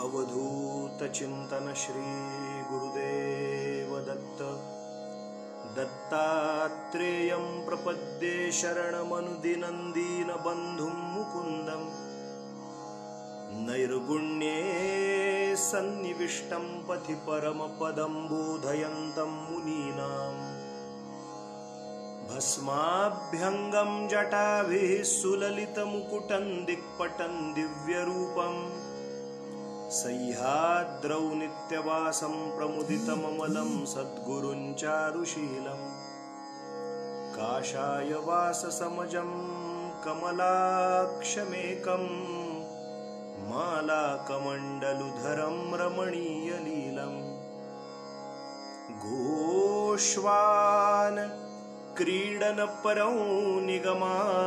अवधूत चिंतन श्री गुरुदेव दत्त। दत्तात्रेयं प्रपद्ये शरणमनुदिनं बंधुं मुकुन्दं। नैर्गुण्ये सन्निविष्टं पथि परमपदं बोधयन्तं मुनीनां। भस्माभ्यङ्गं जटाभिः सुललितमुकुटं दिक्पटं दिव्यरूपं। सह्याद्रौ नित्यवासं प्रमुदितममलं सद्गुरुं चारुशीलं। काषायवाससमजं कमलाक्षमेकं मालाकमण्डलुधरं रमणीयलीलं। गोष्वान् क्रीडनपरं निगमान्तकेलिं।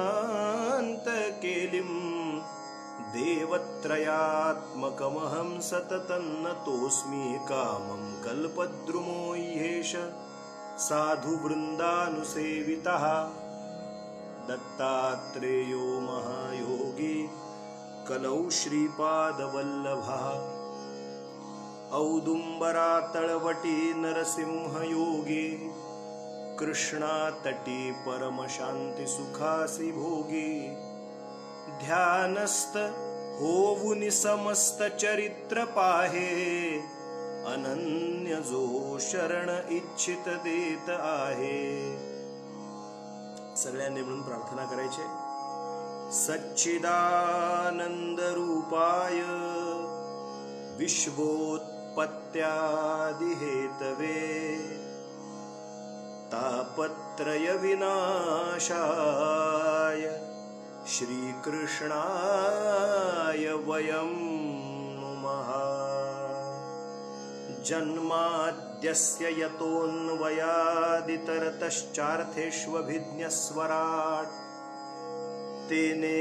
देवत्रयात्मकमहं सततं नतोऽस्मि। कामं कल्पद्रुमो ह्येष साधुवृन्दानुसेवितः। दत्तात्रेयो महायोगी कलौ श्रीपादवल्लभः। औदुम्बरातलवटी नरसिंहयोगी। कृष्णातटी परमशान्तिसुखासि भोगी। ध्यानस्थ होवुनि समस्त चरित्र पाहे। अनन्य जो शरण इच्छित देत आहे। सगळ्यांनी मिळून प्रार्थना करायची। सच्चिदानंद रूपाय विश्वोत्पत्त्यादि हेतवे। तापत्रय विनाशाय श्रीकृष्णाय वयं नुमः। जन्माद्यस्य यतोऽन्वयादितरतश्चार्थेष्वभिज्ञस्वराट्। तेने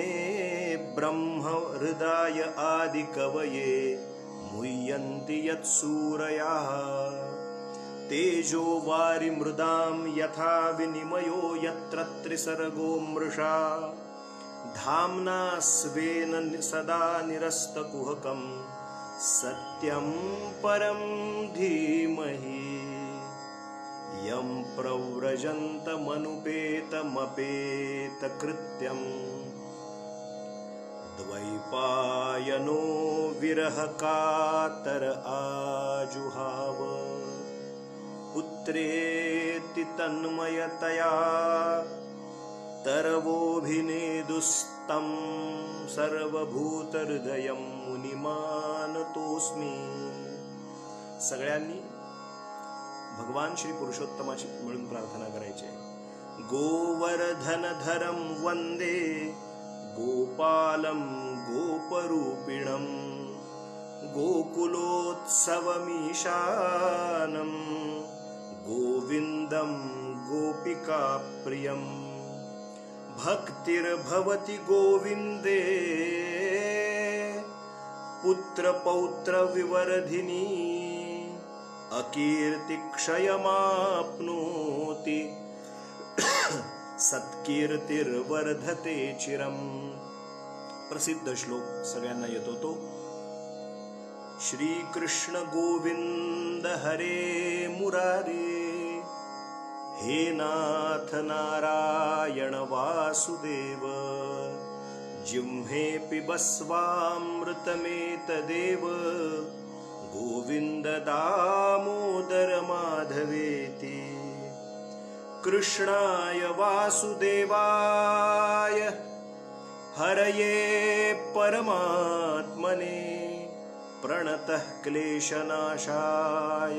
ब्रह्म हृदय आदि कवये मुह्यन्ति यत्सूरयः। तेजो वारिमृदां यथा विनिमयो यत्र त्रिसर्गो मृषा। धाम्ना स्वेन सदा निरस्तकुहकं सत्यं परं धीमहि। यं प्रव्रजन्तमनुपेतमपेतकृत्यं। द्वैपायनो विरहकातर आजुहाव। पुत्रेति तन्मयतया तरवोऽभिनेदुस्तं। सर्वभूतहृदयं मुनिमानतोऽस्मि। सगळ्यांनी भगवान श्री पुरुषोत्तमाची मिळून प्रार्थना करायची। गोवर्धनधरं वंदे गोपालं गोपरूपिणं। गोकुलोत्सवमीशानं गोविन्दं गोपिकाप्रियं। भक्तिर्भवति गोविन्दे पुत्रपौत्रविवर्धिनी। अकीर्तिक्षयमाप्नोति सत्कीर्तिर्वर्धते चिरम्। प्रसिद्ध श्लोक सगळ्यांना येतो तो। श्री कृष्ण गोविंद हरे मुरारे। हे नाथ नारायण वासुदेव। जिह्वे पिबस्वामृतमेतदेव। गोविंद दामोदर माधवेति। कृष्णाय वासुदेवाय हरये परमात्मने। प्रणतः क्लेशनाशाय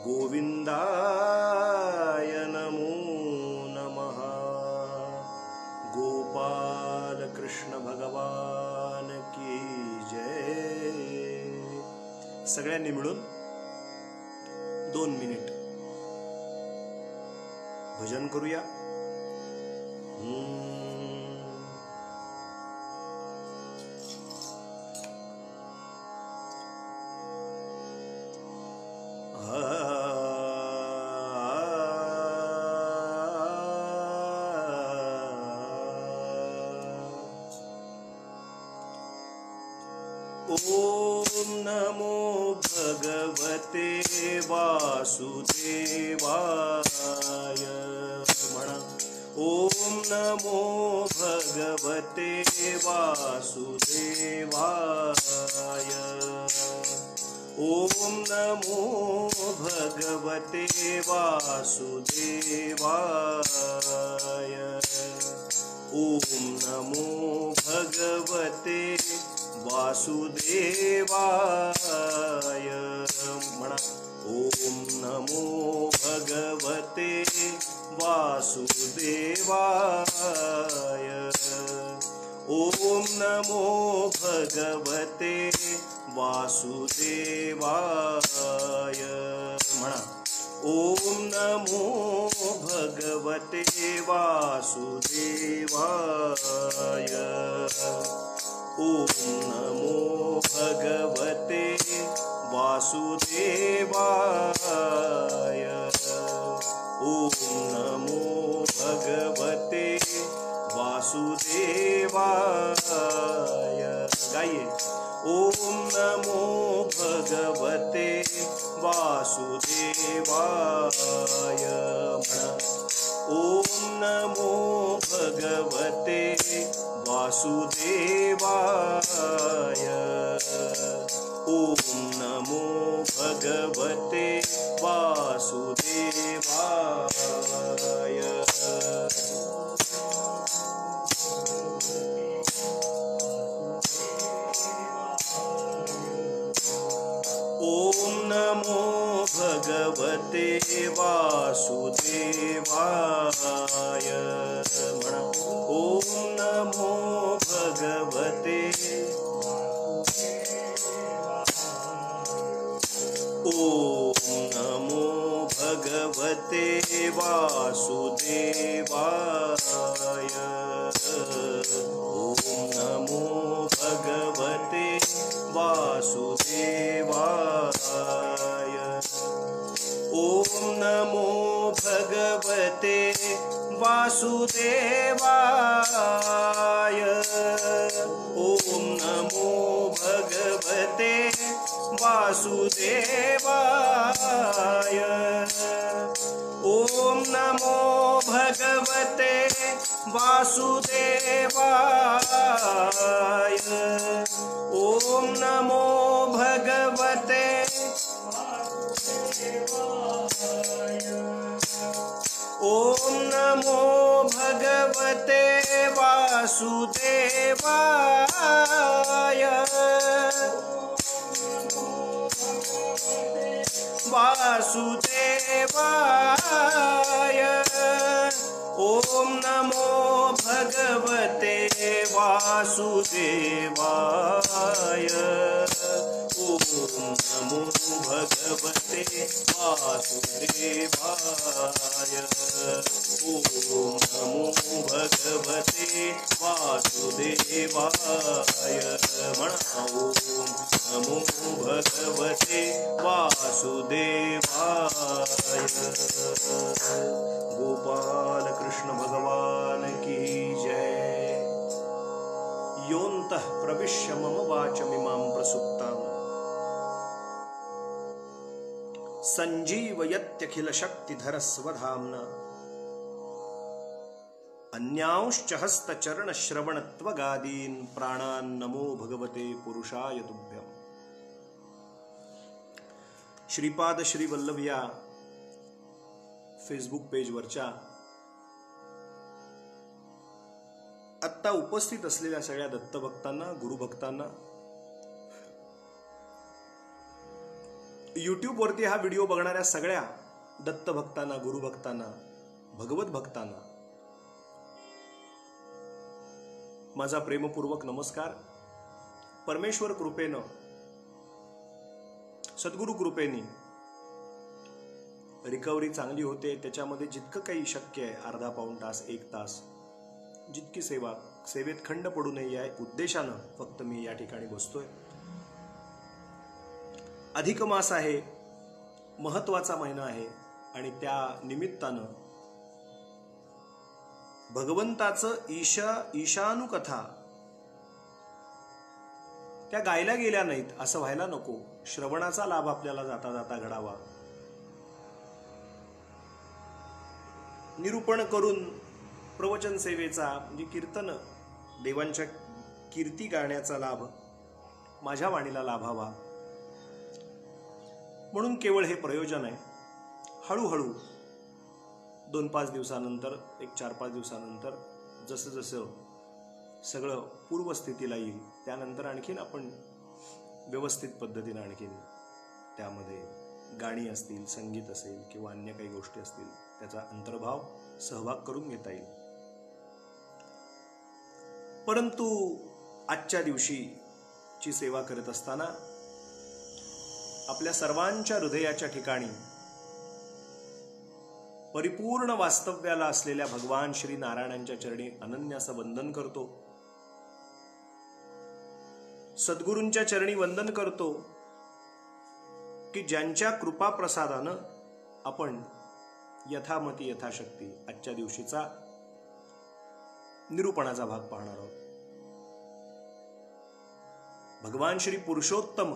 गोविंदाय नमो नमः। गोपाल कृष्ण भगवान की जय। सगळ्यांनी मिळून 2 मिनिट भजन करूया। ओम नमो भगवते वासुदेवाय म्हणा ओम नमो भगवते वासुदेवाय ओम नमो भगवते वासुदेवाय ओम नमो भगवते वासुदेवाय म्हणा ओम नमो भगवते वासुदेवाय ओम नमो भगवते वासुदेवाय म्हणा ओम नमो भगवते वासुदेवाय ओम नमो भगवते वासुदेवाय ओम नमो भगवते वासुदेवाय गाइए ओम नमो भगवते वासुदेवाय म्हणा ओम नमो भगवते वासुदेवाय ओम नमो भगवते वासुदेवाय ओम नमो भगवते वासुदेवाय म्हणा ओम नमो भगवते ओम नमो भगवते वासुदेवाय ओम नमो भगवते वासुदेवाय ओम नमो भगवते वासुदेवाय ओम नमो भगवते वासुदेवाय ओम नमो भगवते वासुदेवाय ओम नमो भगवते ओम नमो भगवते वासुदेवाय वासुदेवाय ओम नमो भगवते वासुदेवाय ओम नमो भगवते वासुदेवाय ओम नमो भगवते वासुदेवाय म्हणा ओम नमो भगवते वासुदेवाय गोपाल कृष्ण भगवान की जय। योऽन्तः प्रविश्य मम वाचमिमां प्रसुप्ताम् संजीवयत्यखिल शक्तिधर स्वधाम्ना अन्यांश्च हस्तचरण श्रवण त्वगादीन् प्राणान् नमो भगवते पुरुषाय तुभ्यम्। श्रीपाद श्री वल्लभ या फेसबुक पेजवरच्या आत्ता उपस्थित असलेल्या सगळ्या दत्तभक्तांना, गुरुभक्तांना, यूट्यूब वरती हा व्हिडिओ बघणाऱ्या सगळ्या दत्तभक्तांना, गुरुभक्तांना, भगवत भक्तांना माझा प्रेमपूर्वक नमस्कार। परमेश्वर कृपेनं, सद्गुरु कृपेने रिकव्हरी चांगली होते। त्याच्यामध्ये जितकं काही शक्य आहे, अर्धा पाऊण तास, 1 तास, जितकी सेवेत खंड पडू नये या उद्देशानं फक्त मी या ठिकाणी बसतोय। अधिक मास आहे, महत्वाचा महिना आहे आणि त्या निमित्तानं भगवंताचं ईशानुकथा त्या गायल्या गेल्या नाहीत असं व्हायला नको. श्रवणाचा लाभ आपल्याला जाता जाता घडावा. निरूपण करून प्रवचन सेवेचा म्हणजे कीर्तन, देवांच्या कीर्ती गाण्याचा लाभ माझ्या वाणीला लाभावा म्हणून केवळ हे प्रयोजन आहे. हळूहळू 2-5 दिवसानंतर, 1-4-5 दिवसानंतर जसं जसं सगळं पूर्वस्थितीला येईल त्यानंतर आणखीन आपण व्यवस्थित पद्धतीने आणखीन त्यामध्ये गाणी असतील, संगीत असेल किंवा अन्य काही गोष्टी असतील त्याचा अंतर्भाव सहभाग करून घेता येईल. परंतु आजच्या दिवशीची सेवा करत असताना आपल्या सर्वांच्या हृदयाच्या ठिकाणी परिपूर्ण वास्तव्याला असलेल्या भगवान श्री नारायणांच्या चरणी अनन्य असं वंदन करतो. सद्गुरूंच्या चरणी वंदन करतो की ज्यांच्या कृपा प्रसादानं आपण यथामती यथाशक्ती आजच्या दिवशीचा निरूपणाचा भाग पाहणार आहोत. भगवान श्री पुरुषोत्तम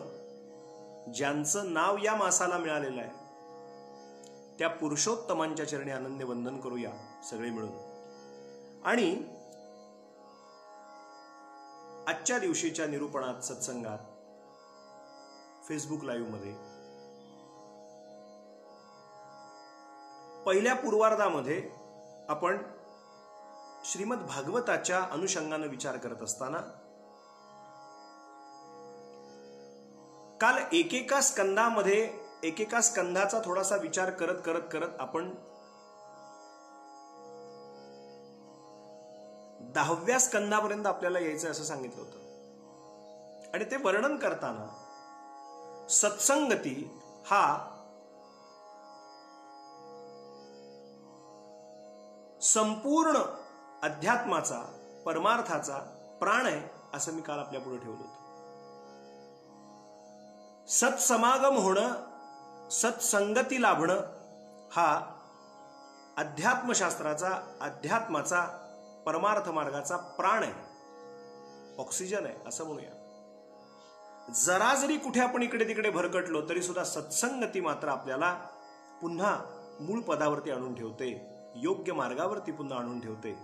ज्यांचं नाव या मासाला मिळालेलं आहे त्या पुरुषोत्तमांच्या चरणी अनन्य वंदन करूया सगळे मिळून. आणि आजच्या दिवशीच्या निरूपणात, सत्संगात, फेसबुक लाईव्ह मध्ये पहिल्या पूर्वार्धामध्ये आपण श्रीमद भागवताच्या अनुषंगाने विचार करत असताना काल एकेका स्कंदामध्ये एकेका स्कंदाचा थोडासा विचार करत करत करत आपण 10व्या स्कंदापर्यंत आपल्याला यायचं असं सांगितलं होतं. आणि ते वर्णन करताना सत्संगती हा संपूर्ण अध्यात्माचा, परमार्थाचा प्राण आहे असं मी काल आपल्या पुढे ठेवलं होतं. सत्समागम होणं, सत्संगती लाभणं हा अध्यात्मशास्त्राचा, अध्यात्माचा, परमार्थ मार्गाचा प्राण आहे, ऑक्सिजन आहे असं म्हणूया. जरा जरी कुठे आपण इकडे तिकडे भरकटलो तरी सुद्धा सत्संगती मात्र आपल्याला पुन्हा मूळ पदावरती आणून ठेवते, योग्य मार्गावरती पुन्हा आणून ठेवते.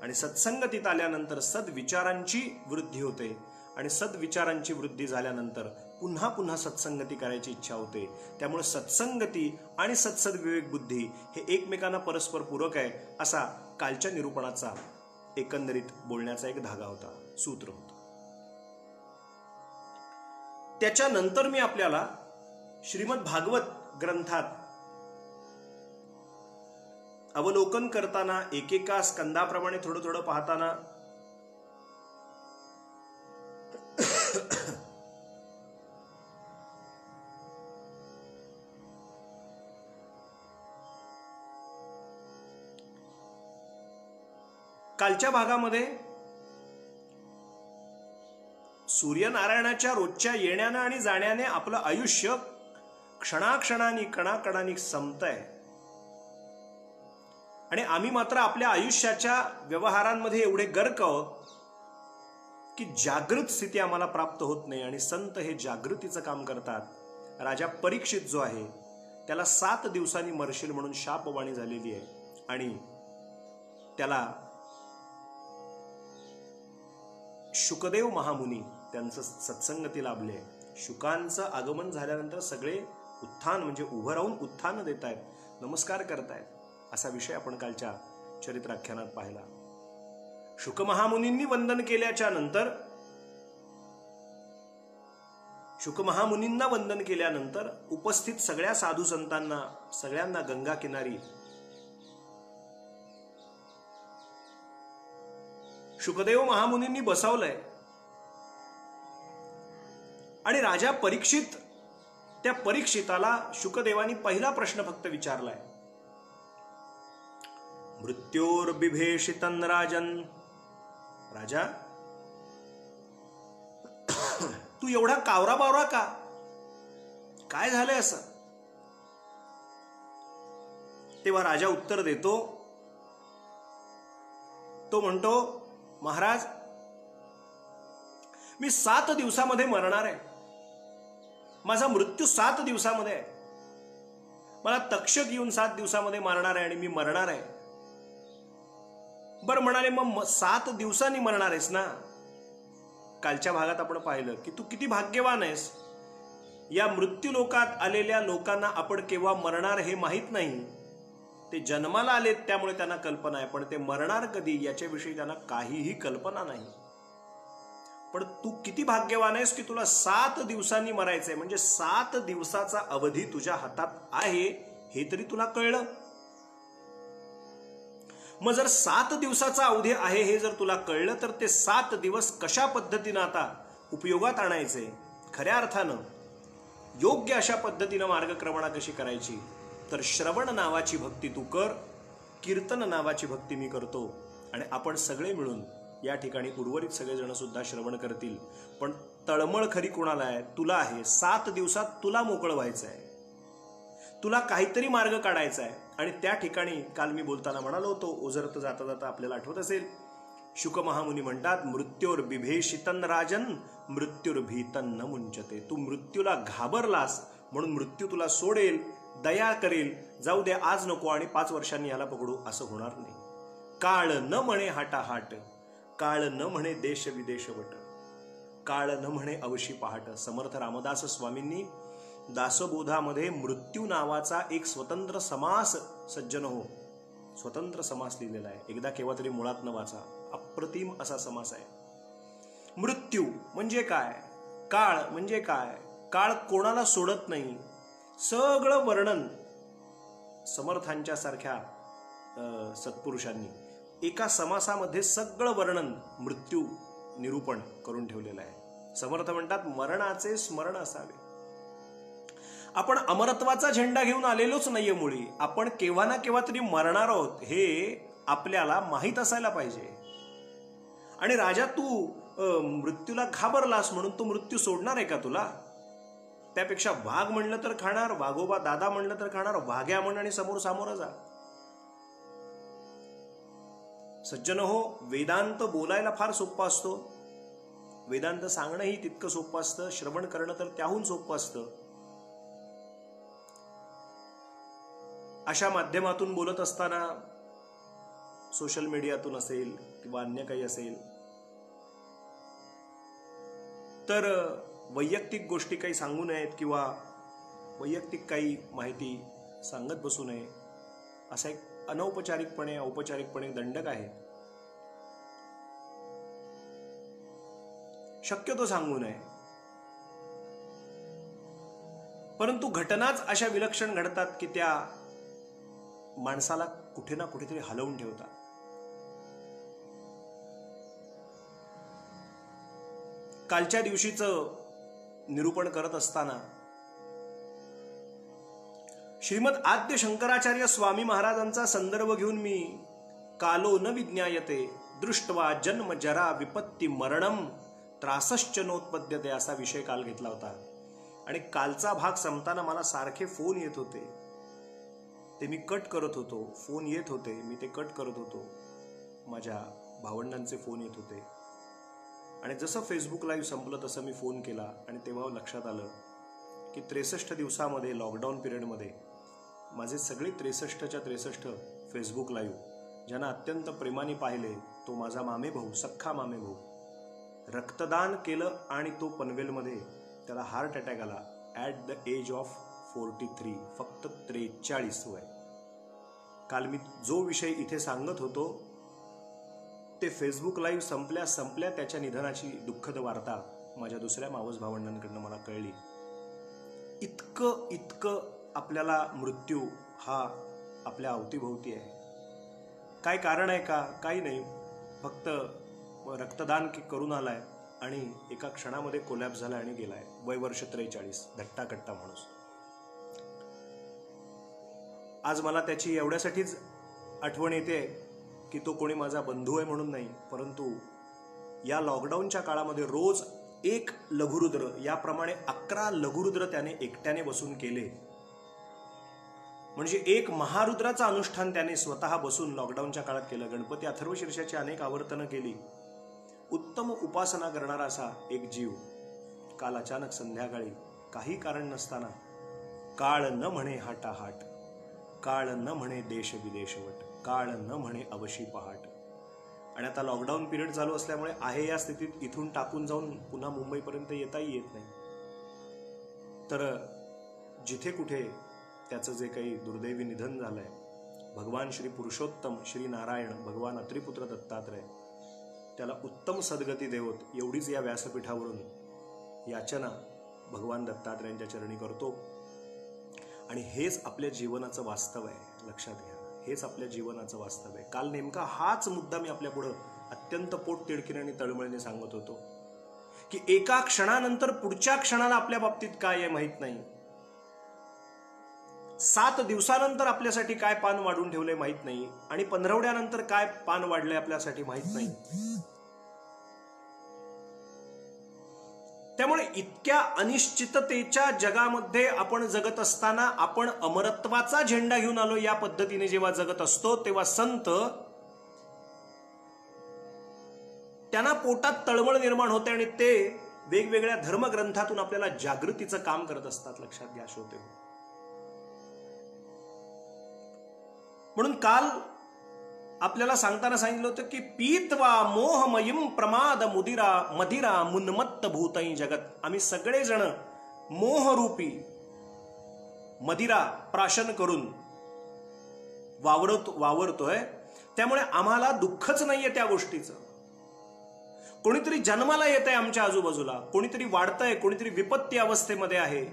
आणि सत्संगतीत आल्यानंतर सद्विचारांची वृद्धी होते आणि सद्विचारांची वृद्धी झाल्यानंतर पुन्हा पुन्हा सत्संगती करायची इच्छा होते. त्यामुळे सत्संगती आणि सत्सद्विवेक बुद्धी हे एकमेकांना परस्पर पूरक आहे असा कालच्या निरूपणाचा एकंदरीत बोलण्याचा एक धागा होता, सूत्र होतं. त्याच्यानंतर मी आपल्याला श्रीमद भागवत ग्रंथात अवलोकन करताना एकेका स्कंदाप्रमाणे थोडं थोडं पाहताना कालच्या भागामध्ये सूर्यनारायणाच्या रोजच्या येण्यानं आणि जाण्याने आपलं आयुष्य क्षणाक्षणांनी, कणाकणांनी संपतंय आणि आम्ही मात्र आपल्या आयुष्याच्या व्यवहारांमध्ये एवढे गर्क आहोत की जागृत स्थिती आम्हाला प्राप्त होत नाही. आणि संत हे जागृतीचं काम करतात. राजा परीक्षित जो आहे त्याला 7 दिवसांनी मरशील म्हणून शापवाणी झालेली आहे आणि त्याला शुकदेव महामुनी त्यांचं सत्संगती लाभले. शुकांचं आगमन झाल्यानंतर सगळे उत्थान म्हणजे उभं राहून उत्थान देत आहेत, नमस्कार करतायत. असा विषय आपण कालच्या चरित्राख्यानात पाहिला. शुक महामुनींनी वंदन केल्याच्या नंतर, शुक महामुनींना वंदन केल्यानंतर उपस्थित सगळ्या साधू संतांना, सगळ्यांना गंगा किनारी शुकदेव महामुनींनी बसवलंय. आणि राजा परीक्षित, त्या परीक्षिताला शुकदेवानी पहिला प्रश्न फक्त विचारलाय, मृत्योर बिभेषितन राजन, राजा तू एवढा कावरा बावरा का, काय झालंय असं? तेव्हा राजा उत्तर देतो, तो म्हणतो, महाराज मी 7 दिवसामध्ये मरणार आहे, माझा मृत्यू 7 दिवसामध्ये आहे, मला तक्षक येऊन 7 दिवसामध्ये मारणार आहे आणि मी मरणार आहे. बरं म्हणाले, मग 7 दिवसांनी मरणार आहेस ना? कालच्या भागात आपण पाहिलं की तू किती भाग्यवान आहेस. या मृत्यू लोकात आलेल्या लोकांना आपण केव्हा मरणार हे माहीत नाही. ते जन्माला आलेत त्यामुळे त्यांना कल्पना आहे, पण ते मरणार कधी याच्याविषयी त्यांना काहीही कल्पना नाही. पण तू किती भाग्यवान आहेस की तुला 7 दिवसांनी मरायचंय, म्हणजे 7 दिवसाचा अवधी तुझ्या हातात आहे हे तरी तुला कळलं. मग जर 7 दिवसाचा अवधी आहे हे जर तुला कळलं, तर ते 7 दिवस कशा पद्धतीनं आता उपयोगात आणायचे, खऱ्या अर्थानं योग्य अशा पद्धतीनं मार्गक्रमणा कशी करायची, तर श्रवण नावाची भक्ती तू कर, कीर्तन नावाची भक्ती मी करतो, आणि आपण सगळे मिळून या ठिकाणी उर्वरित सगळेजण सुद्धा श्रवण करतील. पण तळमळ खरी कोणाला आहे? तुला आहे. 7 दिवसात तुला मोकळं व्हायचं आहे, तुला काहीतरी मार्ग काढायचा आहे. आणि त्या ठिकाणी काल मी बोलताना म्हणालो होतो, ओझरत जाता जाता आपल्याला आठवत असेल, शुक महामुनी म्हणतात, मृत्योर बिभेषितन राजन मृत्युर्भीतन न मुंचते. तू मृत्यूला घाबरलास म्हणून मृत्यू तुला सोडेल, दया करेल, जाऊ दे आज नको आणि 5 वर्षांनी याला पकडू, असं होणार नाही. काळ न म्हणे हाटाहाट, काळ न म्हणे देश विदेश वट, काळ न म्हणे अवशी पहाट. समर्थ रामदास स्वामींनी दासबोधामध्ये मृत्यू नावाचा एक स्वतंत्र समास, सज्जन हो, स्वतंत्र समास लिहिलेला आहे. एकदा केव्हा तरी मुळात न वाचा, अप्रतिम असा समास आहे. मृत्यू म्हणजे काय, काळ म्हणजे काय, काळ कोणाला सोडत नाही. सगळं वर्णन समर्थांच्या सारख्या सत्पुरुषांनी एका समासामध्ये सगळं वर्णन मृत्यू निरूपण करून ठेवलेलं आहे. समर्थ म्हणतात, मरणाचे स्मरण असावे. आपण अमरत्वाचा झेंडा घेऊन आलेलोच नाहीये मुळी, आपण केव्हा ना केव्हा तरी मरणार आहोत हे आपल्याला माहीत असायला पाहिजे. आणि राजा, तू मृत्यूला घाबरलास म्हणून तो मृत्यू सोडणार आहे का तुला? त्यापेक्षा वाघ म्हणलं तर खाणार, वाघोबा दादा म्हणलं तर खाणार, वाघ्या म्हण आणि समोर सामोरं जा. सज्जन हो, वेदांत बोलायला फार सोपं असतो, वेदांत सांगणंही तितकं सोपं असतं, श्रवण करणं तर त्याहून सोपं असतं. अशा माध्यमातून बोलत असताना, सोशल मीडियातून असेल किंवा अन्य काही असेल, तर वैयक्तिक गोष्टी काही सांगू नयेत किंवा वैयक्तिक काही माहिती सांगत बसू नये, असा एक अनौपचारिकपणे औपचारिकपणे दंडक आहे. शक्यतो सांगू नये. परंतु घटनाच अशा विलक्षण घडतात की त्या माणसाला कुठे ना कुठेतरी हलवून ठेवतात. कालच्या दिवशीचं निरूपण करत असताना श्रीमद आद्य शंकराचार्य स्वामी महाराजांचा संदर्भ घेऊन मी कालो न विज्ञायते दृष्ट्वा जन्म जरा विपत्ती मरणम त्रासश्च नोत्पद्यते असा विषय काल घेतला होता. आणि कालचा भाग संपताना मला सारखे फोन येत होते, ते मी कट करत होतो. फोन येत होते, मी ते कट करत होतो. माझ्या भावंडांचे फोन येत होते. आणि जसं फेसबुक लाईव्ह संपलं तसं मी फोन केला आणि तेव्हा लक्षात आलं की 63 दिवसामध्ये, लॉकडाऊन पिरियडमध्ये माझे सगळे 63च्या 63 फेसबुक लाईव्ह ज्यांना अत्यंत प्रेमाने पाहिले, तो माझा मामे भाऊ, सख्खा मामे भाऊ, रक्तदान केलं आणि तो पनवेलमध्ये त्याला हार्ट अटॅक आला ॲट द एज ऑफ 43, फक्त 43 वय. काल मी जो विषय इथे सांगत होतो ते फेसबुक लाईव्ह संपल्या त्याच्या निधनाची दुःखद वार्ता माझ्या दुसऱ्या मावस भावंडांकडनं मला कळली. इतकं आपल्याला मृत्यू हा आपल्या अवतीभोवती आहे. काय कारण आहे का? काही नाही, फक्त रक्तदान करून आलाय आणि एका क्षणामध्ये कोलॅप्स झाला आणि गेलाय. वय वर्ष 43, धट्टाकट्टा माणूस. आज मला त्याची एवढ्यासाठीच आठवण येते की तो कोणी माझा बंधू आहे म्हणून नाही, परंतु या लॉकडाऊनच्या काळामध्ये रोज एक लघुरुद्र, याप्रमाणे 11 लघुरुद्र त्याने एकट्याने बसून केले. म्हणजे एक महारुद्राचं अनुष्ठान त्याने स्वतः बसून लॉकडाऊनच्या काळात केलं. गणपती अथर्वशीर्षाची अनेक आवर्तनं केली. उत्तम उपासना करणारा असा एक जीव काल अचानक संध्याकाळी काही कारण नसताना काळ न म्हणे हाटाहाट, काळ न म्हणे देश विदेशवट, काळ न म्हणे अवशी पहाट. आणि आता लॉकडाऊन पिरियड चालू असल्यामुळे आहे या स्थितीत इथून टाकून जाऊन पुन्हा मुंबईपर्यंत येताही येत नाही. तर जिथे कुठे त्याचं जे काही दुर्दैवी निधन झालंय, भगवान श्री पुरुषोत्तम श्री नारायण भगवान अत्रिपुत्र दत्तात्रय त्याला उत्तम सद्गती देवोत एवढीच या व्यासपीठावरून याचना भगवान दत्तात्रयांच्या चरणी करतो. आणि हेच आपल्या जीवनाचं वास्तव आहे, लक्षात घ्या. हेच आपल्या जीवनाचं वास्तव आहे. काल नेमका हाच मुद्दा मी आपल्या पुढं अत्यंत पोटतिडकीने आणि तळमळीने सांगत होतो की एका क्षणानंतर पुढच्या क्षणाला आपल्या बाबतीत काय आहे माहित नाही. 7 दिवसानंतर आपल्यासाठी काय पान वाढून ठेवले माहित नाही आणि 15 काय पान वाढले आपल्यासाठी माहित नाही. त्यामुळे इतक्या अनिश्चिततेच्या जगामध्ये आपण जगत असताना आपण अमरत्वाचा झेंडा घेऊन आलो या पद्धतीने जेव्हा जगत असतो तेव्हा संत त्यांना पोटात तळमळ निर्माण होते आणि ते वेगवेगळ्या धर्मग्रंथातून आपल्याला जागृतीचं काम करत असतात. लक्षात घ्या श्रोते. म्हणून काल आपल्याला सांगताना सांगितलं होतं की पीत्वा मोहमयीम प्रमाद मदिरा मुन्मत्त भूतई जगत. आम्ही सगळेजण मोहरूपी मदिरा प्राशन करून वावरतोय. त्यामुळे आम्हाला दुःखच नाहीये त्या गोष्टीचं. कोणीतरी जन्माला येत आहे आमच्या आजूबाजूला, कोणीतरी वाढतंय, कोणीतरी विपत्ती अवस्थेमध्ये आहे,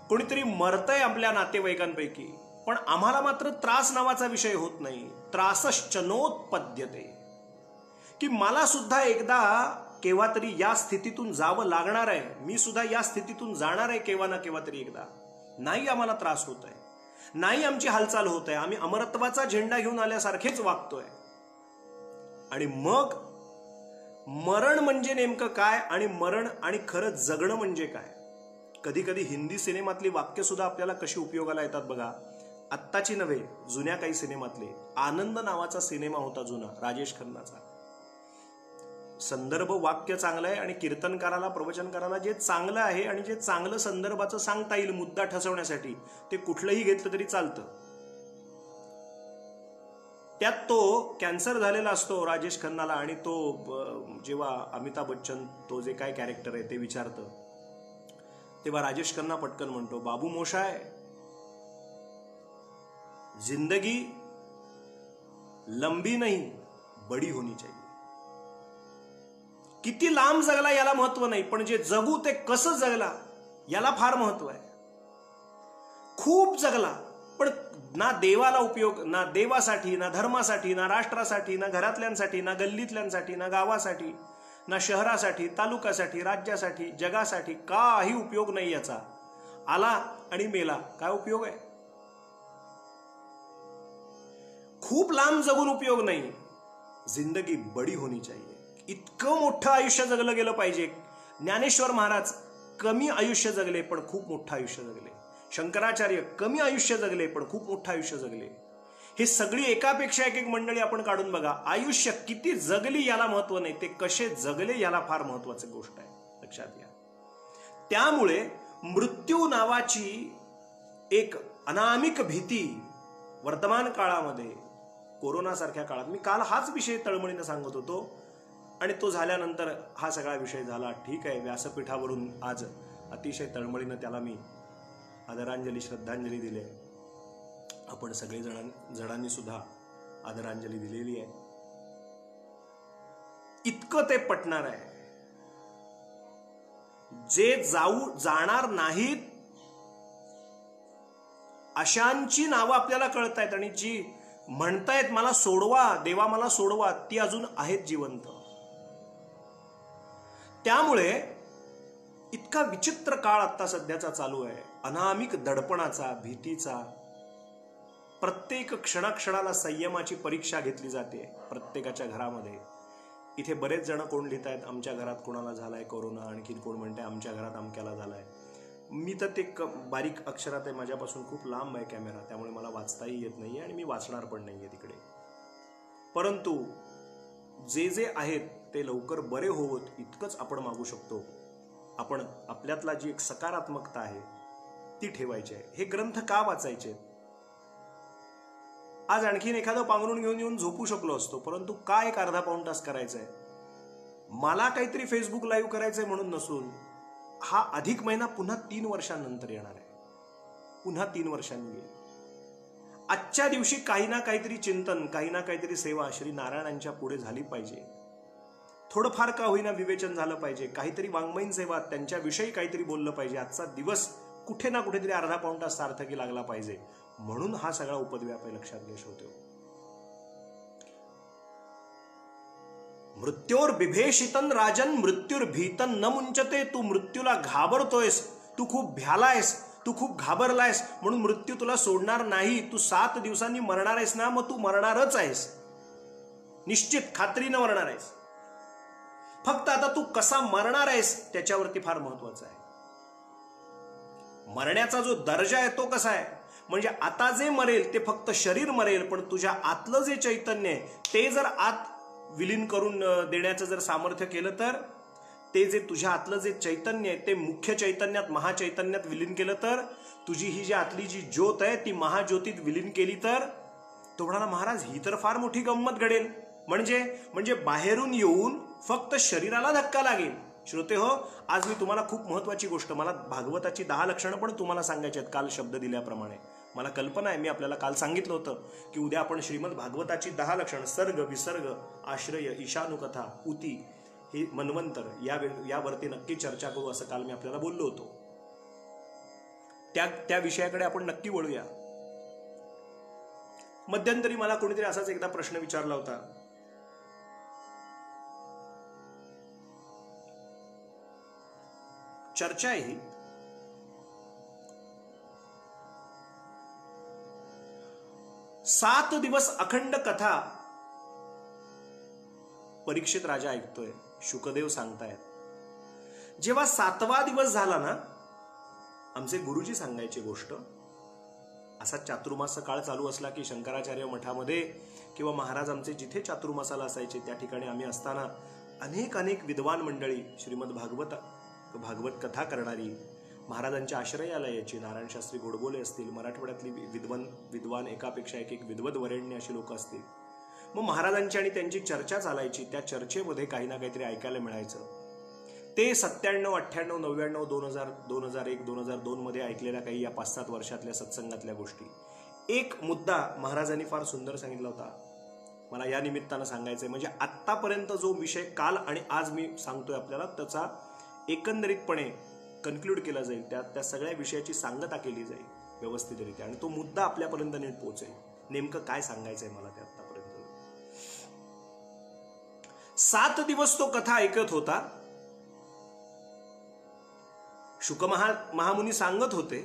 कोणीतरी मरतंय आपल्या नातेवाईकांपैकी, पण आम्हाला मात्र त्रास नावाचा विषय होत नाही. त्रासश्च नोत्पद्यते, की मला सुद्धा एकदा केव्हा तरी या स्थितीतून जावं लागणार आहे, मी सुद्धा या स्थितीतून जाणार आहे केव्हा ना केव्हा तरी एकदा. नाही आम्हाला त्रास होत आहे, नाही आमची हालचाल होत आहे, आम्ही अमरत्वाचा झेंडा घेऊन आल्यासारखेच वागतोय. आणि मग मरण म्हणजे नेमकं काय आणि मरण आणि खरं जगणं म्हणजे काय. कधी कधी हिंदी सिनेमातली वाक्य सुद्धा आपल्याला कशी उपयोगाला येतात बघा. आत्ताची नव्हे, जुन्या काही सिनेमातले. आनंद नावाचा सिनेमा होता जुना, राजेश खन्नाचा. संदर्भ वाक्य चांगलं आहे आणि कीर्तनकाराला प्रवचनकाराला जे चांगलं आहे आणि जे चांगलं संदर्भाचं सांगता येईल मुद्दा ठसवण्यासाठी ते कुठलंही घेतलं तरी चालतं. त्यात तो कॅन्सर झालेला असतो राजेश खन्नाला आणि तो जेव्हा अमिताभ बच्चन तो जे काय कॅरेक्टर आहे ते विचारतं तेव्हा राजेश खन्ना पटकन म्हणतो, बाबू मोशाय, जिंदगी लंबी नहीं बड़ी होनी चाहिए. किती लांब जगला याला महत्व नाही, पण जे जगू ते कसं जगला याला फार महत्व आहे. खूप जगला पण ना देवाला उपयोग, ना देवासाठी, ना धर्मासाठी, ना राष्ट्रासाठी, ना घरातल्यांसाठी, ना गल्लीतल्यांसाठी, ना गावासाठी, ना शहरासाठी, तालुक्यासाठी, राज्यासाठी, जगासाठी काही उपयोग नाही याचा. आला आणि मेला, काय उपयोग आहे. खूप लांब जगून उपयोग नाही. जिंदगी बडी होनी चाहिए. इतकं मोठं आयुष्य जगलं गेलं पाहिजे. ज्ञानेश्वर महाराज कमी आयुष्य जगले पण खूप मोठं आयुष्य जगले. शंकराचार्य कमी आयुष्य जगले पण खूप मोठं आयुष्य जगले. हे सगळी एकापेक्षा एक मंडळी आपण काढून बघा. आयुष्य किती जगली याला महत्व नाही, ते कसे जगले याला फार महत्वाची गोष्ट आहे, लक्षात घ्या. त्यामुळे मृत्यू नावाची एक अनामिक भीती वर्तमान काळामध्ये, कोरोनासारख्या काळात, मी काल हाच विषय तळमळीने सांगत होतो आणि तो झाल्यानंतर हा सगळा विषय झाला. ठीक आहे, व्यासपीठावरून आज अतिशय तळमळीनं त्याला मी आदरांजली श्रद्धांजली दिली आहे. आपण सगळे जणांनी सुद्धा आदरांजली दिलेली आहे. इतकं ते पटणार आहे. जे जाणार नाहीत अशांची नावं आपल्याला कळत आहेत आणि जी म्हणतायत मला सोडवा देवा मला सोडवा, ती अजून आहेत जिवंत. त्यामुळे इतका विचित्र काळ आता सध्याचा चालू आहे, अनामिक दडपणाचा, भीतीचा. प्रत्येक क्षणाक्षणाला संयमाची परीक्षा घेतली जाते प्रत्येकाच्या घरामध्ये. इथे बरेच जण कोण लिहित आहेत, आमच्या घरात कोणाला झालाय कोरोना, आणखीन कोण म्हणते आमच्या घरात अमक्याला झालाय. मी तर ते बारीक अक्षरात आहे, माझ्यापासून खूप लांब आहे कॅमेरा, त्यामुळे मला वाचताही येत नाहीये आणि मी वाचणार पण नाहीये तिकडे. परंतु जे आहेत ते लवकर बरे होवोत इतकंच आपण मागू शकतो. आपण आपल्यातला जी एक सकारात्मकता आहे ती ठेवायची आहे. हे ग्रंथ का वाचायचे? आज आणखीन एखादं पांघरून घेऊन येऊन झोपू शकलो असतो, परंतु का एक अर्धा पाऊण तास करायचंय? मला काहीतरी फेसबुक लाईव्ह करायचंय म्हणून नसून हा अधिक महिना पुन्हा 3 वर्षांनंतर येणार आहे. पुन्हा 3 वर्षांनी येईल. आजच्या दिवशी काही ना काहीतरी चिंतन, काही ना काहीतरी सेवा श्री नारायणांच्या पुढे झाली पाहिजे. थोडंफार का होईना विवेचन झालं पाहिजे. काहीतरी वाङ्मयीन सेवा, त्यांच्याविषयी काहीतरी बोललं पाहिजे. आजचा दिवस कुठे ना कुठेतरी अर्धा पाऊण तास सार्थकी लागला पाहिजे. म्हणून हा सगळा उपद्व्याप लक्षात घ्यायचा होतो. मृत्योर बिभेषितन राजन मृत्यूर भीतन न मुंचते. तू मृत्यूला घाबरतोयस, तू खूप भ्यालायस, तू खूप घाबरलायस, म्हणून मृत्यू तुला सोडणार नाही. तू 7 दिवसांनी मरणार आहेस ना, मग तू मरणारच आहेस. निश्चित खात्रीनं मरणार आहेस. फक्त आता तू कसा मरणार आहेस त्याच्यावरती फार महत्वाचं आहे. मरण्याचा जो दर्जा आहे तो कसा आहे, म्हणजे आता जे मरेल ते फक्त शरीर मरेल, पण तुझ्या आतलं जे चैतन्य आहे ते जर आत विलीन करून देण्याचं जर सामर्थ्य केलं, तर ते जे तुझ्या आतलं जे चैतन्य आहे ते मुख्य चैतन्यात, महाचैतन्यात विलीन केलं, तर तुझी ही जी आतली जी ज्योत आहे ती महाज्योतीत विलीन केली, तर तो म्हणाला महाराज ही तर फार मोठी गंमत घडेल. म्हणजे बाहेरून येऊन फक्त शरीराला धक्का लागेल. श्रोते हो, आज मी तुम्हाला खूप महत्वाची गोष्ट, मला भागवताची 10 लक्षणं पण तुम्हाला सांगायची आहेत काल शब्द दिल्याप्रमाणे. मला कल्पना आहे, मी आपल्याला काल सांगितलं होतं की उद्या आपण श्रीमद भागवताची 10 लक्षणं, सर्ग, विसर्ग, आश्रय, ईशानुकथा, उती, हे मन्वंतर, यावरती नक्की चर्चा करू असं काल मी आपल्याला बोललो होतो. त्या विषयाकडे आपण नक्की वळूया. मध्यंतरी मला कोणीतरी असाच एकदा प्रश्न विचारला होता, चर्चा आहे ही, 7 दिवस अखंड कथा परीक्षित राजा ऐकतोय, शुकदेव सांगतायत. जेव्हा 7वा दिवस झाला ना, आमचे गुरुजी सांगायची गोष्ट, असा चातुर्मास काळ चालू असला की शंकराचार्य मठामध्ये किंवा महाराज आमचे जिथे चातुर्मासाला असायचे त्या ठिकाणी आम्ही असताना अनेक विद्वान मंडळी श्रीमद भागवत कथा करणारी, महाराजांच्या आश्रयालयाची, नारायण शास्त्री गोडबोले असतील, मराठवाड्यातली विद्वान एकापेक्षा एक विद्वद वरेण्य अशी लोक असतील. मग महाराजांची आणि त्यांची चर्चा चालायची. त्या चर्चेमध्ये काही ना काहीतरी ऐकायला मिळायचं. ते 97, 98, 99, 2000, 2001, 2002 मध्ये ऐकलेल्या काही या 5-7 वर्षातल्या सत्संगातल्या गोष्टी. एक मुद्दा महाराजांनी फार सुंदर सांगितला होता, मला या निमित्तानं सांगायचंय. म्हणजे आत्तापर्यंत जो विषय काल आणि आज मी सांगतोय आपल्याला, त्याचा एकंदरीतपणे कन्क्लूड केला जाईल, त्या सगळ्या विषयाची सांगता केली जाईल व्यवस्थितरित्या, आणि तो मुद्दा आपल्यापर्यंत नीट पोहोचेल. नेमकं काय सांगायचंय मला ते आतापर्यंत. 7 दिवस तो कथा ऐकत होता. शुक महामुनी सांगत होते,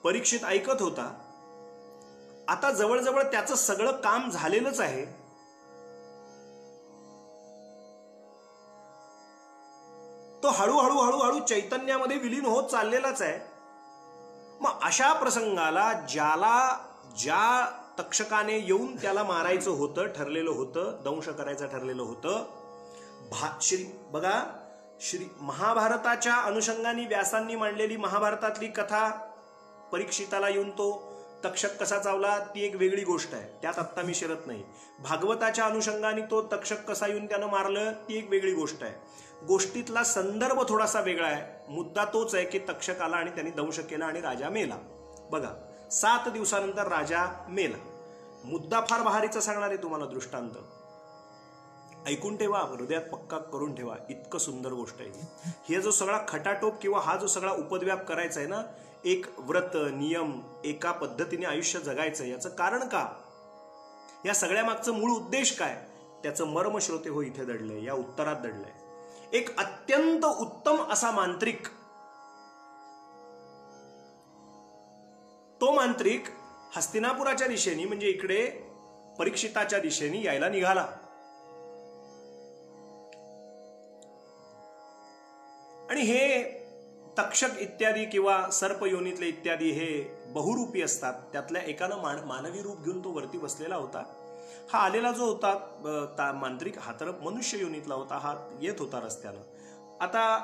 परीक्षित ऐकत होता. आता जवळजवळ त्याचं सगळं काम झालेलंच आहे. तो हळूहळू चैतन्यामध्ये विलीन होत चाललेलाच आहे. मग अशा प्रसंगाला ज्या तक्षकाने येऊन त्याला मारायचं होतं, ठरलेलं होतं, दंश करायचं ठरलेलं होतं, बघा श्री महाभारताच्या अनुषंगाने व्यासांनी मांडलेली महाभारतातली कथा, परीक्षिताला येऊन तो तक्षक कसा चावला ती एक वेगळी गोष्ट आहे, त्यात आत्ता मी शिरत नाही. भागवताच्या अनुषंगाने तो तक्षक कसा येऊन त्यानं मारलं ती एक वेगळी गोष्ट आहे. गोष्टीतला संदर्भ थोडासा वेगळा आहे. मुद्दा तोच आहे की तक्षक आला आणि त्यांनी दंश केला आणि राजा मेला. बघा, 7 दिवसानंतर राजा मेला. मुद्दा फार बहारीचा सांगणार आहे तुम्हाला दृष्टांत. ऐकून ठेवा, हृदयात पक्का करून ठेवा, इतकं सुंदर गोष्ट आहे. हे जो सगळा खटाटोप किंवा हा जो सगळा उपद्व्याप करायचा आहे ना, एक व्रत नियम, एका पद्धतीने आयुष्य जगायचं, याचं कारण का, या सगळ्या मागचं मूळ उद्देश काय, त्याचं मर्म श्रोते हो इथे दडलंय, या उत्तरात दडलंय. एक अत्यंत उत्तम असा मांत्रिक, तो मांत्रिक हस्तिनापुराच्या दिशेने म्हणजे इकडे परीक्षिताच्या दिशेने यायला निघाला. आणि हे तक्षक इत्यादी किंवा सर्प योनीतले इत्यादी हे बहुरूपी असतात. त्यातल्या एकानं मानवी रूप घेऊन तो वरती बसलेला होता. हा आलेला जो होता मांत्रिक, हा तर मनुष्य योनीतला होता, हा येत होता रस्त्यानं. आता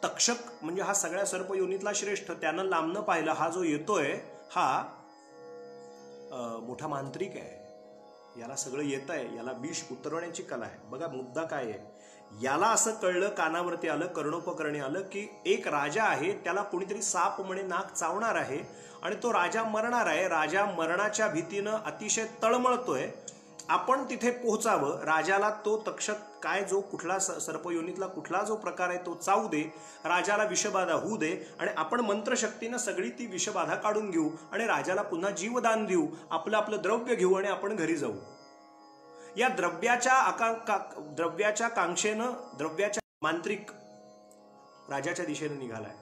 तक्षक म्हणजे हा सगळ्या सर्प योनीतला श्रेष्ठ, त्यानं लांबनं पाहिलं हा जो येतोय हा मोठा मांत्रिक आहे, याला सगळं येत आहे, याला विष उतरवण्याची कला आहे. बघा मुद्दा काय आहे, याला असं कळलं, कानावरती आलं, कर्णोपकरणी आलं की एक राजा आहे, त्याला कोणीतरी साप म्हणे नाक चावणार आहे आणि तो राजा मरणार आहे. राजा मरणाच्या भीतीनं अतिशय तळमळतोय. आपण तिथे पोहोचावं, राजाला तो तक्षक काय जो कुठला सर्पयोनीतला कुठला जो प्रकार आहे तो चावू दे, राजाला विषबाधा होऊ दे आणि आपण मंत्रशक्तीनं सगळी ती विषबाधा काढून घेऊ आणि राजाला पुन्हा जीवदान देऊ, आपलं आपलं द्रव्य घेऊ आणि आपण घरी जाऊ. या द्रव्याच्या कांक्षेनं द्रव्याच्या मांत्रिक राजाच्या दिशेने निघालाय.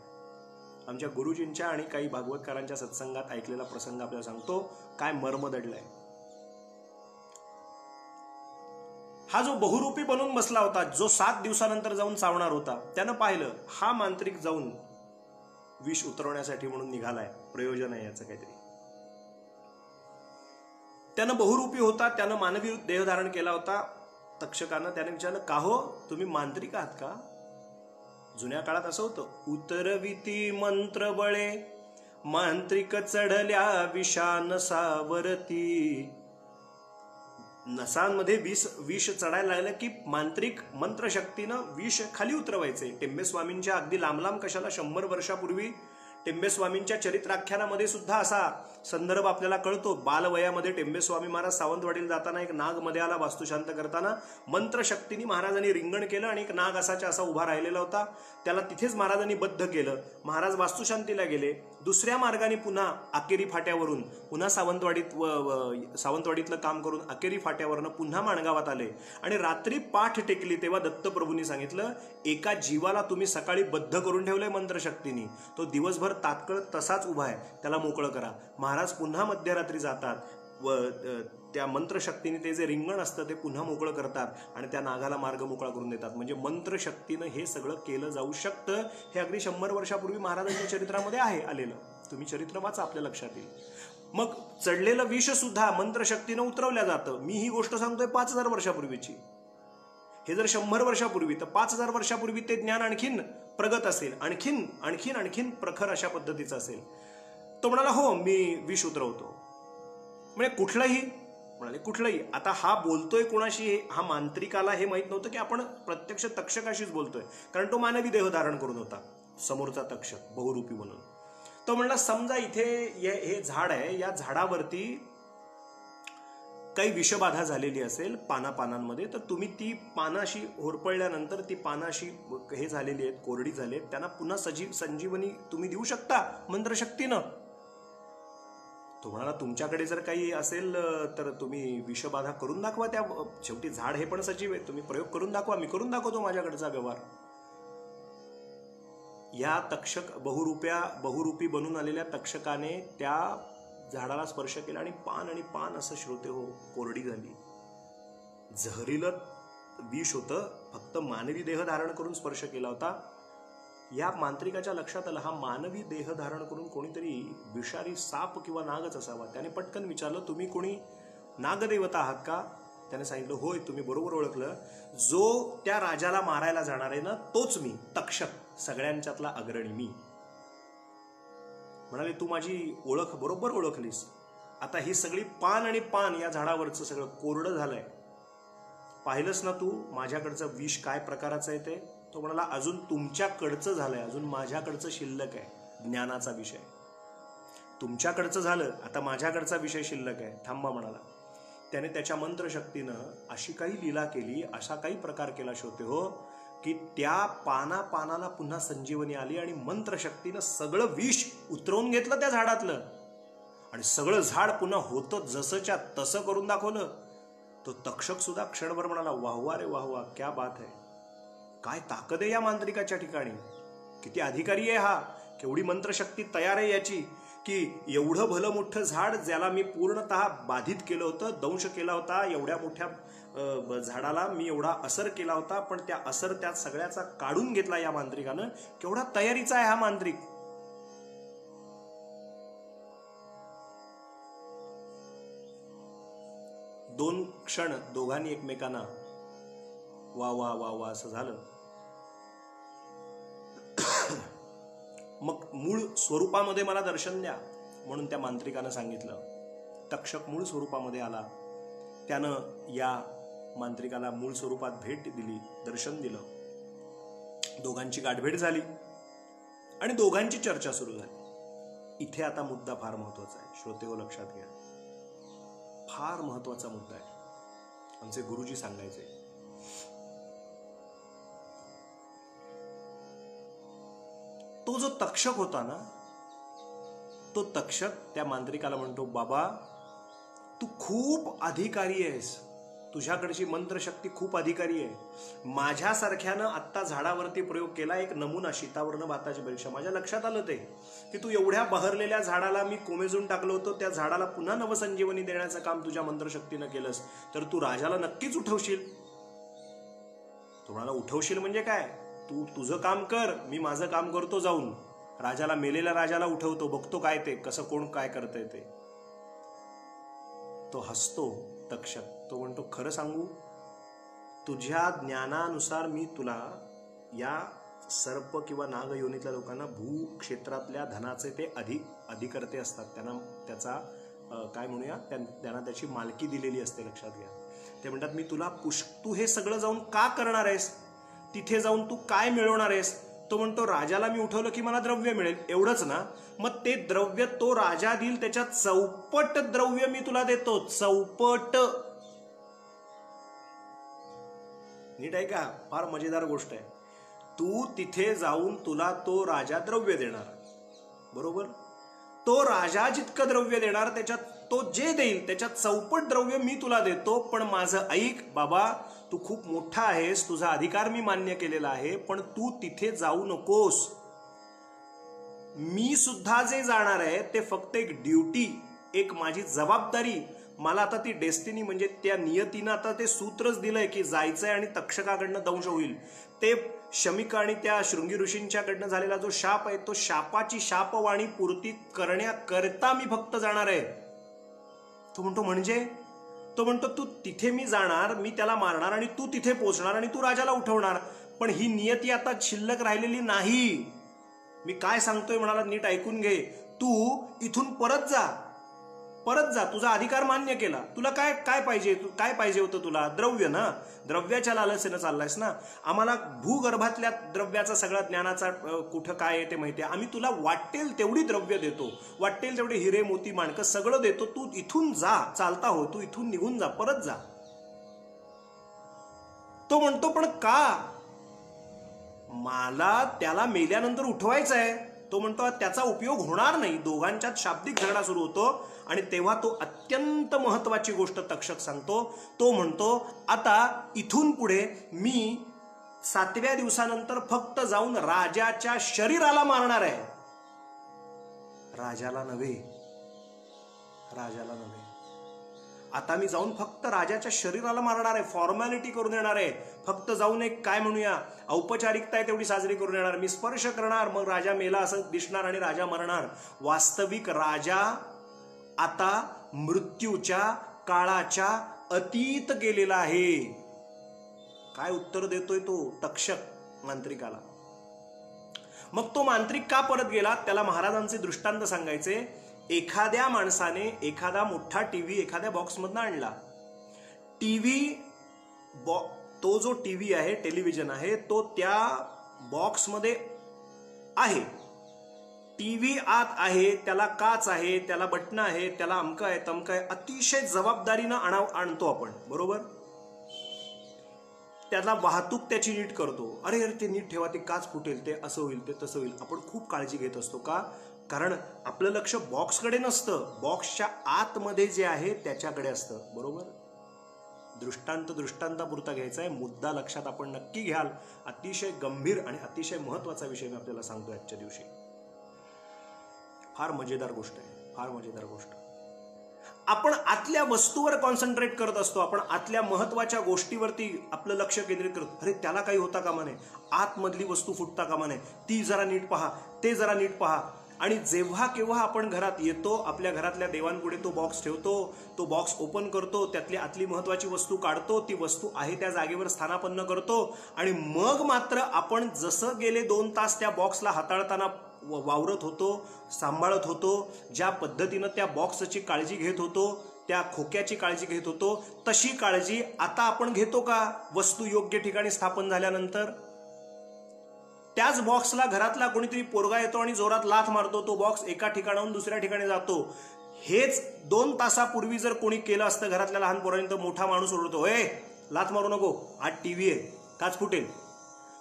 आमच्या गुरुजींच्या आणि काही भागवतकारांच्या सत्संगात ऐकलेला प्रसंग आपल्याला सांगतो, काय मर्म दडलाय. हा जो बहुरूपी बनून बसला होता, जो 7 दिवसानंतर जाऊन चावणार होता, त्यानं पाहिलं हा मांत्रिक जाऊन विष उतरवण्यासाठी म्हणून निघालाय, प्रयोजन आहे याचं काहीतरी. त्यानं बहुरूपी होता, त्यानं मानवी देह धारण केला होता. तक्षकानं त्याने विचारलं, का हो तुम्ही मांत्रिक आहात का? जुन्या काळात असं होतं, उतरविती मंत्र बळे मांत्रिक चढल्या विषानसावरती. नसांमध्ये विष चढायला लागलं की मांत्रिक मंत्रशक्तीनं विष खाली उतरवायचे. टेंबेस्वामींच्या अगदी लांब लांब कशाला 100 वर्षापूर्वी टेंबेस्वामींच्या चरित्राख्यानामध्ये सुद्धा असा संदर्भ आपल्याला कळतो. बालवयामध्ये टेंबेस्वामी महाराज सावंतवाडीला जाताना एक नाग मध्ये आला, वास्तुशांत करताना मंत्रशक्तीने महाराजांनी रिंगण केलं आणि एक नाग असाच्या असा उभा राहिलेला होता, त्याला तिथेच महाराजांनी बद्ध केलं. महाराज वास्तुशांतीला गेले, दुसऱ्या मार्गाने पुन्हा अकेरी फाट्यावरून पुन्हा सावंतवाडीतलं काम करून अकेरी फाट्यावरनं पुन्हा माणगावात आले आणि रात्री पाठ टेकली. तेव्हा दत्तप्रभूंनी सांगितलं, एका जीवाला तुम्ही सकाळी बद्ध करून ठेवलंय मंत्रशक्तीने, तो दिवसभर तात्काळ तसाच उभा आहे, त्याला मोकळं करा. महाराज पुन्हा मध्यरात्री जातात व त्या मंत्रशक्तीने ते जे रिंगण असतं ते पुन्हा मोकळं करतात आणि त्या नागाला मार्ग मोकळा करून देतात. म्हणजे मंत्रशक्तीनं हे सगळं केलं जाऊ शकतं. हे अगदी 100 वर्षापूर्वी महाराजांच्या चरित्रामध्ये आहे आलेलं. तुम्ही चरित्र वाचा, आपल्या लक्षात येईल. मग चढलेलं विष सुद्धा मंत्रशक्तीनं उतरवल्या जातं. मी ही गोष्ट सांगतोय 5000 वर्षापूर्वीची. हे जर 100 वर्षापूर्वी, तर 5000 वर्षापूर्वी ते ज्ञान आणखीन प्रगत असेल, आणखीन आणखीन आणखीन प्रखर अशा पद्धतीचं असेल. तो म्हणाला, हो मी विष उतरवतो. म्हणजे कुठलंही म्हणाले, कुठलंही. आता हा बोलतोय कोणाशी, हा मांत्रिकाला हे माहित नव्हतं की आपण प्रत्यक्ष तक्षकाशीच बोलतोय, कारण तो मानवी देह धारण करून होता समोरचा तक्षक बहुरूपी म्हणून. तो म्हणला, समजा इथे हे झाड आहे, या झाडावरती काही विषबाधा झालेली असेल पानांमध्ये, तर तुम्ही ती पानाशी होरपळल्यानंतर ती पानाशी हे झालेली आहेत, कोरडी झाली आहेत, त्यांना पुन्हा संजीवनी तुम्ही देऊ शकता मंत्रशक्तीनं. तो म्हणाला, तुमच्याकडे जर काही असेल तर तुम्ही विषबाधा करून दाखवा. त्या शेवटी झाड हे पण सजीव आहे, तुम्ही प्रयोग करून दाखवा, मी करून दाखवतो माझ्याकडचा व्यवहार. या तक्षक बहुरूपी बनून आलेल्या तक्षकाने त्या झाडाला स्पर्श केला आणि पान असं श्रोते हो कोरडी झाली. जहरीलं विष होतं, फक्त मानवी देह धारण करून स्पर्श केला होता. या मांत्रिकाच्या लक्षात आलं, हा मानवी देह धारण करून कोणीतरी विषारी साप किंवा नागच असावा. त्याने पटकन विचारलं, तुम्ही कोणी नागदेवता आहात का? त्याने सांगितलं, होय तुम्ही बरोबर ओळखलं, जो त्या राजाला मारायला जाणार आहे ना तोच मी, तक्षक, सगळ्यांच्यातला अग्रणी मी. म्हणाले, तू माझी ओळख बरोबर ओळखलीस. आता ही सगळी पान या झाडावरचं सगळं कोरडं झालंय, पाहिलंस ना तू माझ्याकडचं विष काय प्रकाराचं आहे ते? तो म्हणाला, अजून तुमच्याकडचं झालंय, अजून माझ्याकडचं शिल्लक आहे, ज्ञानाचा विषय. तुमच्याकडचं झालं, आता माझ्याकडचा विषय शिल्लक आहे, थांबा म्हणाला. त्याने त्याच्या मंत्रशक्तीनं अशी काही लीला केली, असा काही प्रकार केला श्रोते हो, की त्या पानाला पुन्हा संजीवनी आली आणि मंत्रशक्तीनं सगळं विष उतरवून घेतलं त्या झाडातलं आणि सगळं झाड पुन्हा होतं जसंच्या तसं करून दाखवलं. तो तक्षक सुद्धा क्षणभर म्हणाला, वाहवा रे वाहवा, क्या बात आहे, काय ताकद आहे या मांत्रिकाच्या ठिकाणी, किती अधिकारी आहे हा, केवढी मंत्रशक्ती तयार आहे याची, की एवढं भलं मोठं झाड ज्याला मी पूर्णतः बाधित केलं होतं, दंश केला होता, एवढ्या मोठ्या झाडाला मी एवढा असर केला होता, पण त्या असर त्यात सगळ्याचा काढून घेतला या मांत्रिकानं. केवढा तयारीचा आहे हा मांत्रिक. 2 क्षण दोघांनी एकमेकांना वा वा वा वा असं झालं. मग मूळ स्वरूपामध्ये मला दर्शन द्या म्हणून त्या मांत्रिकानं सांगितलं. तक्षक मूळ स्वरूपामध्ये आला. त्यानं या मांत्रिकाला मूळ स्वरूपात भेट दिली, दर्शन दिलं. दोघांची गाठभेट झाली आणि दोघांची चर्चा सुरू झाली. इथे आता मुद्दा फार महत्वाचा आहे, श्रोतेहो लक्षात घ्या. फार महत्वाचा मुद्दा आहे. आमचे गुरुजी सांगायचे, तो जो तक्षक होता ना, तो तक्षक त्या मांत्रिकाला म्हणतो, बाबा तू खूप अधिकारी आहेस, तुझ्याकडची मंत्रशक्ती खूप अधिकारी आहे. माझ्यासारख्यानं आत्ता झाडावरती प्रयोग केला, एक नमुना शीतावर्ण भाताची परीक्षा. माझ्या लक्षात आलं ते की तू एवढ्या बहरलेल्या झाडाला मी कोमेजून टाकलं होतं, त्या झाडाला पुन्हा नवसंजीवनी देण्याचं काम तुझ्या मंत्रशक्तीनं केलंस, तर तू राजाला नक्कीच उठवशील. तुम्हाला उठवशील म्हणजे काय, तू तुझं काम कर, मी माझं काम करतो. जाऊन राजाला, मेलेल्या राजाला उठवतो, बघतो काय ते कसं कोण काय करतंय ते. तो हसतो तक्षक. तो म्हणतो, खरं सांगू, तुझ्या ज्ञानानुसार मी तुला या सर्प किंवा नाग योनीतल्या लोकांना भूक्षेत्रातल्या धनाचे ते अधिकर्ते असतात, त्यांना त्याचा काय म्हणूया, त्यांना त्याची मालकी दिलेली असते. लक्षात घ्या. ते म्हणतात, मी तुला तू हे सगळं जाऊन का करणार आहेस, तिथे जाऊन तू काय मिळवणार आहेस. तो म्हणतो, राजाला मी उठवलं की मला द्रव्य मिळेल. एवढंच ना, मग ते द्रव्य तो राजा देईल त्याच्या चौपट द्रव्य मी तुला देतो. चौपट. नीट आहे का, फार मजेदार गोष्ट आहे. तू तिथे जाऊन तुला तो राजा द्रव्य देणार, बरोबर. तो राजा जितकं द्रव्य देणार त्याच्यात तो जे देईल त्याच्यात चौपट द्रव्य मी तुला देतो. पण माझं ऐक बाबा, तू खूप मोठा आहेस, तुझा अधिकार मी मान्य केलेला आहे, पण तू तिथे जाऊ नकोस. मी सुद्धा जे जाणार आहे ते फक्त एक ड्युटी, एक माझी जबाबदारी. मला आता ती डेस्टिनी म्हणजे त्या नियतीनं आता ते सूत्रच दिलंय की जायचंय आणि तक्षकाकडनं दंश होईल. ते शमिक आणि त्या शृंगी ऋषींच्याकडनं झालेला जो शाप आहे, तो शापाची शापवाणी पूर्ती करण्याकरता मी फक्त जाणार आहे. तो म्हणतो, म्हणजे? तो म्हणतो, तू तिथे मी जाणार, मी त्याला मारणार आणि तू तिथे पोहोचणार आणि तू राजाला उठवणार. पण ही नियती आता शिल्लक राहिलेली नाही. मी काय सांगतोय म्हणाला, नीट ऐकून घे. तू इथून परत जा, तुझा अधिकार मान्य केला. तुला काय काय पाहिजे, काय पाहिजे होतं तुला? द्रव्य ना, द्रव्याच्या लालसेनं चाललायस ना. आम्हाला भूगर्भातल्या द्रव्याचा सगळा ज्ञानाचा कुठं काय आहे ते माहिती आहे. आम्ही तुला वाटेल तेवढी द्रव्य देतो, वाटेल तेवढे हिरे मोती माणकं सगळं देतो. तू इथून जा, चालता हो, तू इथून निघून जा, परत जा. तो म्हणतो, पण का? मला त्याला मेल्यानंतर उठवायचं आहे. तो म्हणतो, त्याचा उपयोग होणार नाही. दोघांच्यात शाब्दिक झगडा सुरू होतो आणि तेव्हा तो अत्यंत महत्वाची गोष्ट तक्षक सांगतो. तो म्हणतो, आता इथून पुढे मी 7व्या दिवसानंतर फक्त जाऊन राजाच्या शरीराला मारणार आहे, राजाला नव्हे. आता मी जाऊन फक्त राजाच्या शरीराला मारणार आहे, फॉर्मॅलिटी करून येणार आहे. फक्त जाऊन एक काय म्हणूया औपचारिकता आहे तेवढी साजरी करून येणार. मी स्पर्श करणार, मग राजा मेला असं दिसणार आणि राजा मरणार. वास्तविक राजा आता मृत्यूच्या काळाच्या अतीत गेलेला आहे. काय उत्तर देतोय तो तक्षक मांत्रिकाला. मग तो मांत्रिक का परत गेला, त्याला महाराजांचे दृष्टांत सांगायचे. एखाद्या माणसाने एखादा मोठा टीव्ही एखाद्या बॉक्समधनं आणला. तो जो टीव्ही आहे, टेलिव्हिजन आहे, तो त्या बॉक्समध्ये आहे. टीव्ही आत आहे, त्याला काच आहे, त्याला बटणं आहे, त्याला अमकं आहे, तमकं आहे. अतिशय जबाबदारीनं आणतो आपण, बरोबर. त्याला वाहतूक त्याची नीट करतो. अरे ते नीट ठेवा, ते काच फुटेल, ते असं होईल, ते तसं होईल. आपण खूप काळजी घेत असतो. का? कारण आपलं लक्ष बॉक्सकडे नसतं, बॉक्सच्या आतमध्ये जे आहे त्याच्याकडे असतं, बरोबर. दृष्टांतापुरता घ्यायचा आहे, मुद्दा लक्षात आपण नक्की घ्याल. अतिशय गंभीर आणि अतिशय महत्वाचा विषय मी आपल्याला सांगतोय आजच्या दिवशी. फार मजेदार गोष्ट आहे, फार मजेदार गोष्ट. आपण आतल्या वस्तूवर कॉन्सन्ट्रेट करत असतो, आपण आतल्या महत्वाच्या गोष्टीवरती आपलं लक्ष केंद्रित करतो. अरे त्याला काही होता कामा नये, आतमधली वस्तू फुटता कामा नये, ती जरा नीट पहा, ते जरा नीट पहा. आणि जेव्हा केव्हा आपण घरात येतो, आपल्या घरातल्या देवांपुढे तो बॉक्स ठेवतो, तो बॉक्स ओपन करतो, त्यातली आतली महत्वाची वस्तू काढतो, ती वस्तू आहे त्या जागेवर स्थानापन्न करतो आणि मग मात्र आपण जसं गेले 2 तास त्या बॉक्सला हाताळताना वावरत होतो, सांभाळत होतो, ज्या पद्धतीनं त्या बॉक्सची काळजी घेत होतो, त्या खोक्याची काळजी घेत होतो, तशी काळजी आता आपण घेतो का वस्तू योग्य ठिकाणी स्थापन झाल्यानंतर? त्याच बॉक्सला घरातला कोणीतरी पोरगा येतो आणि जोरात लाथ मारतो, तो बॉक्स एका ठिकाणाहून दुसऱ्या ठिकाणी जातो. हेच 2 तासापूर्वी जर कोणी केलं असतं घरातल्या लहान पोरांनी, तर मोठा माणूस ओरडतो, लाथ मारू नको, आज टीव्ही आहे, काच फुटेल.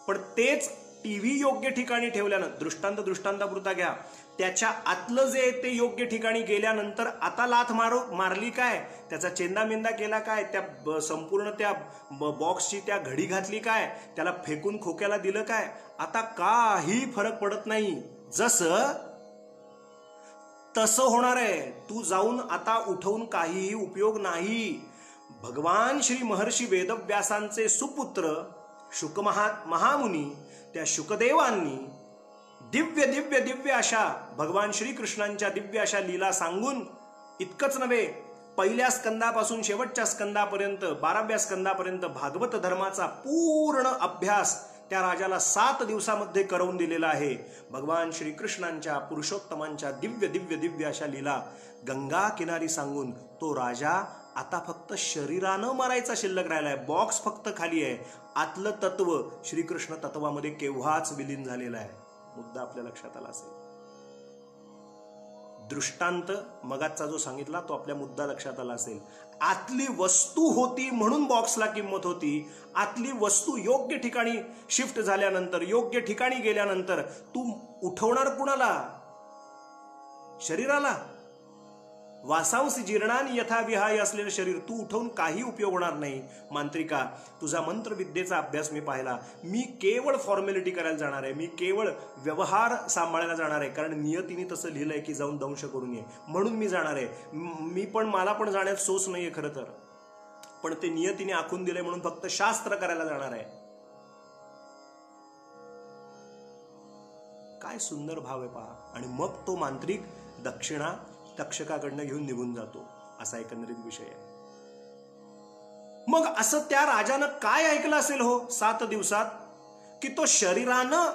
पण तेच टीव्ही योग्य ठिकाणी ठेवल्यानं, दृष्टांतापुरता घ्या, त्याच्या आतलं जे ते योग्य ठिकाणी गेल्यानंतर आता लाथ मारली काय, त्याचा चेंदामेंदा केला काय, त्या संपूर्ण त्या बॉक्सची त्या घडी घातली काय, त्याला फेकून खोक्याला दिलं काय, आता काही फरक पडत नाही. जसं तसं होणार आहे. तू जाऊन आता उठवून काहीही उपयोग नाही. भगवान श्री महर्षी वेदव्यासांचे सुपुत्र शुक महामुनी, त्या शुकदेवांनी दिव्य दिव्य दिव्य अशा भगवान श्रीकृष्णांच्या दिव्य अशा लीला सांगून, इतकंच नव्हे, पहिल्या स्कंदापासून शेवटच्या स्कंदापर्यंत 12व्या स्कंदापर्यंत भागवत धर्माचा पूर्ण अभ्यास त्या राजाला 7 दिवसामध्ये करवून दिलेला आहे. भगवान श्रीकृष्णांच्या पुरुषोत्तमांच्या दिव्य दिव्य दिव्य अशा लीला गंगा किनारी सांगून तो राजा आता फक्त शरीरानं मरायचा शिल्लक राहिलाय. बॉक्स फक्त खाली आहे. आतलं तत्व श्रीकृष्ण तत्वामध्ये केव्हाच विलीन झालेलं आहे. मुद्दा आपल्या लक्षात आला असेल. दृष्टांत मगाचा जो सांगितला तो आपल्या मुद्दा लक्षात आला असेल. आतली वस्तू होती म्हणून बॉक्सला किंमत होती. आतली वस्तू योग्य ठिकाणी शिफ्ट झाल्यानंतर, योग्य ठिकाणी गेल्यानंतर तू उठवणार कुणाला? शरीराला. वासांसी जीर्णानी यथा विहाय असलेलं शरीर तू उठवून काही उपयोग होणार नाही. मांत्रिका, तुझा मंत्रविद्येचा अभ्यास मी पाहिला. मी केवळ फॉर्मॅलिटी करायला जाणार आहे, मी केवळ व्यवहार सांभाळायला जाणार आहे, कारण नियतीने तसं लिहिलंय की जाऊन दंश करून ये, म्हणून मी जाणार आहे. मला पण जाण्यात सोच नाहीये खरं तर, पण ते नियतीने आखून दिले म्हणून फक्त शास्त्र करायला जाणार आहे. काय सुंदर भाव आहे पहा. आणि मग तो मांत्रिक दक्षिणा तक्षकाकडनं घेऊन निघून जातो. असा एकंदरीत विषय आहे. मग असं त्या राजानं काय ऐकलं असेल हो 7 दिवसात, की तो शरीरानं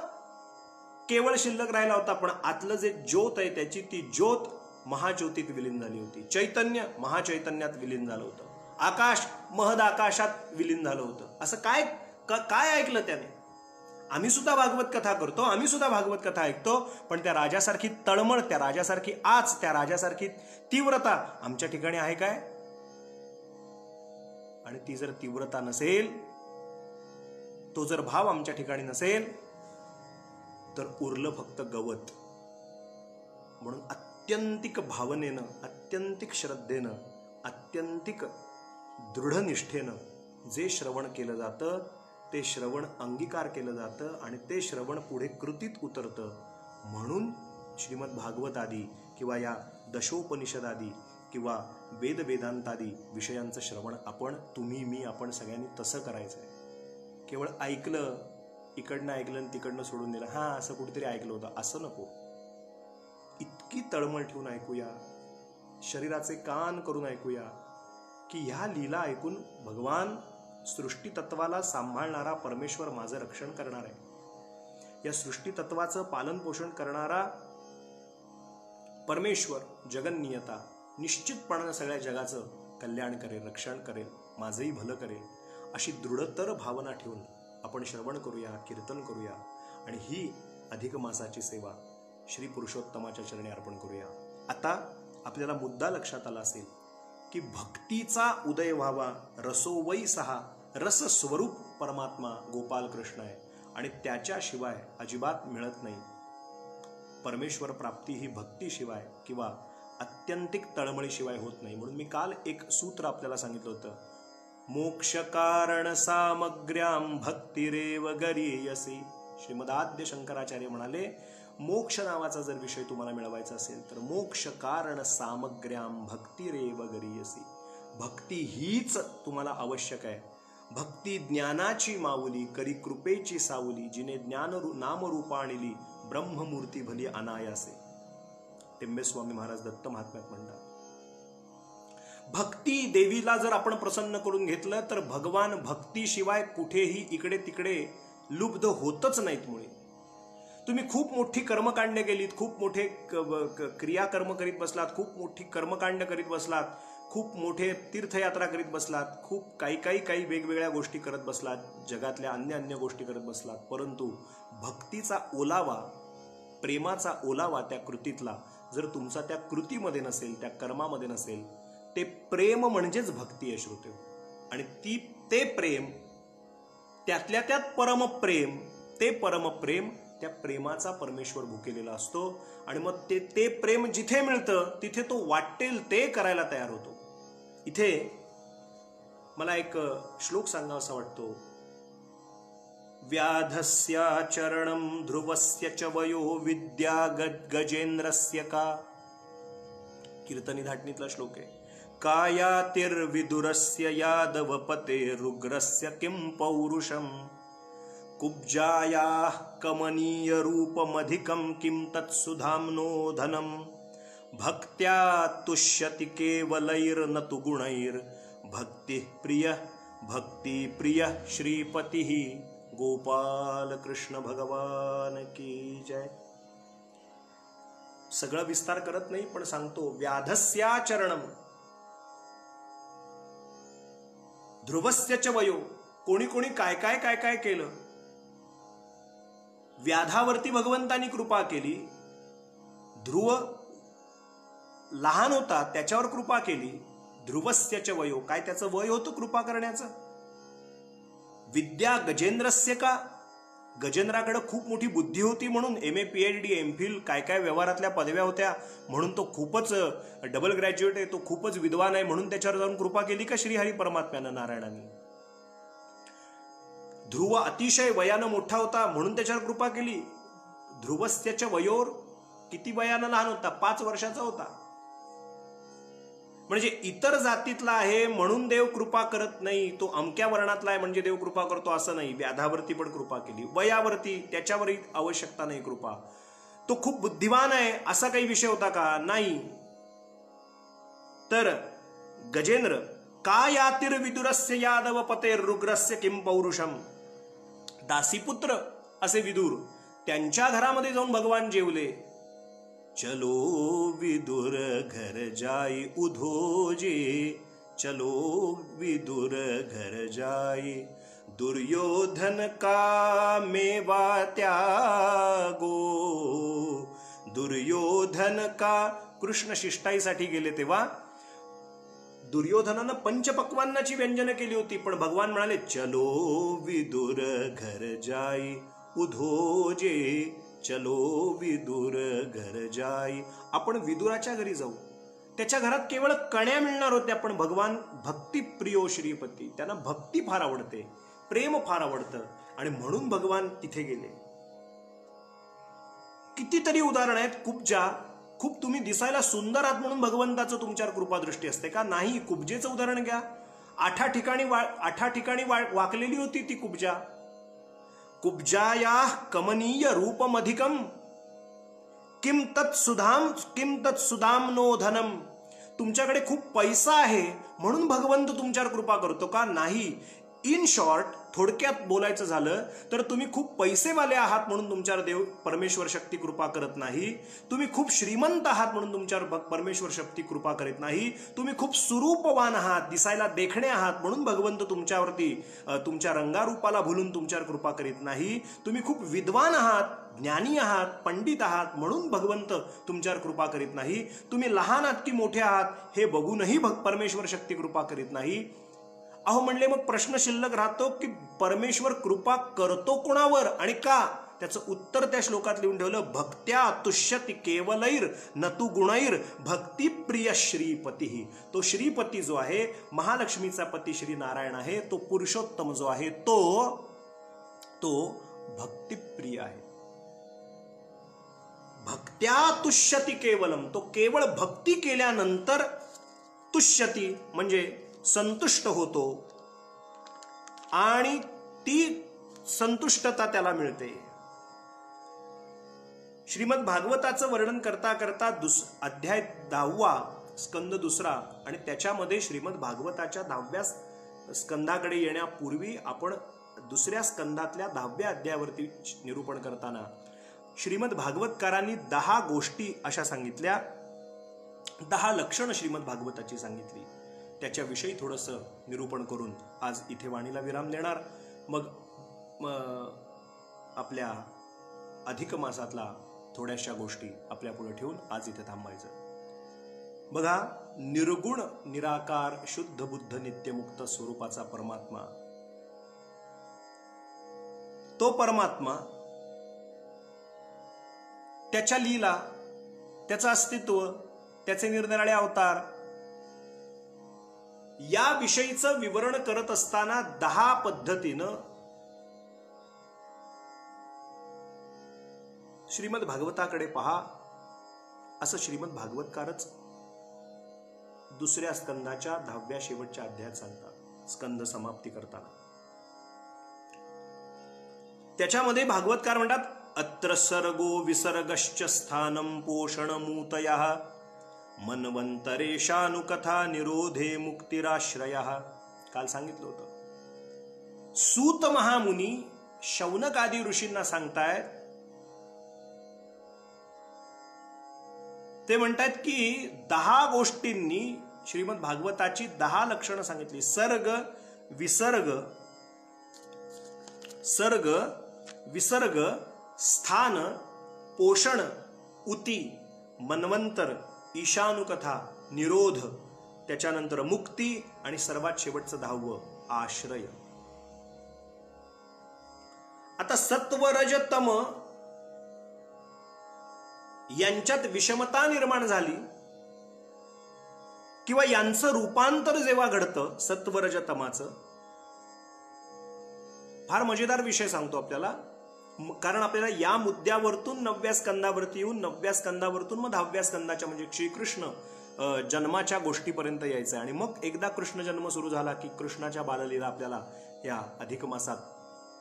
केवळ शिल्लक राहिला होता, पण आतलं जे ज्योत आहे त्याची ती ज्योत महाज्योतीत विलीन झाली होती. चैतन्य महाचैतन्यात विलीन झालं होतं. आकाश महद आकाशात विलीन झालं होतं. असं काय ऐकलं त्याने? आम्ही सुद्धा भागवत कथा करतो, आम्ही सुद्धा भागवत कथा ऐकतो, पण त्या राजासारखी तळमळ, त्या राजासारखी आच, त्या राजासारखी तीव्रता आमच्या ठिकाणी आहे काय? आणि ती जर तीव्रता नसेल, तो जर भाव आमच्या ठिकाणी नसेल, तर उरलं फक्त गवत. म्हणून अत्यंतिक भावनेनं, अत्यंतिक श्रद्धेनं, अत्यंतिक दृढनिष्ठेनं जे श्रवण केलं जातं ते श्रवण अंगीकार केलं जातं आणि ते श्रवण पुढे कृतीत उतरतं. म्हणून श्रीमद भागवत आदी किंवा या दशोपनिषदादी किंवा वेदांतादी विषयांचं श्रवण तुम्ही मी आपण सगळ्यांनी तसं करायचं आहे. केवळ ऐकलं, इकडनं ऐकलं आणि तिकडनं सोडून दिलं, असं कुठेतरी ऐकलं होतं, असं नको. इतकी तळमळ ठेवून ऐकूया, शरीराचे कान करून ऐकूया की ह्या लीला ऐकून भगवान सृष्टी तत्वाला सांभाळणारा परमेश्वर माझं रक्षण करणार आहे. या सृष्टी तत्वाचं पालन पोषण करणारा परमेश्वर, जगन्नियता, निश्चितपणानं सगळ्या जगाचं कल्याण करेल, रक्षण करेल, माझंही भलं करेल, अशी दृढतर भावना ठेवून आपण श्रवण करूया, कीर्तन करूया आणि ही अधिक मासाची सेवा श्री पुरुषोत्तमाच्या चरणी अर्पण करूया. आता आपल्याला मुद्दा लक्षात आला असेल की भक्तीचा उदय व्हावा, रसोवै सहा, रस स्वरूप परमात्मा गोपाल कृष्ण आहे आणि त्याच्याशिवाय अजिबात मिळत नाही. परमेश्वर प्राप्ती ही भक्तीशिवाय किंवा अत्यंतिक तळमळीशिवाय होत नाही. म्हणून मी काल एक सूत्र आपल्याला सांगितलं होतं, मोक्ष कारण सामग्र्याम भक्तिरेव गरीयसी. श्रीमदाद्य शंकराचार्य म्हणाले, मोक्ष नावाचा जर विषय तुम्हाला मिळवायचा असेल तर मोक्ष कारण सामग्र्याम भक्तिरेव गरीयसी. भक्ती हीच तुम्हाला आवश्यक आहे. भक्ती ज्ञानाची माऊली, करी कृपेची सावली, जिने ज्ञान नामरूपा आणली, ब्रह्ममूर्ती भली अनायासे. टेंबेस्वामी महाराज दत्त महात्म्यात म्हणतात. भक्ती देवीला जर आपण प्रसन्न करून घेतलं तर भगवान भक्तीशिवाय कुठेही इकडे तिकडे लुब्ध होतच नाहीत. मुळे तुम्ही खूप मोठी कर्मकांड केलीत, खूप मोठे क्रियाकर्म करीत बसलात, खूप मोठी कर्मकांड करीत बसलात, खूप मोठे तीर्थयात्रा करीत बसलात, खूप काही वेगवेगळ्या गोष्टी करत बसलात, जगातल्या अन्य गोष्टी करत बसलात, परंतु भक्तीचा ओलावा, प्रेमाचा ओलावा त्या कृतीतला जर तुमचा त्या कृतीमध्ये नसेल, त्या कर्मामध्ये नसेल, ते प्रेम म्हणजेच भक्ती आहे श्रोते. आणि ते प्रेम, त्यातल्या त्यात परमप्रेम, ते परमप्रेम, त्या प्रेमाचा परमेश्वर भुकेलेला असतो. आणि मग ते प्रेम जिथे मिळतं तिथे तो वाटेल ते करायला तयार होतो. इथे मला एक श्लोक सांगावासा वाटतो. व्याधस्या चरणम ध्रुवस्य च वयो विद्या गजेंद्रस्य का. कीर्तनी धाटणीतला श्लोक आहे. कायातिर्विदुरस्य यादवपते रुग्रस्य किं पौरुषम कुब्जायाः कमनीय रूपमधिकं किं तत्सुधाम्नो धनम भक्त्या तुष्यति केवलैर्न तु गुणैर् भक्ति प्रिय श्रीपति गोपाल कृष्ण भगवान की जय. सगळं विस्तार करत नाही पण सांगतो. व्याधस्या चरणम ध्रुवस्य च वयो. कोणी कोणी काय काय केलं. व्याधावरती भगवंतानी कृपा केली. ध्रुव लहान होता त्याच्यावर कृपा केली. ध्रुवस्य च वयो, काय त्याचं वय होतं कृपा करण्याचं. विद्या गजेंद्रस्य का. गजेंद्राकडे खूप मोठी बुद्धी होती म्हणून MA PhD MPhil काय व्यवहारातल्या पदव्या होत्या म्हणून तो खूपच डबल ग्रॅज्युएट आहे, तो खूपच विद्वान आहे म्हणून त्याच्यावर जाऊन कृपा केली का श्रीहरी परमात्म्यानं, नारायणाने. ध्रुव अतिशय वयानं मोठा होता म्हणून त्याच्यावर कृपा केली. ध्रुवस्यच्या वयोर, किती वयानं लहान होता, 5 वर्षाचा होता. म्हणजे इतर जातीतला आहे म्हणून देव कृपा करत नाही, तो अमक्या वर्णातला आहे म्हणजे देव कृपा करतो असं नाही. व्याधावरती पण कृपा केली, वयावरती त्याच्यावरही आवश्यकता नाही कृपा. तो खूप बुद्धिमान आहे असा काही विषय होता का, नाही. तर गजेंद्र का यातिर्विदुरस्य यादव पते रुग्रस्य किं पौरुषम. दासीपुत्र असे विदुर, त्यांच्या घरामध्ये जाऊन भगवान जेवले. चलो विदुर घर जाई उधोजे, चलो विदुर घर जाई दुर्योधन का मेवा त्यागो. दुर्योधन का. कृष्ण शिष्टाईसाठी गेले तेव्हा दुर्योधनानं पंचपक्वान्नाची व्यंजन केली होती पण भगवान म्हणाले चलो विदुर घर जाई उधोजे, चलो विदुर घर जाई. आपण विदुराच्या घरी जाऊ. त्याच्या घरात केवळ कण्या मिळणार होत्या पण भगवान भक्तिप्रियो श्रीपती, त्यांना भक्ती फार आवडते, प्रेम फार आवडतं आणि म्हणून भगवान तिथे गेले. कितीतरी उदाहरण आहेत. कुब्जा, खूप तुम्ही दिसायला सुंदर आहात म्हणून भगवंताचं तुमच्यावर कृपादृष्टी असते का, नाही. कुब्जेचं उदाहरण घ्या. 8 ठिकाणी वाकलेली होती ती कुब्जा. कुब्जाया कमनीय रूपमधिकम किम तत्सुधाम्नो धनम. तुमच्याकडे खूप पैसा आहे म्हणून भगवंत तुमच्यावर कृपा करतो का, नाही. इन शॉर्ट, थोडक्यात बोलायचं झालं तर तुम्ही खूप पैसेवाले आहात म्हणून तुमच्यावर देव परमेश्वर शक्ती कृपा करत नाही. तुम्ही खूप श्रीमंत आहात म्हणून तुमच्यावर परमेश्वर शक्ती कृपा करत नाही. तुम्ही खूप सुरूपवान आहात, दिसायला देखणे आहात म्हणून भगवंत तुमच्यावरती तुमच्या रंगारूपाला भुलून तुमच्यावर कृपा करीत नाही. तुम्ही खूप विद्वान आहात, ज्ञानी आहात, पंडित आहात म्हणून भगवंत तुमच्यावर कृपा करीत नाही. तुम्ही लहान आहात की मोठे आहात हे बघूनही परमेश्वर शक्ती कृपा करीत नाही. अहो म्हणले मग प्रश्न शिल्लक राहतो की परमेश्वर कृपा करतो कोणावर आणि का. त्याचं उत्तर त्या श्लोकात लिहून ठेवलं. भक्त्या तुष्यति केवलैर नतु गुणैर भक्तिप्रिय श्रीपती. तो श्रीपती जो आहे, महालक्ष्मीचा पती श्री नारायण आहे, तो पुरुषोत्तम जो आहे तो भक्तिप्रिय आहे. भक्त्या तुष्यति केवलम, तो केवळ भक्ती केल्यानंतर तुष्यति म्हणजे संतुष्ट होतो आणि ती संतुष्टता त्याला मिळते. श्रीमद भागवताचं वर्णन करता करता अध्याय 10वा स्कंद 2 आणि त्याच्यामध्ये श्रीमद भागवताच्या 10व्या स्कंदाकडे येण्यापूर्वी आपण 2ऱ्या स्कंदातल्या 10व्या अध्यायावरती निरूपण करताना श्रीमद भागवतकारांनी 10 गोष्टी अशा सांगितल्या, 10 लक्षणं श्रीमद भागवताची सांगितली. त्याच्याविषयी थोडंसं निरूपण करून आज इथे वाणीला विराम देणार. मग आपल्या अधिक मासातला थोड्याशा गोष्टी आपल्या पुढे ठेवून आज इथे थांबायचं. बघा, निर्गुण निराकार शुद्ध बुद्ध नित्यमुक्त स्वरूपाचा परमात्मा, तो परमात्मा, त्याच्या लीला, त्याचं अस्तित्व, त्याचे निरनिराळे अवतार या विषयीचं विवरण करत असताना 10 पद्धतीनं श्रीमद भागवताकडे पहा असं श्रीमद भागवतकारच 2ऱ्या स्कंदाच्या 10व्या शेवटच्या अध्यायात सांगतात, स्कंद समाप्ती करताना. त्याच्यामध्ये भागवतकार म्हणतात, अत्र सर्गो विसर्गश्च स्थानं पोषणमूतयः मन्वंतरेशानुकथा निरोधे मुक्तिराश्रयः. काल सांगितलं होतं. सूत महामुनी शौनक आदी ऋषींना सांगतायत, ते म्हणतात की 10 गोष्टींनी श्रीमद भागवताची 10 लक्षणं सांगितली. सर्ग विसर्ग स्थान पोषण उती मन्वंतर ईशानुकथा निरोध, त्याच्यानंतर मुक्ती आणि सर्वात शेवटचं 10वं आश्रय. आता सत्व रज तम यांच्यात विषमता निर्माण झाली किंवा यांचं रूपांतर जेव्हा घडतं सत्वरजतमाचं, फार मजेदार विषय सांगतो आपल्याला, कारण आपल्याला या मुद्द्यावरतून 9व्या स्कंदावरती येऊन 9व्या स्कंदावरतून मग 10व्या स्कंदाच्या म्हणजे श्रीकृष्ण जन्माच्या गोष्टीपर्यंत यायचं. आणि मग एकदा कृष्ण जन्म सुरू झाला की कृष्णाच्या बाललीला आपल्याला या अधिक मासात,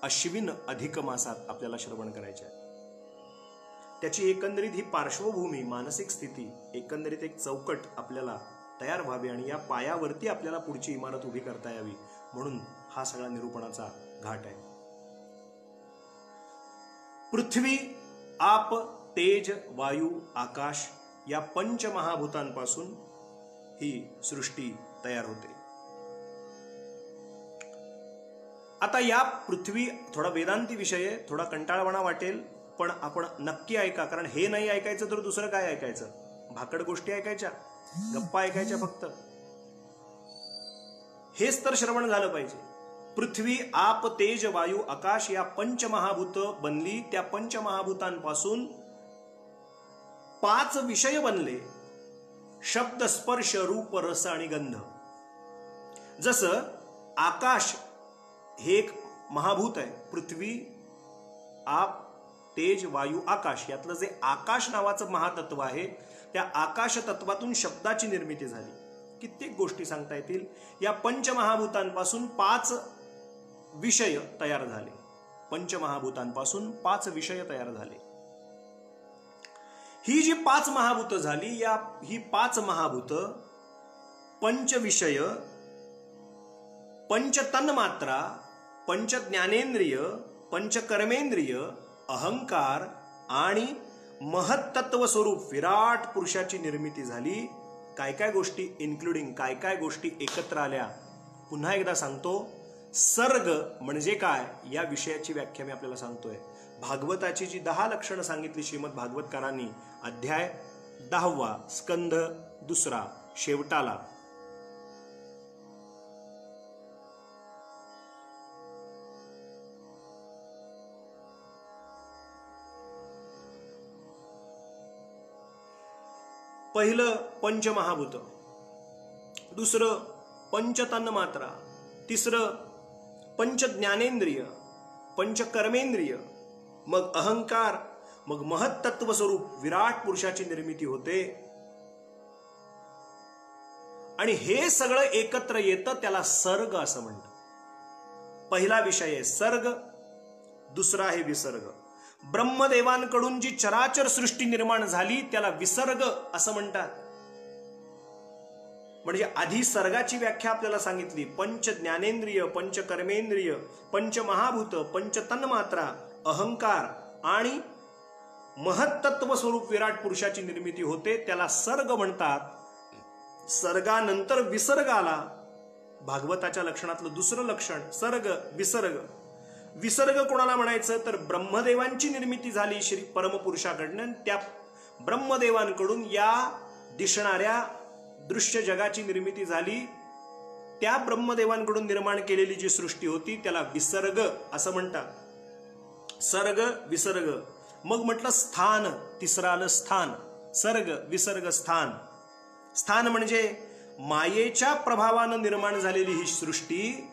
अश्विन अधिक मासात आपल्याला श्रवण करायचे आहे. त्याची एकंदरीत ही पार्श्वभूमी, मानसिक स्थिती, एकंदरीत एक चौकट आपल्याला तयार व्हावी आणि या पायावरती आपल्याला पुढची इमारत उभी करता यावी, म्हणून हा सगळा निरूपणाचा घाट आहे. पृथ्वी, आप, तेज, वायू, आकाश या पंचमहाभूतांपासून ही सृष्टी तयार होते. आता या पृथ्वी, थोडा वेदांती विषय आहे, थोडा कंटाळवाणा वाटेल, पण आपण नक्की ऐका, कारण हे नाही ऐकायचं तर दुसरं काय ऐकायचं? भाकड गोष्टी ऐकायच्या, गप्पा ऐकायच्या फक्त, हेच तर श्रवण झालं पाहिजे. पृथ्वी, आप, तेज, वायू, आकाश या पंचमहाभूत बनली. त्या पंचमहाभूतांपासून 5 विषय बनले, शब्द, स्पर्श, रूप, रस आणि गंध. जसं आकाश हे एक महाभूत आहे, पृथ्वी, आप, तेज, वायू, आकाश यातलं जे आकाश नावाचं महातत्व आहे, त्या आकाश तत्वातून शब्दाची निर्मिती झाली. कित्येक गोष्टी सांगता येतील. या पंचमहाभूतांपासून 5 विषय तयार झाले. पंचमहाभूतांपासून 5 विषय तयार झाले. ही जी 5 महाभूत झाली, ही 5 महाभूत पंचविषय, पंचतन्मात्रा, पंचज्ञानेंद्रिय, पंचकर्मेंद्रिय, अहंकार आणि महत्तत्व स्वरूप विराट पुरुषाची निर्मिती झाली. काय काय गोष्टी इन्क्लुडिंग, काय काय गोष्टी एकत्र आल्या. पुन्हा एकदा सांगतो, सर्ग म्हणजे काय या विषयाची व्याख्या मी आपल्याला सांगतोय. भागवताची जी 10 लक्षणं सांगितली श्रीमद भागवतकारांनी, अध्याय 10वा स्कंद 2 शेवटाला, पहिलं पंचमहाभूत, दुसरं पंचतन्मात्रा, तिसरं पंचज्ञानेंद्रिय, पंचकर्मेंद्रिय, मग अहंकार, मग महत्तत्व स्वरूप विराट पुरुषाची निर्मिती होते. आणि हे सगळं एकत्र येतं, त्याला सर्ग असं म्हणतात. पहिला विषय आहे सर्ग, दुसरा आहे विसर्ग. ब्रह्मदेवांकडून जी चराचर सृष्टी निर्माण झाली त्याला विसर्ग असं म्हणतात. म्हणजे आधी सर्गाची व्याख्या आपल्याला सांगितली. पंच ज्ञानेंद्रिय, पंच कर्मेंद्रिय, पंच महाभूत, पंच तन्मात्रा, अहंकार आणि महत्तत्व स्वरूप विराट पुरुषाची निर्मिती होते, त्याला सर्ग म्हणतात. सर्गानंतर विसर्ग आला. भागवताच्या लक्षणातलं दुसरं लक्षण सर्ग विसर्ग. विसर्ग कोणाला म्हणायचं तर ब्रह्मदेवांची निर्मिती झाली श्री परमपुरुषाकडनं. त्या ब्रह्मदेवांकडून या दिसणाऱ्या दृश्य जगाची निर्मिती झाली. त्या ब्रह्मदेवांकडून निर्माण केलेली जी सृष्टी होती त्याला विसर्ग असं म्हणतात. सर्ग विसर्ग. मग म्हटलं स्थान, तिसरं आलं स्थान. सर्ग विसर्ग स्थान. स्थान म्हणजे मायेच्या प्रभावानं निर्माण झालेली ही सृष्टी.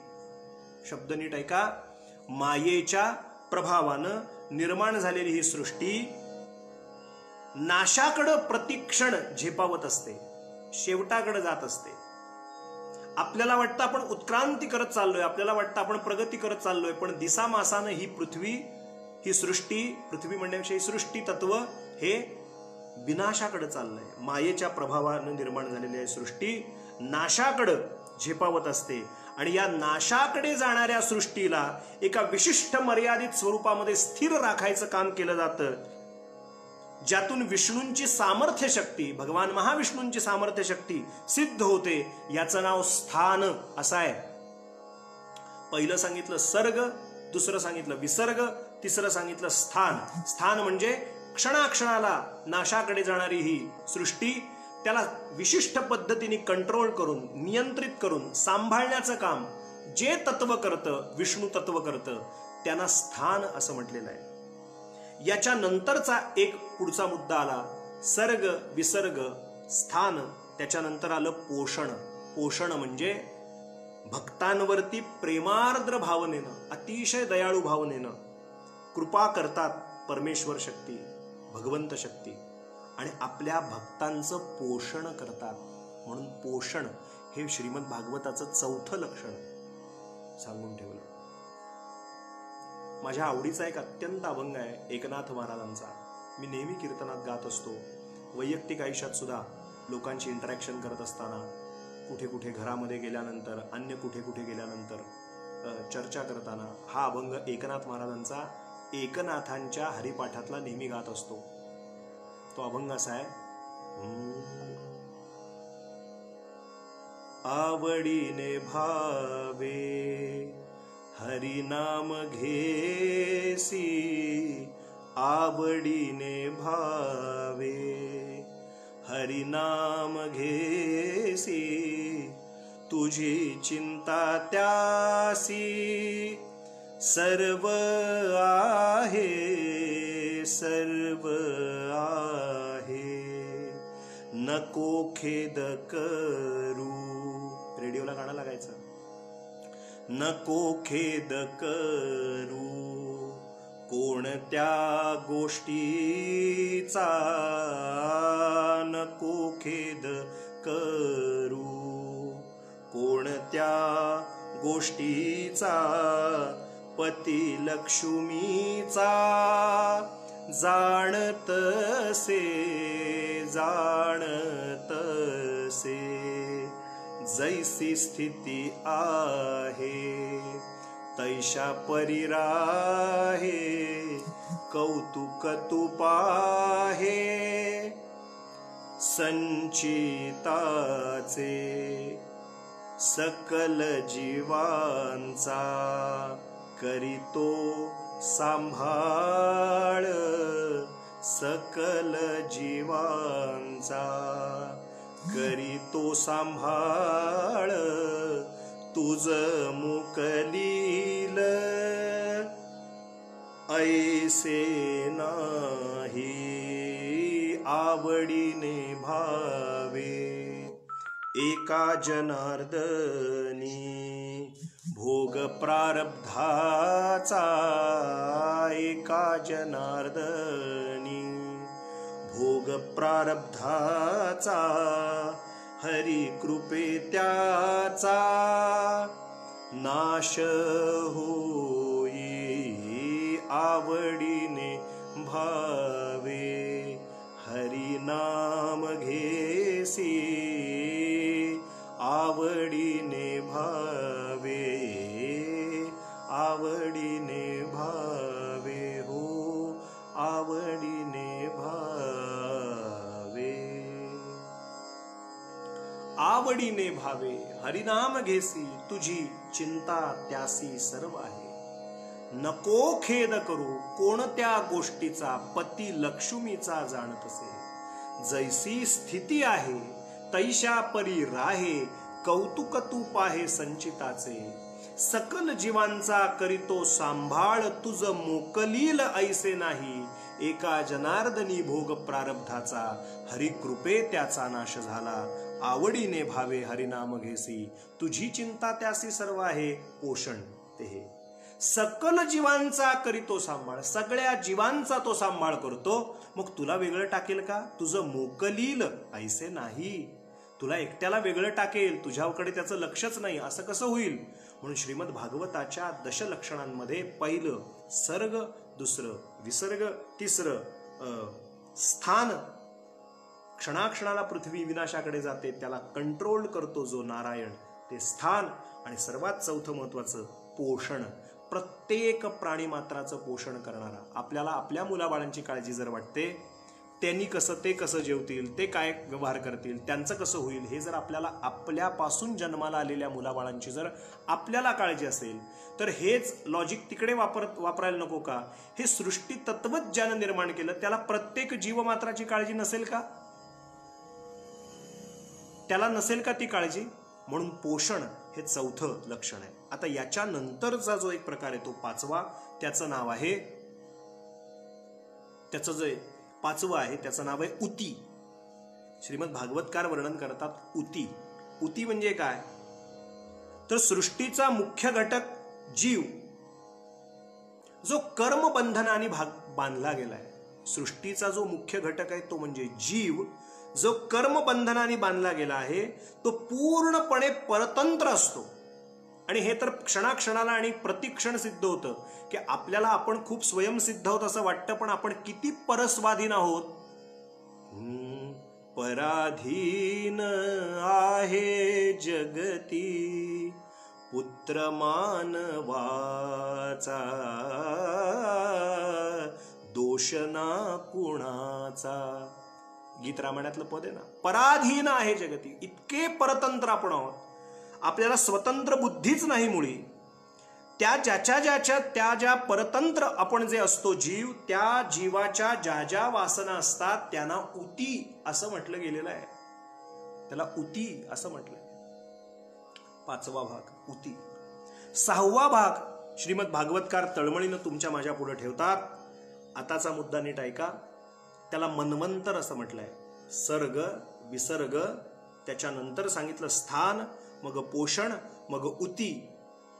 शब्द नीट ऐका. मायेच्या प्रभावानं निर्माण झालेली ही सृष्टी नाशाकडं प्रतिक्षण झेपावत असते, शेवटाकडे जात असते. आपल्याला वाटतं आपण उत्क्रांती करत चाललोय, आपल्याला वाटतं आपण प्रगती करत चाललोय, पण दिसामासानं ही पृथ्वी, ही सृष्टी, पृथ्वी म्हणण्याविषयी सृष्टी तत्व हे विनाशाकडे चाललंय. मायेच्या प्रभावानं निर्माण झालेली आहे सृष्टी नाशाकडे झेपावत असते. आणि या नाशाकडे जाणाऱ्या सृष्टीला एका विशिष्ट मर्यादित स्वरूपामध्ये स्थिर राखायचं काम केलं जातं, ज्यातून विष्णूंची सामर्थ्य शक्ती, भगवान महाविष्णूंची सामर्थ्य शक्ती सिद्ध होते. याचं नाव स्थान असं आहे. पहिलं सांगितलं सर्ग, दुसरं सांगितलं विसर्ग, तिसरं सांगितलं स्थान. स्थान म्हणजे क्षणाक्षणाला नाशाकडे जाणारी ही सृष्टी, त्याला विशिष्ट पद्धतीने कंट्रोल करून, नियंत्रित करून सांभाळण्याचं काम जे तत्व करतं, विष्णू तत्व करतं, त्यांना स्थान असं म्हटलेलं आहे. याच्या नंतरचा एक पुढचा मुद्दा आला सर्ग विसर्ग स्थान. त्याच्यानंतर आलं पोषण. पोषण म्हणजे भक्तांवरती प्रेमार्द्र भावनेनं, अतिशय दयाळू भावनेनं कृपा करतात परमेश्वर शक्ती, भगवंत शक्ती, आणि आपल्या भक्तांचं पोषण करतात. म्हणून पोषण हे श्रीमद भागवताचं चौथं लक्षण सांगून ठेवलं. माझ्या आवडीचा एक अत्यंत अभंग आहे एकनाथ महाराजांचा. मी नेहमी कीर्तनात गात असतो. वैयक्तिक आयुष्यात सुद्धा लोकांशी इंटरॅक्शन करत असताना, कुठे कुठे घरामध्ये गेल्यानंतर, अन्य कुठे कुठे गेल्यानंतर चर्चा करताना हा अभंग एकनाथ महाराजांचा एकनाथांच्या हरिपाठातला नेहमी गात असतो. तो अभंग असा आहे. आवडीने भावे हरिनाम घेसी, आवडीने भावे हरिनाम घेसी, तुझी चिंता त्यासी सर्व आहे, सर्व आहे, नको खेद करू. रेडिओला गाणं लागायचं. नको खेद करू कोणत्या गोष्टीचा, नको खेद करू कोणत्या गोष्टीचा, पती लक्ष्मीचा जाणतसे, जाणतसे, जैसी स्थिती आहे तैशा परी राहे, कौतुक तू पाहे संचिताचे, सकल जीवांचा करीतो सांभाळ, सकल जीवांचा करीतो सांभाळ, तुझ मुकलील ऐसे नाही, आवडीने भावे एका जनार्दनी, भोग प्रारब्धाचा एका जनार्दनी, भोग प्रारब्धाचा हरी कृपे त्याचा नाश होई, आवडीने भावे हरि नाम घेसी आवडीने भावे आवडीने भावे हो आवडीने भावे आवडीने भावे हरिनाम घेसी तुझी चिंता त्यासी सर्व आहे नको खेद करू कोणत्या गोष्टीचा पती लक्ष्मीचा जाणतसे जैसी स्थिती आहे तैशा परी राहे कौतुक तू पाहे संचिताचे सकल जीवांचा करीतो सांभाळ तुझ मोकलील ऐसे नाही एका जनार्दनी भोग प्रारब्धाचा हरिकृपे त्याचा नाश झाला आवडीने भावे हरिनाम घेसी तुझी चिंता त्यासी सर्व आहे पोषण ते हे सकल जीवांचा करीतो सांभाळ सगळ्या जीवांचा तो सांभाळ करतो मग तुला वेगळं टाकेल का तुझं मोकलील ऐसे नाही तुला एकट्याला वेगळं टाकेल तुझ्याकडे त्याचं लक्षच नाही असं कसं होईल म्हणून श्रीमद भागवताच्या दशलक्षणांमध्ये पहिलं सर्ग दुसरं विसर्ग तिसरं स्थान क्षणाक्षणाला पृथ्वी विनाशाकडे जाते त्याला कंट्रोल करतो जो नारायण ते स्थान आणि सर्वात चौथं महत्वाचं पोषण प्रत्येक प्राणी मात्राचं पोषण करणारा आपल्याला आपल्या मुलाबाळांची काळजी जर वाटते त्यांनी कसं ते कसं जेवतील ते काय व्यवहार करतील त्यांचं कसं होईल हे जर आपल्याला आपल्यापासून जन्माला आलेल्या मुलाबाळांची जर आपल्याला काळजी असेल तर हेच लॉजिक तिकडे वापरायला नको का हे सृष्टी तत्वच ज्यानं निर्माण केलं त्याला प्रत्येक जीवमात्राची काळजी नसेल का त्याला नसेल का ती काळजी म्हणून पोषण हे चौथं लक्षण आहे आता याच्या नंतरचा जो एक प्रकार आहे तो पाचवा त्याचं नाव आहे त्याचं जे पाचवं आहे त्याचं नाव आहे उती श्रीमद भागवतकार वर्णन करतात उती उती म्हणजे काय तर सृष्टीचा मुख्य घटक जीव जो कर्मबंधनाने बांधला गेलाय सृष्टीचा जो मुख्य घटक आहे तो म्हणजे जीव जो कर्मबंधनाने बांधला गेला आहे तो पूर्णपणे परतंत्र असतो आणि हे तर क्षणाक्षणाला आणि प्रतिक्षण सिद्ध होतं की आपल्याला आपण खूप स्वयंसिद्ध आहोत असं वाटतं पण आपण किती परस्वाधीन आहोत पराधीन आहे जगती पुत्र मानवाचा दोष ना कुणाचा गीत रामायणातलं पद आहे ना पराधीन आहे जगती इतके परतंत्र आपण आहोत आपल्याला स्वतंत्र बुद्धीच नाही मुळी त्या ज्या परतंत्र आपण जे असतो जीव त्या जीवाच्या ज्या वासना असतात त्यांना उती असं म्हटलं गेलेलं आहे त्याला उती असं म्हटलंय पाचवा भाग उती सहावा भाग श्रीमद भागवतकार तळमळीनं तुमच्या माझ्या पुढे ठेवतात आताचा मुद्दा नीट ऐका त्याला मन्वंतर असं म्हटलंय सर्ग विसर्ग त्याच्यानंतर सांगितलं स्थान मग पोषण मग उती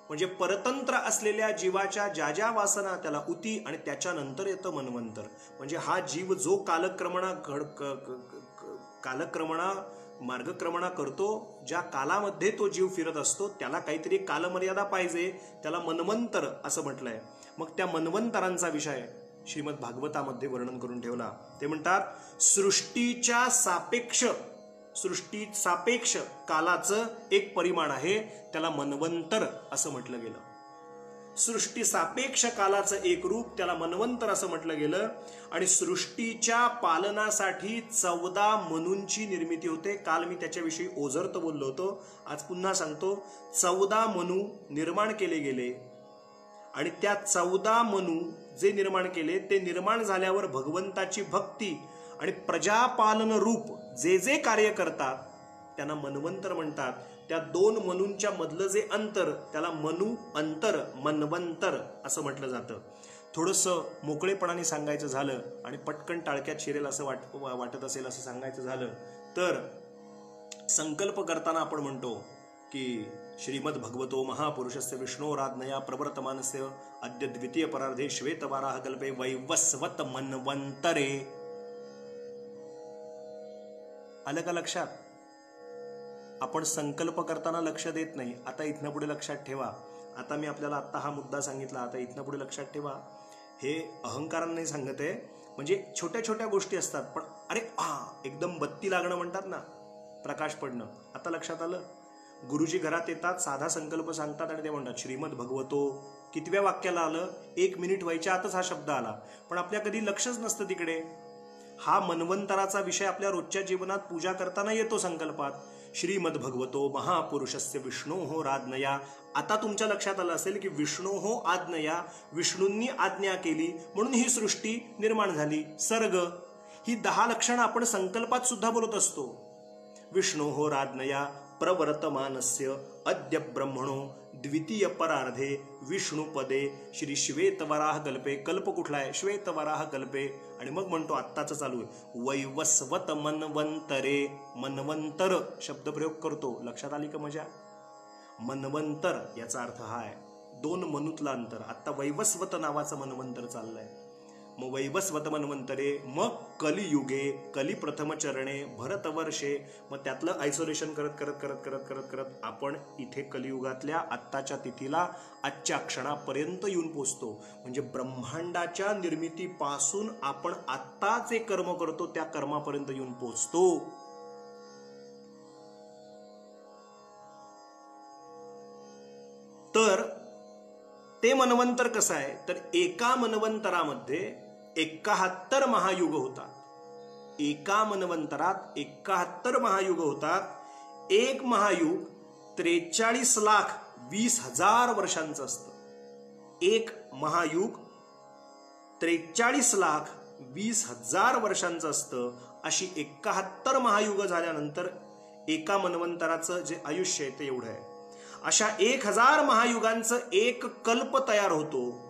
म्हणजे परतंत्र असलेल्या जीवाच्या ज्या वासना त्याला उती आणि त्याच्यानंतर येतं मन्वंतर म्हणजे हा जीव जो कालक्रमणा मार्गक्रमणा करतो ज्या कालामध्ये तो जीव फिरत असतो त्याला काहीतरी कालमर्यादा पाहिजे त्याला मन्वंतर असं म्हटलंय मग त्या मन्वंतरांचा विषय श्रीमद भागवतामध्ये वर्णन करून ठेवला ते म्हणतात सृष्टीच्या सापेक्ष कालाचं एक परिमाण आहे त्याला मन्वंतर असं म्हटलं गेलं सृष्टी सापेक्ष कालाचं एक रूप त्याला मन्वंतर असं म्हटलं गेलं आणि सृष्टीच्या पालनासाठी 14 मनूंची निर्मिती होते काल मी त्याच्याविषयी ओझरत बोललो होतो आज पुन्हा सांगतो 14 मनू निर्माण केले गेले आणि त्या 14 मनू जे निर्माण केले ते निर्माण झाल्यावर भगवंताची भक्ती आणि प्रजापालन रूप जे कार्य करतात त्यांना मन्वंतर म्हणतात त्या 2 मनूंच्या मधलं जे अंतर त्याला मनू अंतर मन्वंतर असं म्हटलं जातं थोडंसं मोकळेपणाने सांगायचं झालं आणि पटकन टाळक्यात शिरेल असं वाटत असेल असं सांगायचं झालं तर संकल्प करताना आपण म्हणतो की श्रीमद भगवतो महापुरुषस्य विष्णोराज्ञया प्रवर्तमानस्य अद्य द्वितीय परार्धे श्वेतवाराह कल्पे वैवस्वत मन्वंतरे आलं का लक्षात आपण संकल्प करताना लक्ष देत नाही आता इथनं पुढे लक्षात ठेवा आता मी आपल्याला आता हा मुद्दा सांगितला आता इथनं पुढे लक्षात ठेवा हे अहंकाराने नाही सांगत आहे, म्हणजे छोट्या छोट्या गोष्टी असतात, पण अरे एकदम बत्ती लागणं म्हणतात ना, प्रकाश पडणं. आता लक्षात आलं. गुरुजी घरात येतात, साधा संकल्प सांगतात आणि ते म्हणतात श्रीमद भगवतो. कितव्या वाक्याला आलं? 1 मिनिट व्हायच्या आतच हा शब्द आला, पण आपल्या कधी लक्षच नसतं तिकडे. हा मन्वंतराचा विषय आपल्या रोजच्या जीवनात पूजा करताना येतो संकल्पात. श्रीमद भगवतो महापुरुषस्य विष्णोः आज्ञया. आता तुमच्या लक्षात आलं असेल की विष्णोः आज्ञया, विष्णूंनी आज्ञा केली म्हणून ही सृष्टी निर्माण झाली. सर्ग ही 10 लक्षणं आपण संकल्पात सुद्धा बोलत असतो. विष्णोः आज्ञया प्रवर्तमानस्य अद्य ब्रह्मणो द्वितीय परार्धे विष्णुपदे श्री श्वेतवराह कल्पे. कल्प कुठला आहे? श्वेतवराह कल्पे. आणि मग म्हणतो आत्ताच चालू आहे वैवस्वत मन्वंतरे. मन्वंतर शब्दप्रयोग करतो. लक्षात आली का मजा? मन्वंतर याचा अर्थ हा आहे 2 मनुतला अंतर. आता वैवस्वत नावाचं मन्वंतर चाललंय. मग वैवस्वत मन्वंतरे, मग कलियुगे, कली प्रथम चरणे, भरतवर्षे. मग त्यातलं आयसोलेशन करत करत करत करत करत करत आपण इथे कलियुगातल्या आत्ताच्या तिथीला, आजच्या क्षणापर्यंत येऊन पोचतो. म्हणजे ब्रह्मांडाच्या निर्मितीपासून आपण आत्ता जे कर्म करतो त्या कर्मापर्यंत येऊन पोचतो. तर ते मन्वंतर कसं आहे? तर एका मन्वंतरामध्ये 71 महायुग होतात. एका मन्वंतरात 71 महायुग होतात. एक महायुग 43,20,000 वर्षांचं असतं. एक महायुग 43,20,000 वर्षांचं असतं. अशी 71 महायुग झाल्यानंतर एका मन्वंतराचं जे आयुष्य आहे ते एवढं आहे. अशा 1000 महायुगांचं एक कल्प तयार होतो.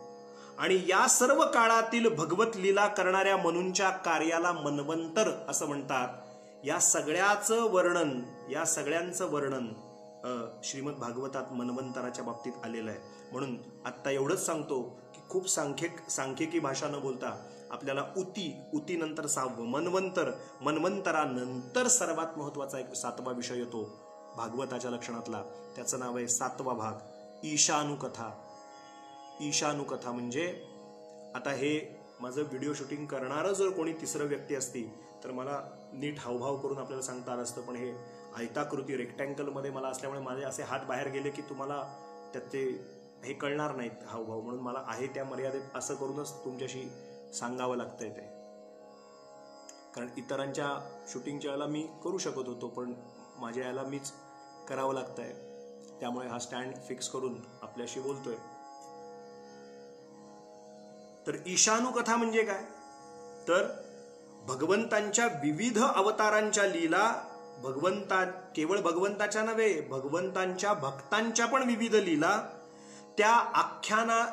आणि या सर्व काळातील भगवत लीला करणाऱ्या मनूंच्या कार्याला मन्वंतर असं म्हणतात. या सगळ्यांचं वर्णन श्रीमद भागवतात मन्वंतराच्या बाबतीत आलेलं आहे. म्हणून आत्ता एवढंच सांगतो की खूप सांख्यिकी भाषा न बोलता आपल्याला उती नंतर 6वं मन्वंतरानंतर सर्वात महत्वाचा एक 7वा विषय येतो भागवताच्या लक्षणातला. त्याचं नाव आहे 7वा भाग ईशानुकथा. ईशानुकथा म्हणजे आता हे माझं व्हिडिओ शूटिंग करणारं जर कोणी तिसरं व्यक्ती असती तर मला नीट हावभाव करून आपल्याला सांगता आलं असतं, पण हे आयताकृती रेक्टँगलमध्ये मला असल्यामुळे माझे असे हात बाहेर गेले की तुम्हाला त्याचे हे कळणार नाहीत हावभाव. म्हणून मला आहे त्या मर्यादेत असं करूनच तुमच्याशी सांगावं लागतंय ते. कारण इतरांच्या शूटिंगच्या वेळेला मी करू शकत होतो, पण माझ्या याला मीच करावं लागतंय. त्यामुळे हा स्टँड फिक्स करून आपल्याशी बोलतोय. तर ईशानुकथा म्हणजे काय? तर भगवंतांच्या विविध अवतारांच्या लीला, केवळ भगवंताच्या नव्हे, भगवंतांच्या भक्तांच्या पण विविध लीला, त्या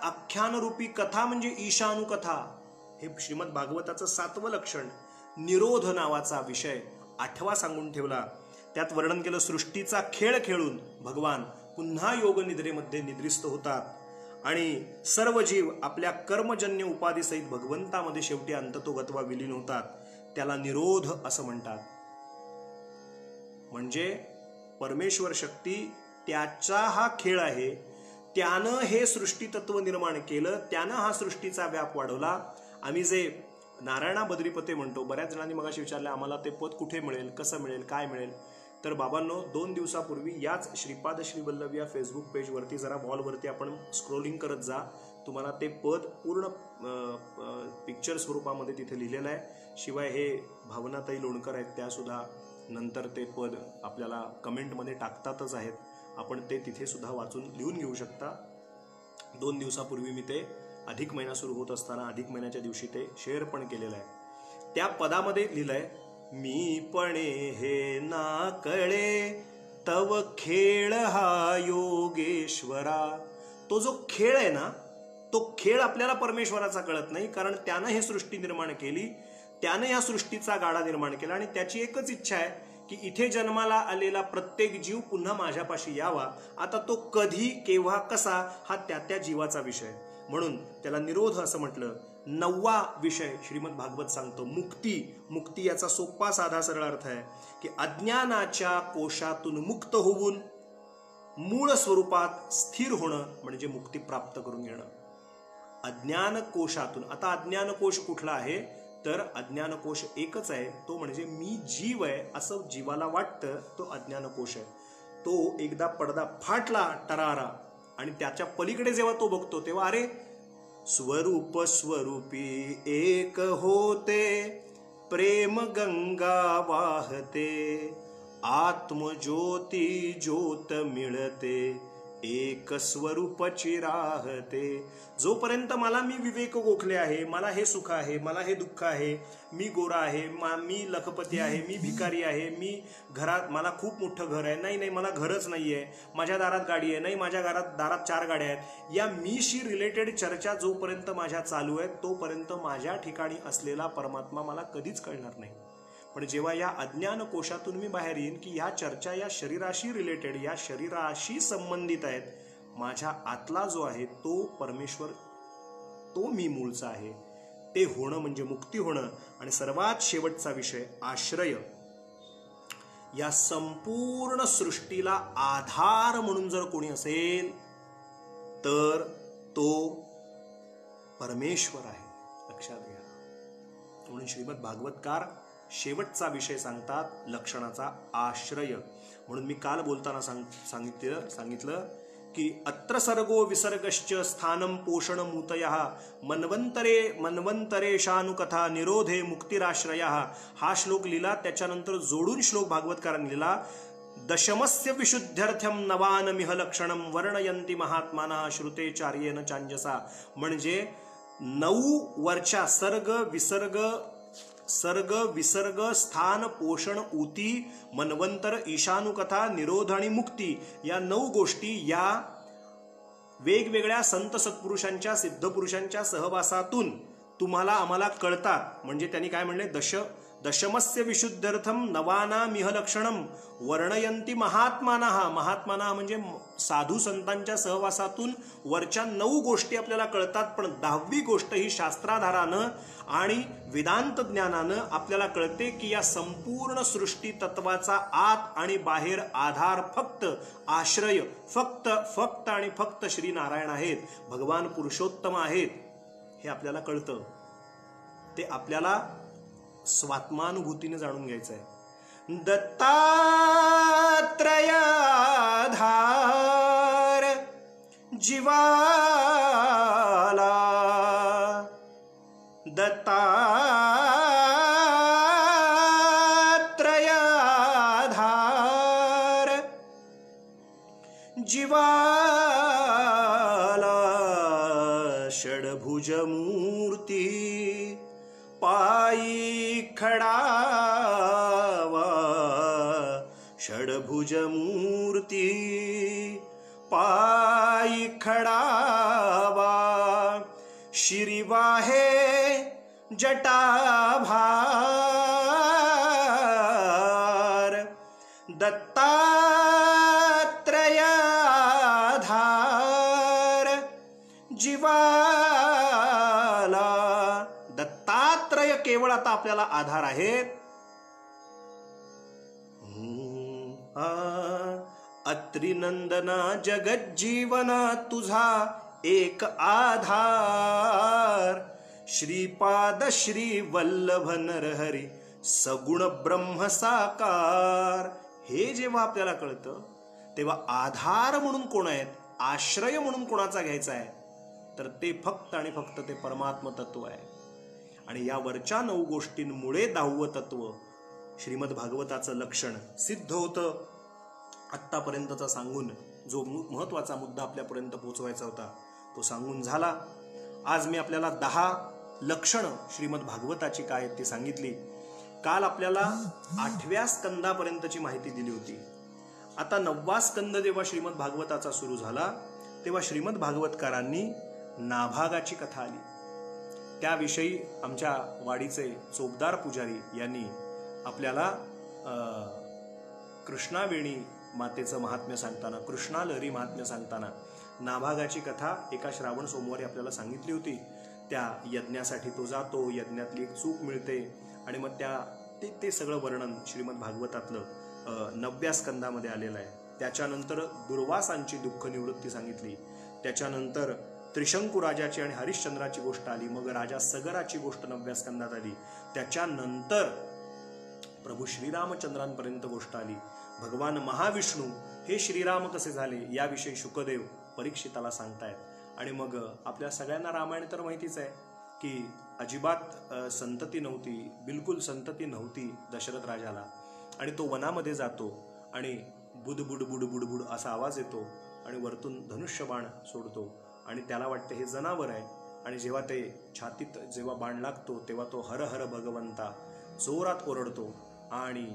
आख्यानरूपी कथा म्हणजे ईशानुकथा. हे श्रीमद भागवताचं 7वं लक्षण. निरोध नावाचा विषय 8वा सांगून ठेवला. त्यात वर्णन केलं सृष्टीचा खेळ खेळून भगवान पुन्हा योगनिद्रेमध्ये निद्रिस्त होतात आणि सर्व जीव आपल्या कर्मजन्य उपाधीसहित भगवंतामध्ये शेवटी अंततोगत्वा विलीन होतात. त्याला निरोध असं म्हणतात. म्हणजे परमेश्वर शक्ती त्याचा हा खेळ आहे. त्यानं हे सृष्टी तत्व निर्माण केलं, त्यानं हा सृष्टीचा व्याप वाढवला. आम्ही जे नारायणा बद्रीपते म्हणतो, बऱ्याच जणांनी मगाशी विचारलं आम्हाला ते पद कुठे मिळेल, कसं मिळेल, काय मिळेल. तर बाबांनो, 2 दिवसापूर्वी याच श्रीपाद श्रीवल्लभ या फेसबुक पेजवरती जरा वॉलवरती आपण स्क्रोलिंग करत जा, तुम्हाला ते पद पूर्ण पिक्चर स्वरूपामध्ये तिथे लिहिलेलं आहे. शिवाय हे भावनाताई लोणकर आहेत, त्या सुद्धा नंतर ते पद आपल्याला कमेंटमध्ये टाकतातच आहेत. आपण ते तिथे सुद्धा वाचून लिहून घेऊ शकता. 2 दिवसापूर्वी मी ते अधिक महिना सुरू होत असताना अधिक महिन्याच्या दिवशी ते शेअर पण केलेलं आहे. त्या पदामध्ये लिहिलंय, मी पणे हे ना कळे तव खेळ हा योगेश्वरा. तो जो खेळ आहे ना, तो खेळ आपल्याला परमेश्वराचा कळत नाही, कारण त्यानं ही सृष्टी निर्माण केली, त्यानं या सृष्टीचा गाडा निर्माण केला आणि त्याची एकच इच्छा आहे की इथे जन्माला आलेला प्रत्येक जीव पुन्हा माझ्यापाशी यावा. आता तो कधी, केव्हा, कसा हा त्या जीवाचा विषय. म्हणून त्याला निरोध असं म्हटलं. 9वा विषय श्रीमद भागवत सांगतो मुक्ती याचा सोपा साधा सरळ अर्थ आहे की अज्ञानाच्या कोशातून मुक्त होऊन मूळ स्वरूपात स्थिर होणं म्हणजे मुक्ती प्राप्त करून घेणं. अज्ञान कोशातून. आता अज्ञान कोश कुठला आहे तर अज्ञान कोश एकच आहे, तो म्हणजे मी जीव आहे असं जीवाला वाटतं, तो अज्ञान कोश आहे. तो एकदा पडदा फाटला टरारा आणि त्याच्या पलीकडे जेव्हा तो बघतो तेव्हा अरे स्वरूप स्वरूपी एक होते, प्रेम गंगा वाहते, आत्मज्योती ज्योत मिळते, एक स्वरूपची राहते. जोपर्यंत मला मी विवेक गोखले आहे, मला हे सुख आहे, मला हे दुःख आहे, मी गोरा आहे, मी लखपती आहे, मी भिकारी आहे, मी घरात मला खूप मोठं घर आहे, नाही मला घरच नाही आहे, माझ्या दारात गाडी आहे, नाही माझ्या दारात 4 गाड्या आहेत, या मीशी रिलेटेड चर्चा जोपर्यंत माझ्या चालू आहेत तोपर्यंत माझ्या ठिकाणी असलेला परमात्मा मला कधीच कळणार नाही. पण जेव्हा या अज्ञान कोशातून मी बाहेर येईन की ह्या चर्चा या शरीराशी रिलेटेड, या शरीराशी संबंधित आहेत, माझ्या आतला जो आहे तो परमेश्वर, तो मी मूळचा आहे, ते होणं म्हणजे मुक्ती होणं. आणि सर्वात शेवटचा विषय आश्रय. या संपूर्ण सृष्टीला आधार म्हणून जर कोणी असेल तर तो परमेश्वर आहे, लक्षात घ्या. म्हणून श्रीमद भागवतकार शेवटचा विषय सांगतात लक्षणाचा आश्रय. म्हणून मी काल बोलताना सांगितलं की अत्र सर्गो विसर्गश्च स्थानं पोषण मूतयः मन्वंतरेशानुकथा निरोधे मुक्तिराश्रयः. हा श्लोक लिहिला, त्याच्यानंतर जोडून श्लोक भागवतकारांनी लिहिला, दशमस्य विशुद्ध्यर्थ्यम नवानमिह लक्षणम वर्णयन्ति महात्माना श्रुतेचार्येन चांजसा. म्हणजे 9 वरच्या सर्ग विसर्ग स्थान पोषण ऊती मन्वंतर ईशानुकथा निरोध आणि मुक्ती, या 9 गोष्टी या वेगवेगळ्या संत सत्पुरुषांच्या सिद्धपुरुषांच्या सहवासातून तुम्हाला आम्हाला कळतात. म्हणजे त्यांनी काय म्हणले, दशमस्य विशुद्ध्यर्थम नवानामिह लक्षणम वर्णयन्ति महात्माना. महात्माना म्हणजे साधू संतांच्या सहवासातून वरच्या 9 गोष्टी आपल्याला कळतात, पण 10वी गोष्ट ही शास्त्राधारानं आणि वेदांत ज्ञानानं आपल्याला कळते की या संपूर्ण सृष्टी तत्वाचा आत आणि बाहेर आधार फक्त आश्रय फक्त आणि फक्त श्री नारायण आहेत, भगवान पुरुषोत्तम आहेत, हे आपल्याला कळतं. ते आपल्याला स्वात्मानुभूतीने जाणून घ्यायचं आहे. दत्तात्रयाधार जीवाला, दत्तात्रयाधार जीवाला, षडभुज मूर्ती पायी खडावा, षडभुज मूर्ती पायी खडावा, शिरीवाहे जटाभार, दत्तात्रयाधार जीवाला. दत्तात्रय केवळ आता आपल्याला आधार आहेत. अत्रिनंदना जगज्जीवना तुझा एक आधार, श्रीपाद श्री वल्लभ नरहरी सगुण ब्रह्म साकार. हे जेव्हा आपल्याला कळतं तेव्हा आधार म्हणून कोण आहेत, आश्रय म्हणून कोणाचा घ्यायचा आहे तर ते फक्त आणि फक्त ते परमात्म तत्व आहे. आणि या वरच्या 9 गोष्टींमुळे 10वं तत्व श्रीमद भागवताचं लक्षण सिद्ध होतं. आत्तापर्यंतचा सांगून जो महत्वाचा मुद्दा आपल्यापर्यंत पोहोचवायचा होता तो सांगून झाला. आज मी आपल्याला 10 लक्षणं श्रीमद भागवताची काय आहेत ती सांगितली. काल आपल्याला 8व्या स्कंदापर्यंतची माहिती दिली होती. आता 9वा स्कंद जेव्हा श्रीमद भागवताचा सुरू झाला तेव्हा श्रीमद भागवतकारांनी नाभागाची कथा आली. त्याविषयी आमच्या वाडीचे चोपदार पुजारी यांनी आपल्याला कृष्णावेणी मातेचं महात्म्य सांगताना, कृष्णा लहरी महात्म्य सांगताना नाभागाची कथा एका श्रावण सोमवारी आपल्याला सांगितली होती. त्या यज्ञासाठी तो जातो, यज्ञातली एक चूक मिळते आणि मग ते सगळं वर्णन श्रीमद भागवतातलं 9व्या स्कंदामध्ये आलेलं आहे. त्याच्यानंतर दुर्वासांची दुःख निवृत्ती सांगितली. त्याच्यानंतर त्रिशंकू राजाची आणि हरिश्चंद्राची गोष्ट आली, मग राजा सगराची गोष्ट 9व्या स्कंदात आली, त्याच्यानंतर प्रभू श्रीरामचंद्रांपर्यंत गोष्ट आली. भगवान महाविष्णू हे श्रीराम कसे झाले याविषयी शुकदेव परीक्षिताला सांगतायत. आणि मग आपल्या सगळ्यांना रामायण तर माहितीच आहे की अजिबात संतती नव्हती, बिलकुल संतती नव्हती दशरथ राजाला. आणि तो वनामध्ये जातो आणि बुडबुड बुडबुड बुड असा आवाज येतो आणि वरतून धनुष्यबाण सोडतो आणि त्याला वाटतं हे जनावर आहे. आणि जेव्हा ते छातीत जेव्हा बाण लागतो तेव्हा तो हर हर भगवंता जोरात ओरडतो आणि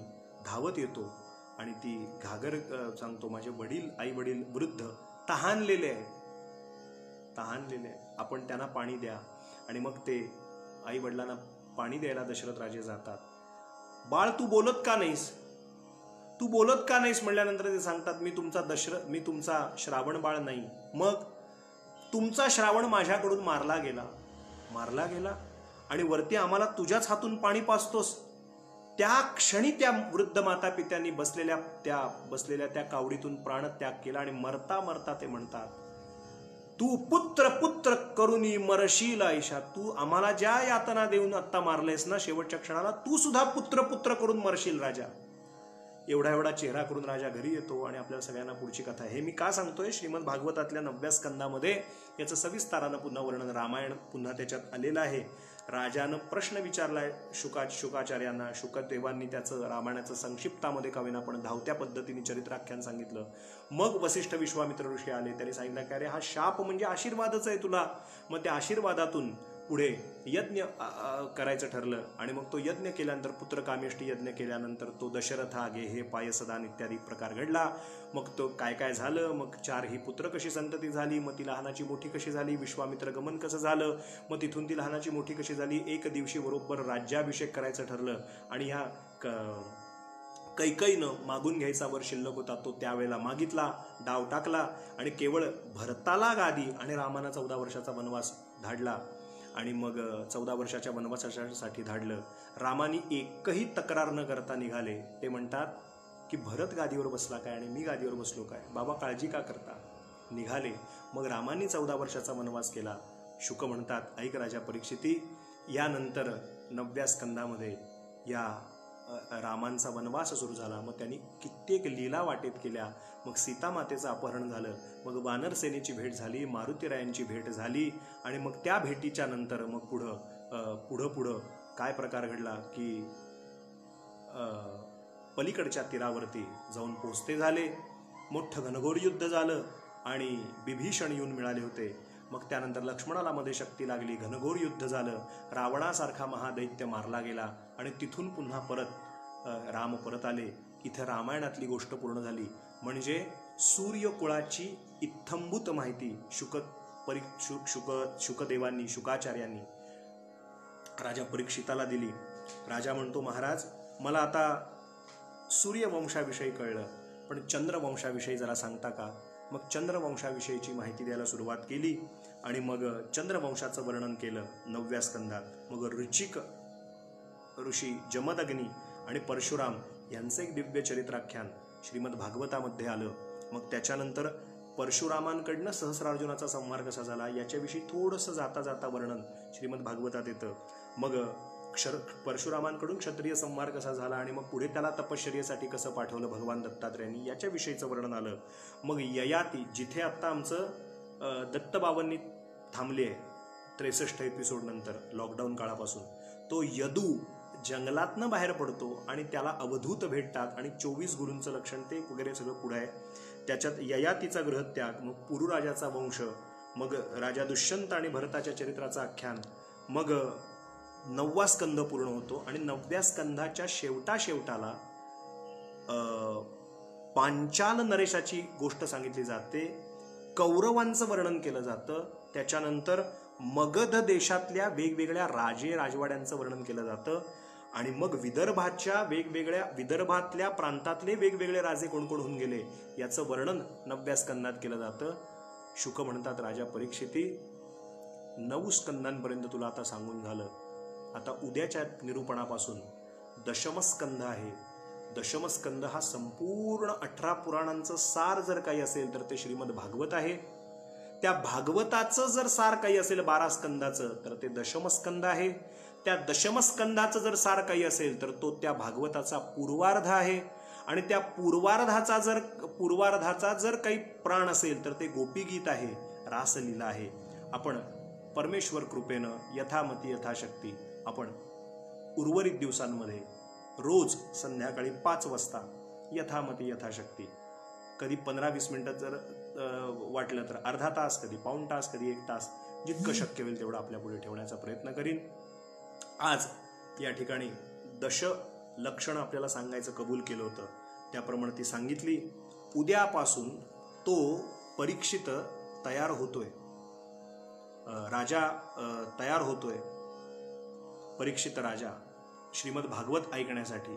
धावत येतो आणि ती घागर सांगतो, माझे वडील आई वडील वृद्ध तहानलेले आहेत, आपण त्यांना पाणी द्या. आणि मग ते आई वडिलांना पाणी द्यायला दशरथ राजे जातात. बाळ तू बोलत का नाहीस म्हणल्यानंतर ते सांगतात, मी तुमचा श्रावण बाळ नाही. मग तुमचा श्रावण माझ्याकडून मारला गेला आणि वरती आम्हाला तुझ्याच हातून पाणी पाजतोस. त्या क्षणी त्या वृद्ध माता पित्यांनी बसलेल्या त्या कावडीतून प्राणत्याग केला आणि मरता मरता ते म्हणतात, तू पुत्र करुनी मरशील आयशा. तू आम्हाला ज्या यातना देऊन आत्ता मारलेस ना शेवटच्या क्षणाला, तू सुद्धा पुत्र करून मरशील राजा. एवढा चेहरा करून राजा घरी येतो आणि आपल्याला सगळ्यांना पुढची कथा. हे मी का सांगतोय, श्रीमद भागवतातल्या 9व्या स्कंदामध्ये याचं सविस्तारानं पुन्हा वर्णन, रामायण पुन्हा त्याच्यात आलेलं आहे. राजानं प्रश्न विचारलाय शुकाचार्यांना, शुकदेवांनी त्याचं रामायणाचं संक्षिप्तामध्ये का विना पण धावत्या पद्धतीने चरित्राख्यान सांगितलं. मग वसिष्ठ विश्वामित्र ऋषी आले, त्यांनी सांगितलं की अरे हा शाप म्हणजे आशीर्वादच आहे तुला. मग त्या आशीर्वादातून पुढे यज्ञ करायचं ठरलं आणि मग तो यज्ञ केल्यानंतर पुत्रकामेष्टी यज्ञ केल्यानंतर तो दशरथा घे हे पायसदान इत्यादी प्रकार घडला. मग तो काय झालं, मग 4 ही पुत्र कशी संतती झाली, मग ती लहानाची मोठी कशी झाली, विश्वामित्र गमन कसं झालं, मग तिथून ती लहानाची मोठी कशी झाली. एक दिवशी बरोबर राज्याभिषेक करायचं ठरलं आणि ह्या कैकईनं मागून घ्यायचा वर शिल्लक होता तो त्यावेळेला मागितला, डाव टाकला आणि केवळ भरताला गादी आणि रामाना 14 वर्षाचा वनवास धाडला. आणि मग 14 वर्षाच्या वनवासासाठी धाडलं. रामानी एकही तक्रार न करता निघाले. ते म्हणतात की भरत गादीवर बसला काय आणि मी गादीवर बसलो काय, बाबा काळजी का करता. निघाले. मग रामांनी 14 वर्षाचा वनवास केला. शुक म्हणतात, ऐक राजा परीक्षिती, यानंतर 9व्या स्कंदामध्ये या रामांचा वनवास सुरू झाला. मग त्यांनी कित्येक लीला वाटेत केल्या. मग सीतामातेचं अपहरण झालं, मग वानर सेनेची भेट झाली, मारुतीरायांची भेट झाली आणि मग त्या भेटीच्या नंतर मग पुढं काय प्रकार घडला की पलीकडच्या तीरावरती जाऊन पोचते झाले. मोठं घनघोर युद्ध झालं आणि विभीषण येऊन मिळाले होते. मग त्यानंतर लक्ष्मणाला मध्ये शक्ती लागली, घनघोर युद्ध झालं, रावणासारखा महादैत्य मारला गेला आणि तिथून पुन्हा परत राम परत आले. इथं रामायणातली गोष्ट पूर्ण झाली. म्हणजे सूर्यकुळाची इत्थंभूत माहिती शुकदेवांनी शुकाचार्यांनी राजा परीक्षिताला दिली. राजा म्हणतो, महाराज मला आता सूर्यवंशाविषयी कळलं, पण चंद्रवंशाविषयी जरा सांगता का. मग चंद्रवंशाविषयीची माहिती द्यायला सुरुवात केली आणि मग चंद्रवंशाचं वर्णन केलं 9व्या स्कंदात. मग ऋचिक ऋषी, जमदग्नी आणि परशुराम यांचं एक दिव्य चरित्राख्यान श्रीमद भागवतामध्ये आलं. मग त्याच्यानंतर परशुरामांकडनं सहस्रार्जुनाचा संहार कसा झाला याच्याविषयी थोडंसं जाता वर्णन श्रीमद भागवतात येतं. मग परशुरामांकडून क्षत्रिय संहार कसा झाला आणि मग पुढे त्याला तपश्चर्येसाठी कसं पाठवलं भगवान दत्तात्रेयांनी याच्याविषयीचं वर्णन आलं. मग ययाती, जिथे आत्ता आमचं दत्तबाबांनी थांबले आहे 63 एपिसोड नंतर लॉकडाऊन काळापासून, तो यदू जंगलातनं बाहेर पडतो आणि त्याला अवधूत भेटतात आणि 24 गुरूंचं लक्षण ते वगैरे सगळं पुढं आहे. त्याच्यात ययातीचा ग्रहत्याग, मग पुरुराजाचा वंश, मग राजा दुष्यंत आणि भरताच्या चरित्राचं आख्यान, मग 9वा स्कंद पूर्ण होतो आणि 9व्या स्कंदाच्या शेवटाला पांचाल नरेशाची गोष्ट सांगितली जाते, कौरवांचं वर्णन केलं जातं. त्याच्यानंतर मगध देशातल्या वेगवेगळ्या राजे राजवाड्यांचं वर्णन केलं जातं आणि मग विदर्भातल्या प्रांतातले वेगवेगळे राजे कोण कोण होऊन गेले याचं वर्णन 9व्या स्कंदात केलं जातं. शुक म्हणतात, राजा परीक्षिती 9 स्कंदांपर्यंत तुला आता सांगून झालं. आता उद्याच्या निरूपणापासून दशमस्कंद आहे. दशमस्कंद हा संपूर्ण 18 पुराणांचं सार जर काही असेल तर ते श्रीमद भागवत आहे. त्या भागवताचं जर सार काही असेल 12 स्कंदाचं तर ते दशमस्कंद आहे. त्या दशमस्कंदाचं जर सार काही असेल तर तो त्या भागवताचा पूर्वार्ध आहे. आणि त्या पूर्वार्धाचा जर काही प्राण असेल तर ते गोपीगीत आहे, रासलीला आहे. आपण परमेश्वर कृपेनं यथामती यथाशक्ती आपण उर्वरित दिवसांमध्ये रोज संध्याकाळी 5 वाजता यथामती यथाशक्ती, कधी 15-20 मिनिटं जर वाटलं तर अर्धा तास, कधी पाऊण तास, कधी 1 तास, जितकं शक्य होईल तेवढं आपल्या पुढे ठेवण्याचा प्रयत्न करीन. आज या ठिकाणी लक्षणं आपल्याला सांगायचं कबूल केलं होतं, त्याप्रमाणे ती सांगितली. उद्यापासून तो परीक्षित तयार होतोय, राजा तयार होतोय, परीक्षित राजा श्रीमद भागवत ऐकण्यासाठी.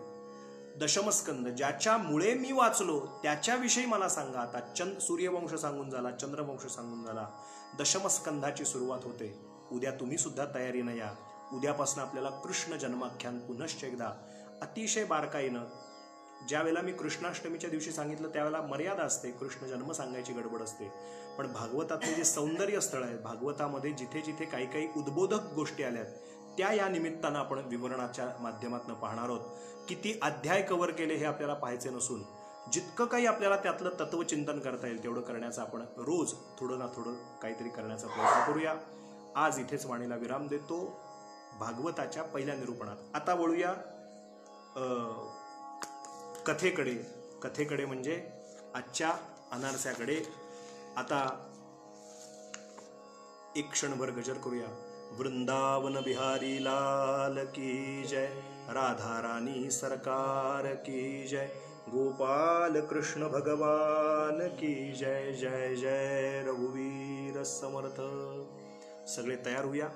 दशमस्कंद ज्याच्यामुळे मी वाचलो त्याच्याविषयी मला सांगा. आता सूर्यवंश सांगून झाला, चंद्रवंश सांगून झाला, दशमस्कंधाची सुरुवात होते. उद्या तुम्ही सुद्धा तयारीनं या. उद्यापासून आपल्याला कृष्ण जन्माख्यान पुनश्च एकदा अतिशय बारकाईनं, ज्यावेळेला मी कृष्णाष्टमीच्या दिवशी सांगितलं त्यावेळेला मर्यादा असते, कृष्ण जन्म सांगायची गडबड असते. पण भागवतातले जे सौंदर्य स्थळ आहेत, भागवतामध्ये जिथे जिथे काही काही उद्बोधक गोष्टी आल्यात त्या या निमित्तानं आपण विवरणाच्या माध्यमातून पाहणार आहोत. किती अध्याय कव्हर केले हे आपल्याला पाहायचे नसून जितकं काही आपल्याला त्यातलं तत्वचिंतन करता येईल तेवढं करण्याचा आपण रोज थोडं ना थोडं काहीतरी करण्याचा प्रयत्न करूया. आज इथेच वाणीला विराम देतो भागवताच्या पहिल्या निरूपणात. आता वळूया कथेकडे म्हणजे आजच्या अनारस्याकडे. आता एक क्षणभर गजर करूया. वृंदावन बिहारी लाल की जय, राधा रानी सरकार की जय, गोपाल कृष्ण भगवान की जय. जय जय रघुवीर समर्थ. सगळे तयार होऊया.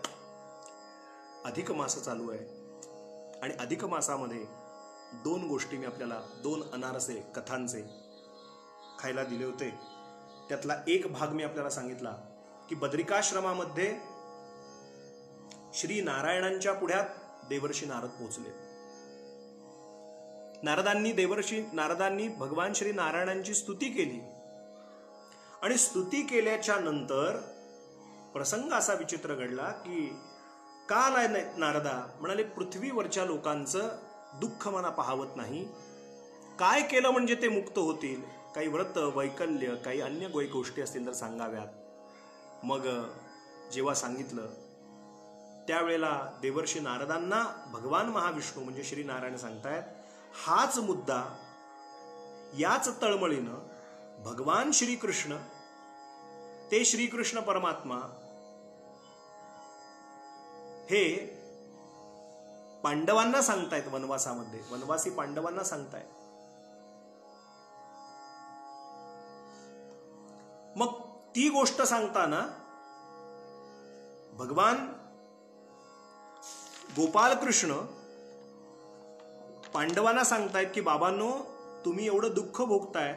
अधिक मास चालू आहे आणि अधिक मासामध्ये 2 गोष्टी मी आपल्याला 2 अनारसे कथांचे खायला दिले होते. त्यातला एक भाग मी आपल्याला सांगितला की बद्रिकाश्रमामध्ये श्री नारायणांच्या पुढ्यात देवर्षी नारद पोहोचले. नारदांनी भगवान श्री नारायणांची स्तुती केली आणि स्तुती केल्याच्या नंतर प्रसंग असा विचित्र घडला की का आलाय नारदा? म्हणाले पृथ्वीवरच्या लोकांचं दुःख मला पाहावत नाही. काय केलं म्हणजे ते मुक्त होतील? काही व्रत वैकल्य काही अन्य गोष्टी असतील तर सांगाव्यात. मग जेव्हा सांगितलं त्यावेळेला देवर्षी नारदांना भगवान महाविष्णू म्हणजे श्री नारायण सांगतायत हाच मुद्दा याच तळमळीनं भगवान श्रीकृष्ण ते श्रीकृष्ण परमात्मा हे पांडवांना सांगतायत वनवासामध्ये, वनवासी पांडवांना सांगतायत. मग ती गोष्ट सांगताना भगवान गोपाल कृष्ण पांडवांना सांगतायत की बाबांनो तुम्ही एवढं दुःख भोगताय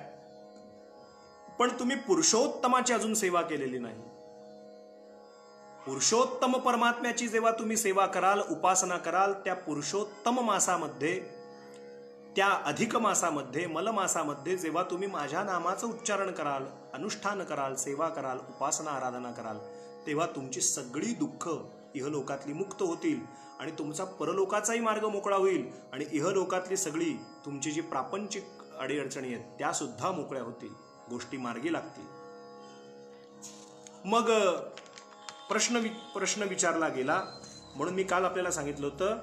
पण तुम्ही पुरुषोत्तमाची अजून सेवा केलेली नाही. पुरुषोत्तम परमात्म्याची जेव्हा तुम्ही सेवा कराल, उपासना कराल, त्या पुरुषोत्तम मासामध्ये, त्या अधिक मासामध्ये, मल मासामध्ये जेव्हा तुम्ही माझ्या नामाचं उच्चारण कराल, अनुष्ठान कराल, सेवा कराल, उपासना आराधना कराल, तेव्हा तुमची सगळी दुःख इहलोकातली मुक्त होतील आणि तुमचा परलोकाचाही मार्ग मोकळा होईल आणि इहलोकातली सगळी तुमची जी प्रापंचिक अडीअडचणी आहेत त्या सुद्धा मोकळ्या होतील, गोष्टी मार्गी लागतील. मग प्रश्न विचारला गेला. म्हणून मी काल आपल्याला सांगितलं होतं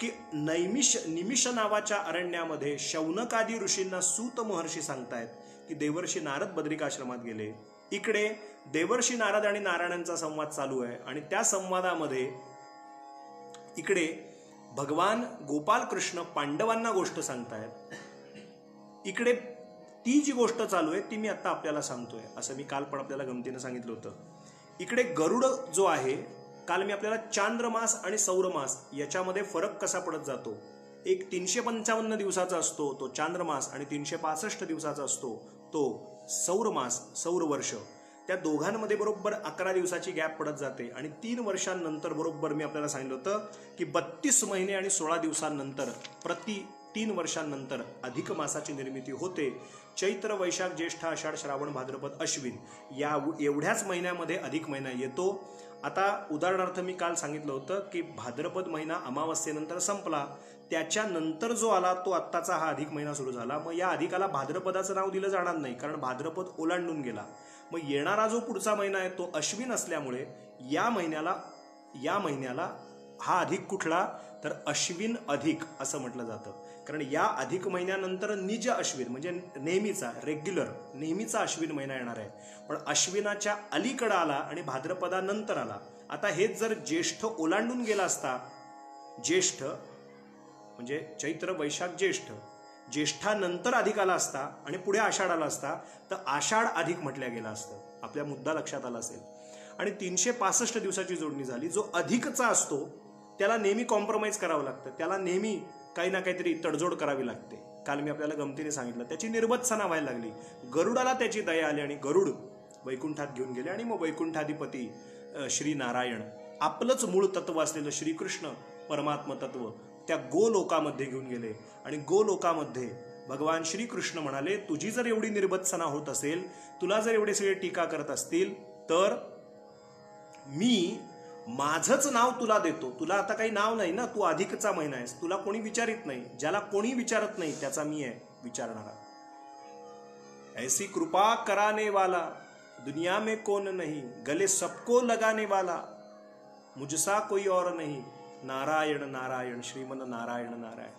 की निमिष नावाच्या अरण्यामध्ये शौनकादी ऋषींना सूत महर्षी सांगतायत की देवर्षी नारद बद्रिकाश्रमात गेले. इकडे देवर्षी नारद आणि नारायणांचा संवाद चालू आहे आणि त्या संवादामध्ये इकडे भगवान गोपाल कृष्ण पांडवांना गोष्ट सांगतायत. इकडे ती जी गोष्ट चालू आहे ती मी आता आपल्याला सांगतोय, असं मी काल पण आपल्याला गमतीनं सांगितलं होतं. इकडे गरुड जो आहे, काल मी आपल्याला चांद्रमास आणि सौरमास याच्यामध्ये फरक कसा पडत जातो. एक 355 दिवसाचा असतो तो चांद्रमास आणि 365 दिवसाचा असतो तो सौरमास, सौरवर्ष. त्या दोघांमध्ये बरोबर 11 दिवसाची गॅप पडत जाते आणि 3 वर्षांनंतर बरोबर मी आपल्याला सांगितलं होतं की 32 महिने आणि 16 दिवसांनंतर प्रति 3 वर्षांनंतर अधिक मासाची निर्मिती होते. चैत्र, वैशाख, ज्येष्ठ, आषाढ, श्रावण, भाद्रपद, अश्विन या एवढ्याच महिन्यामध्ये अधिक महिना येतो. आता उदाहरणार्थ मी काल सांगितलं होतं की भाद्रपद महिना अमावस्येनंतर संपला, त्याच्यानंतर जो आला तो आत्ताचा हा अधिक महिना सुरू झाला. मग या अधिकाला भाद्रपदाचं नाव दिलं जाणार नाही, कारण भाद्रपद ओलांडून गेला. मग येणारा जो पुढचा महिना आहे तो अश्विन असल्यामुळे या महिन्याला हा अधिक कुठला, तर अश्विन अधिक असं म्हटलं जातं. कारण या अधिक महिन्यानंतर निज अश्विन म्हणजे नेहमीचा नेहमीचा अश्विन महिना येणार आहे. पण अश्विनाच्या अलीकडे आला आणि भाद्रपदानंतर आला. आता हेच जर ज्येष्ठ ओलांडून गेला असता, ज्येष्ठ म्हणजे चैत्र, वैशाख, ज्येष्ठानंतर अधिक आला असता आणि पुढे आषाढ आला असता, तर आषाढ अधिक म्हटल्या गेला असतं. आपल्या मुद्दा लक्षात आला असेल. आणि 365 दिवसाची जोडणी झाली. जो अधिकचा असतो त्याला नेहमी कॉम्प्रोमाइज करावं लागतं, त्याला नेहमी काही ना काहीतरी तडजोड करावी लागते. काल मी आपल्याला गमतीने सांगितलं, त्याची निर्बत्सना व्हायला लागली. गरुडाला त्याची दया आली आणि गरुड वैकुंठात घेऊन गेले. आणि मग वैकुंठाधिपती श्री नारायण आपलंच मूळ तत्व असलेलं श्रीकृष्ण परमात्म तत्व त्या गोलोकामध्ये घेऊन गेले. आणि गोलोकामध्ये भगवान श्रीकृष्ण म्हणाले, तुझी जर एवढी निर्बत्सना होत असेल, तुला जर एवढे सगळे टीका करत असतील, तर मी माझंच नाव तुला देतो. तुला आता काही नाव नाही ना, तू अधिकचा महिना आहेस, तुला कोणी विचारित नाही. ज्याला कोणी विचारत नाही त्याचा मी आहे विचारणारा. ऐसी कृपा कराने वाला दुनिया में कौन नहीं, गले सबको लगाने वाला मुझसा कोई और नहीं, नारायण नारायण श्रीमन नारायण नारायण.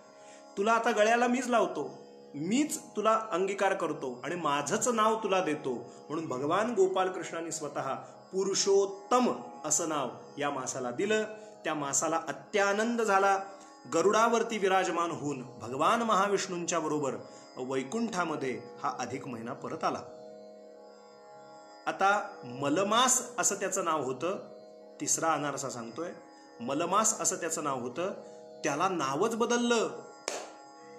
तुला आता गळ्याला मीच लावतो, मीच तुला अंगीकार करतो आणि माझंच नाव तुला देतो. म्हणून भगवान गोपाल कृष्णाने स्वतः पुरुषोत्तम असं नाव या मासाला दिलं. त्या मासाला अत्यानंद झाला. गरुडावरती विराजमान होऊन भगवान महाविष्णूंच्या बरोबर वैकुंठामध्ये हा अधिक महिना परत आला. आता मलमास असं त्याचं नाव होतं. तिसरा अनारसा सांगतोय, मलमास असं त्याचं नाव होतं. त्याला नावच बदललं.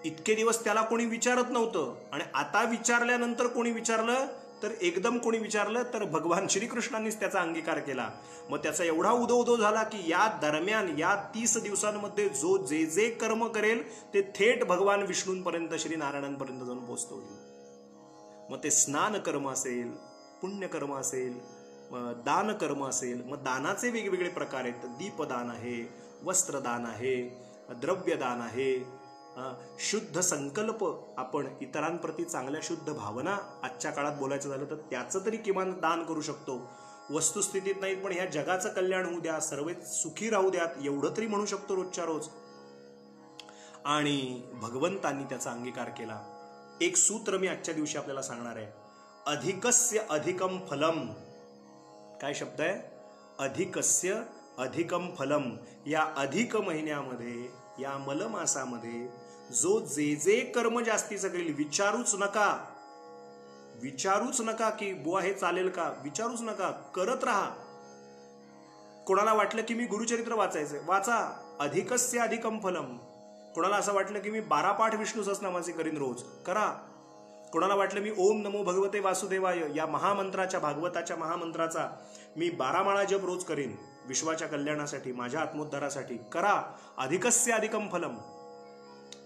इतके दिवस त्याला कोणी विचारत नव्हतं आणि आता विचारल्यानंतर कोणी विचारलं, तर एकदम कोणी विचारलं तर भगवान श्रीकृष्णांनीच त्याचा अंगीकार केला. मग त्याचा एवढा उदो झाला की या दरम्यान या 30 दिवसांमध्ये जो जे जे कर्म करेल ते थेट भगवान विष्णूंपर्यंत, श्री नारायणांपर्यंत जाऊन पोहोचतो. मग ते स्नान कर्म असेल, पुण्यकर्म असेल, दान कर्म असेल. मग दानाचे वेगवेगळे प्रकार आहेत. दीपदान आहे, वस्त्रदान आहे, द्रव्यदान आहे, शुद्ध संकल्प, आपण इतरांप्रती चांगल्या शुद्ध भावना, आजच्या काळात बोलायचं झालं तर त्याचं तरी किमान दान करू शकतो. वस्तुस्थितीत नाही पण ह्या जगाचं कल्याण होऊ द्या, सर्व सुखी राहू द्यात, एवढं तरी म्हणू शकतो रोजच्या रोज. आणि भगवंतांनी त्याचा अंगीकार केला. एक सूत्र मी आजच्या दिवशी आपल्याला सांगणार आहे. अधिकस्य अधिकम फलम. काय शब्द आहे? अधिकस्य अधिकम फलम. या अधिक महिन्यामध्ये, या मलमासामध्ये जो जे जे कर्म जास्तीचं करेल, विचारूच नका की बुवा हे चालेल का, विचारूच नका, करत राहा. कोणाला वाटलं की मी गुरुचरित्र वाचायचंय, वाचा. अधिकस्य अधिकम फलम. कोणाला असं वाटलं की मी 12 पाठ विष्णू सहस्रनामाचे करीन रोज, करा. कोणाला वाटलं मी ओम नमो भगवते वासुदेवाय या महामंत्राच्या, भागवताच्या महामंत्राचा मी 12 माळा जप रोज करीन विश्वाच्या कल्याणासाठी, माझ्या आत्मोद्धारासाठी, करा. अधिकस्य अधिकम फलम.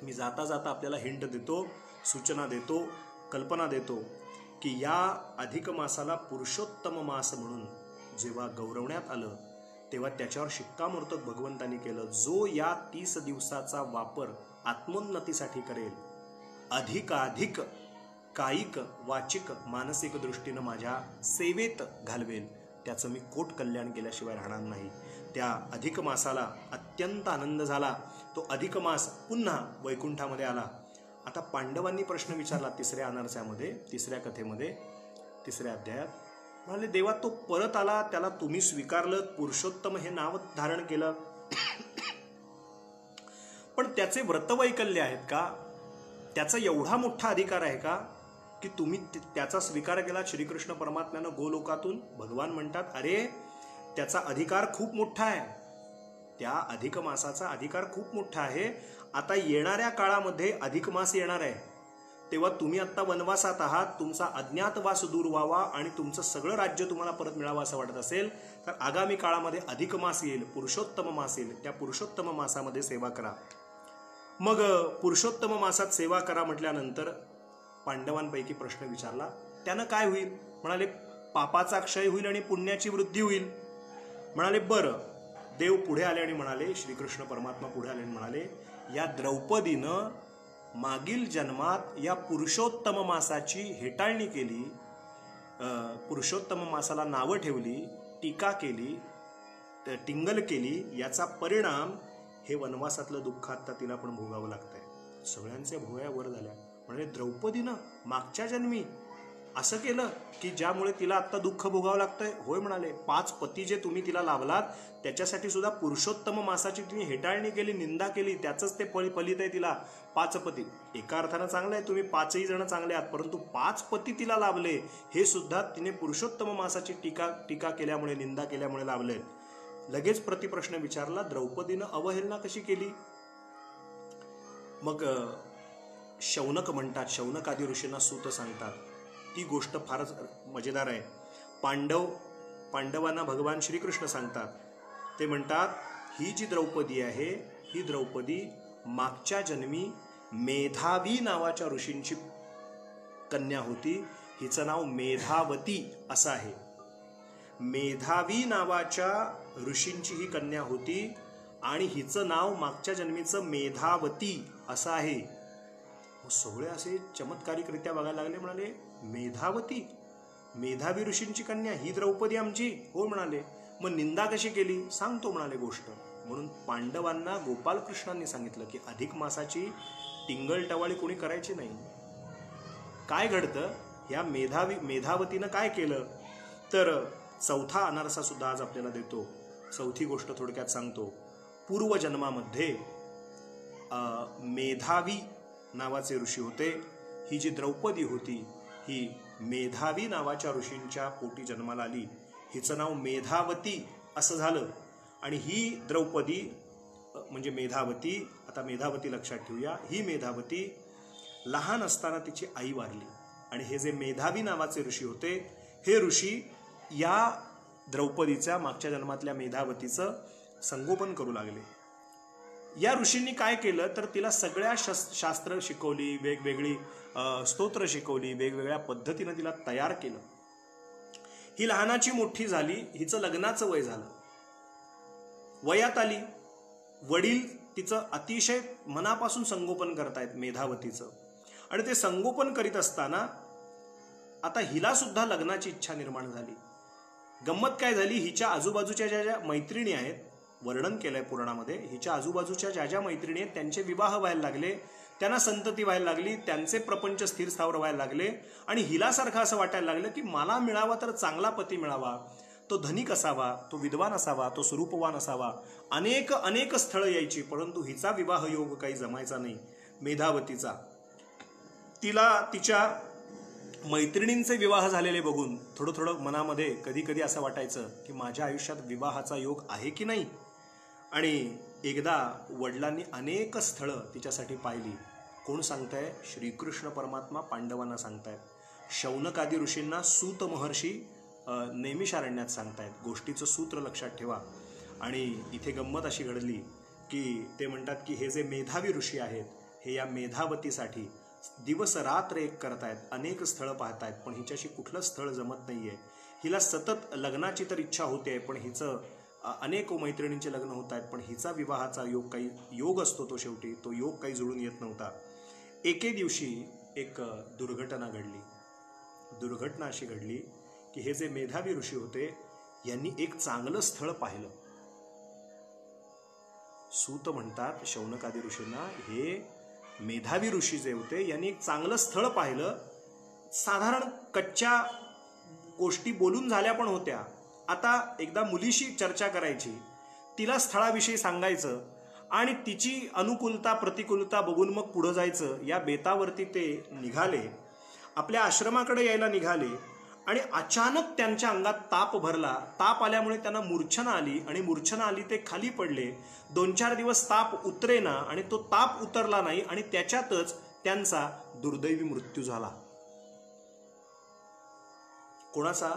मी जाता जाता आपल्याला हिंट देतो, सूचना देतो, कल्पना देतो की या अधिक मासाला पुरुषोत्तम मास म्हणून जेव्हा गौरवण्यात आलं तेव्हा त्याच्यावर शिक्कामोर्तब भगवंतांनी केलं. जो या 30 दिवसाचा वापर आत्मोन्नतीसाठी करेल, अधिकाधिक कायिक, वाचिक, मानसिक दृष्टीनं माझ्या सेवेत घालवेल, त्याचं मी कोट कल्याण केल्याशिवाय राहणार नाही. त्या अधिक मासाला अत्यंत आनंद झाला. तो अधिक मास पुन्हा वैकुंठामध्ये आला. आता पांडवांनी प्रश्न विचारला तिसऱ्या अनारस्यामध्ये, तिसऱ्या कथेमध्ये, तिसऱ्या अध्यायात. म्हणाले, देवा तो परत आला, त्याला तुम्ही स्वीकारलं, पुरुषोत्तम हे नाव धारण केलं, पण त्याचे व्रतवैकल्य आहेत का? त्याचा एवढा मोठा अधिकार आहे का की तुम्ही त्याचा स्वीकार केला? श्रीकृष्ण परमात्म्यानं गोलोकातून भगवान म्हणतात, अरे त्याचा अधिकार खूप मोठा आहे, त्या अधिक मासाचा अधिकार खूप मोठा आहे. आता येणाऱ्या काळामध्ये अधिक मास येणार आहे, तेव्हा तुम्ही आता वनवासात आहात, तुमचा अज्ञातवास दूर व्हावा आणि तुमचं सगळं राज्य तुम्हाला परत मिळावं असं वाटत असेल तर आगामी काळामध्ये अधिक मास येईल, पुरुषोत्तम मास येईल, त्या पुरुषोत्तम मासामध्ये सेवा करा. मग पुरुषोत्तम मासात सेवा करा म्हटल्यानंतर पांडवांपैकी प्रश्न विचारला, त्यानं काय होईल? म्हणाले पापाचा क्षय होईल आणि पुण्याची वृद्धी होईल. म्हणाले बरं. देव पुढे आले आणि म्हणाले, श्रीकृष्ण परमात्मा पुढे आले आणि म्हणाले, या द्रौपदीनं मागील जन्मात या पुरुषोत्तम मासाची हेटाळणी केली, पुरुषोत्तम मासाला नावं ठेवली, टीका केली, टिंगल केली. याचा परिणाम हे वनवासातलं दुःख आता तिला पण भोगावं लागतंय. सगळ्यांचे भुवया वर झाल्या. म्हणजे द्रौपदीनं मागच्या जन्मी असं केलं की ज्यामुळे तिला आता दुःख भोगावं लागतंय? होय म्हणाले, 5 पती जे तुम्ही तिला लाभलात त्याच्यासाठी सुद्धा पुरुषोत्तम मासाची तुम्ही हेटाळणी केली, निंदा केली, त्याचंच ते फलित आहे तिला. 5 पती एका अर्थानं चांगलं आहे, तुम्ही 5ही जण चांगले आहात, परंतु 5 पती तिला लाभले हे सुद्धा तिने पुरुषोत्तम मासाची टीका केल्यामुळे, निंदा केल्यामुळे लाभले. लगेच प्रतिप्रश्न विचारला, द्रौपदीनं अवहेलना कशी केली? मग शौनक म्हणतात, शौनक आदी ऋषींना सूत सांगतात. ती गोष्ट फारच मजेदार आहे. पांडवांना भगवान श्रीकृष्ण सांगतात. ते म्हणतात, ही जी द्रौपदी आहे ही द्रौपदी मागच्या जन्मी मेधावी नावाच्या ऋषींची कन्या होती. हिचं नाव मेधावती असं आहे. मेधावी नावाच्या ऋषींची ही कन्या होती आणि हिचं नाव मागच्या जन्मीचं मेधावती असं आहे. सगळे असे चमत्कारिकरित्या बघायला लागले. म्हणाले, मेधावती, मेधावी ऋषींची कन्या ही द्रौपदी आमची? हो म्हणाले. मग निंदा कशी केली? सांगतो म्हणाले गोष्ट. म्हणून पांडवांना गोपालकृष्णांनी सांगितलं की अधिक मासाची टिंगल टवाळी कोणी करायची नाही. काय घडतं, ह्या मेधावतीनं काय केलं तर चौथा अनारसा सुद्धा आज आपल्याला देतो. चौथी गोष्ट थोडक्यात सांगतो. पूर्वजन्मामध्ये मेधावी नावाचे ऋषी होते. ही जी द्रौपदी होती ही मेधावी नावाच्या ऋषींच्या पोटी जन्माला आली. हिचं नाव मेधावती असं झालं. आणि ही द्रौपदी म्हणजे मेधावती, आता मेधावती लक्षात ठेवूया, ही मेधावती लहान असताना तिची आई वारली. आणि हे जे मेधावी नावाचे ऋषी होते हे ऋषी या द्रौपदीच्या मागच्या जन्मातल्या मेधावतीचं संगोपन करू लागले. या ऋषींनी काय केलं तर तिला सगळ्या शास्त्र शिकवली, वेगवेगळी स्तोत्र शिकवली, वेगवेगळ्या पद्धतीनं तिला तयार केलं. ही लहानाची मोठी झाली, हिचं लग्नाचं वय झालं, वयात आली. वडील तिचं अतिशय मनापासून संगोपन करतायत मेधावतीचं. आणि ते संगोपन करीत असताना आता हिला सुद्धा लग्नाची इच्छा निर्माण झाली. गंमत काय झाली, हिच्या आजूबाजूच्या ज्या मैत्रिणी आहेत, वर्णन केलंय पुराणामध्ये, हिच्या आजूबाजूच्या ज्या मैत्रिणी आहेत त्यांचे विवाह व्हायला लागले, त्यांना संतती व्हायला लागली, त्यांचे प्रपंच स्थिर स्थावर व्हायला लागले. आणि हिला सारखं असं वाटायला लागलं की मला मिळावा तर चांगला पती मिळावा, तो धनिक असावा, तो विद्वान असावा, तो स्वरूपवान असावा. अनेक स्थळं यायची, परंतु हिचा विवाह योग काही जमायचा नाही मेधावतीचा. तिला तिच्या मैत्रिणींचे विवाह झालेले बघून थोडं मनामध्ये कधी कधी असं वाटायचं की माझ्या आयुष्यात विवाहाचा योग आहे की नाही. आणि एकदा वडिलांनी अनेक स्थळं तिच्यासाठी पाहिली. कोण सांगताय? श्रीकृष्ण परमात्मा पांडवांना सांगतायत. शौनक आदी ऋषींना सूत महर्षी नैमिषारण्यात सांगतायत. गोष्टीचं सूत्र लक्षात ठेवा. आणि इथे गंमत अशी घडली की ते म्हणतात की हे जे मेधावी ऋषी आहेत हे या मेधावतीसाठी दिवस रात्र एक करतायत, अनेक स्थळं पाहतायत, पण हिच्याशी कुठलं स्थळ जमत नाहीये. हिला सतत लग्नाची तर इच्छा होते, पण हिचं अनेक मैत्रिणींचे लग्न होत आहेत, पण हिचा विवाहाचा योग असतो तो शेवटी, तो योग काही जुळून येत नव्हता. एके दिवशी एक दुर्घटना घडली. दुर्घटना अशी घडली की हे जे मेधावी ऋषी होते यांनी एक चांगलं स्थळ पाहिलं. सूत म्हणतात शौनक आदी ऋषींना, हे मेधावी ऋषी जे होते यांनी एक चांगलं स्थळ पाहिलं. साधारण कच्च्या गोष्टी बोलून झाल्या पण होत्या. आता एकदा मुलीशी चर्चा करायची, तिला स्थळाविषयी सांगायचं आणि तिची अनुकूलता प्रतिकूलता बघून मग पुढं जायचं. या बेतावरती ते निघाले, आपल्या आश्रमाकडे यायला निघाले आणि अचानक त्यांच्या अंगात ताप भरला. ताप आल्यामुळे त्यांना मूर्छना आली आणि मूर्छना आली, ते खाली पडले. 2-4 दिवस ताप उतरेना आणि तो ताप उतरला नाही आणि त्याच्यातच त्यांचा दुर्दैवी मृत्यू झाला. कोणाचा?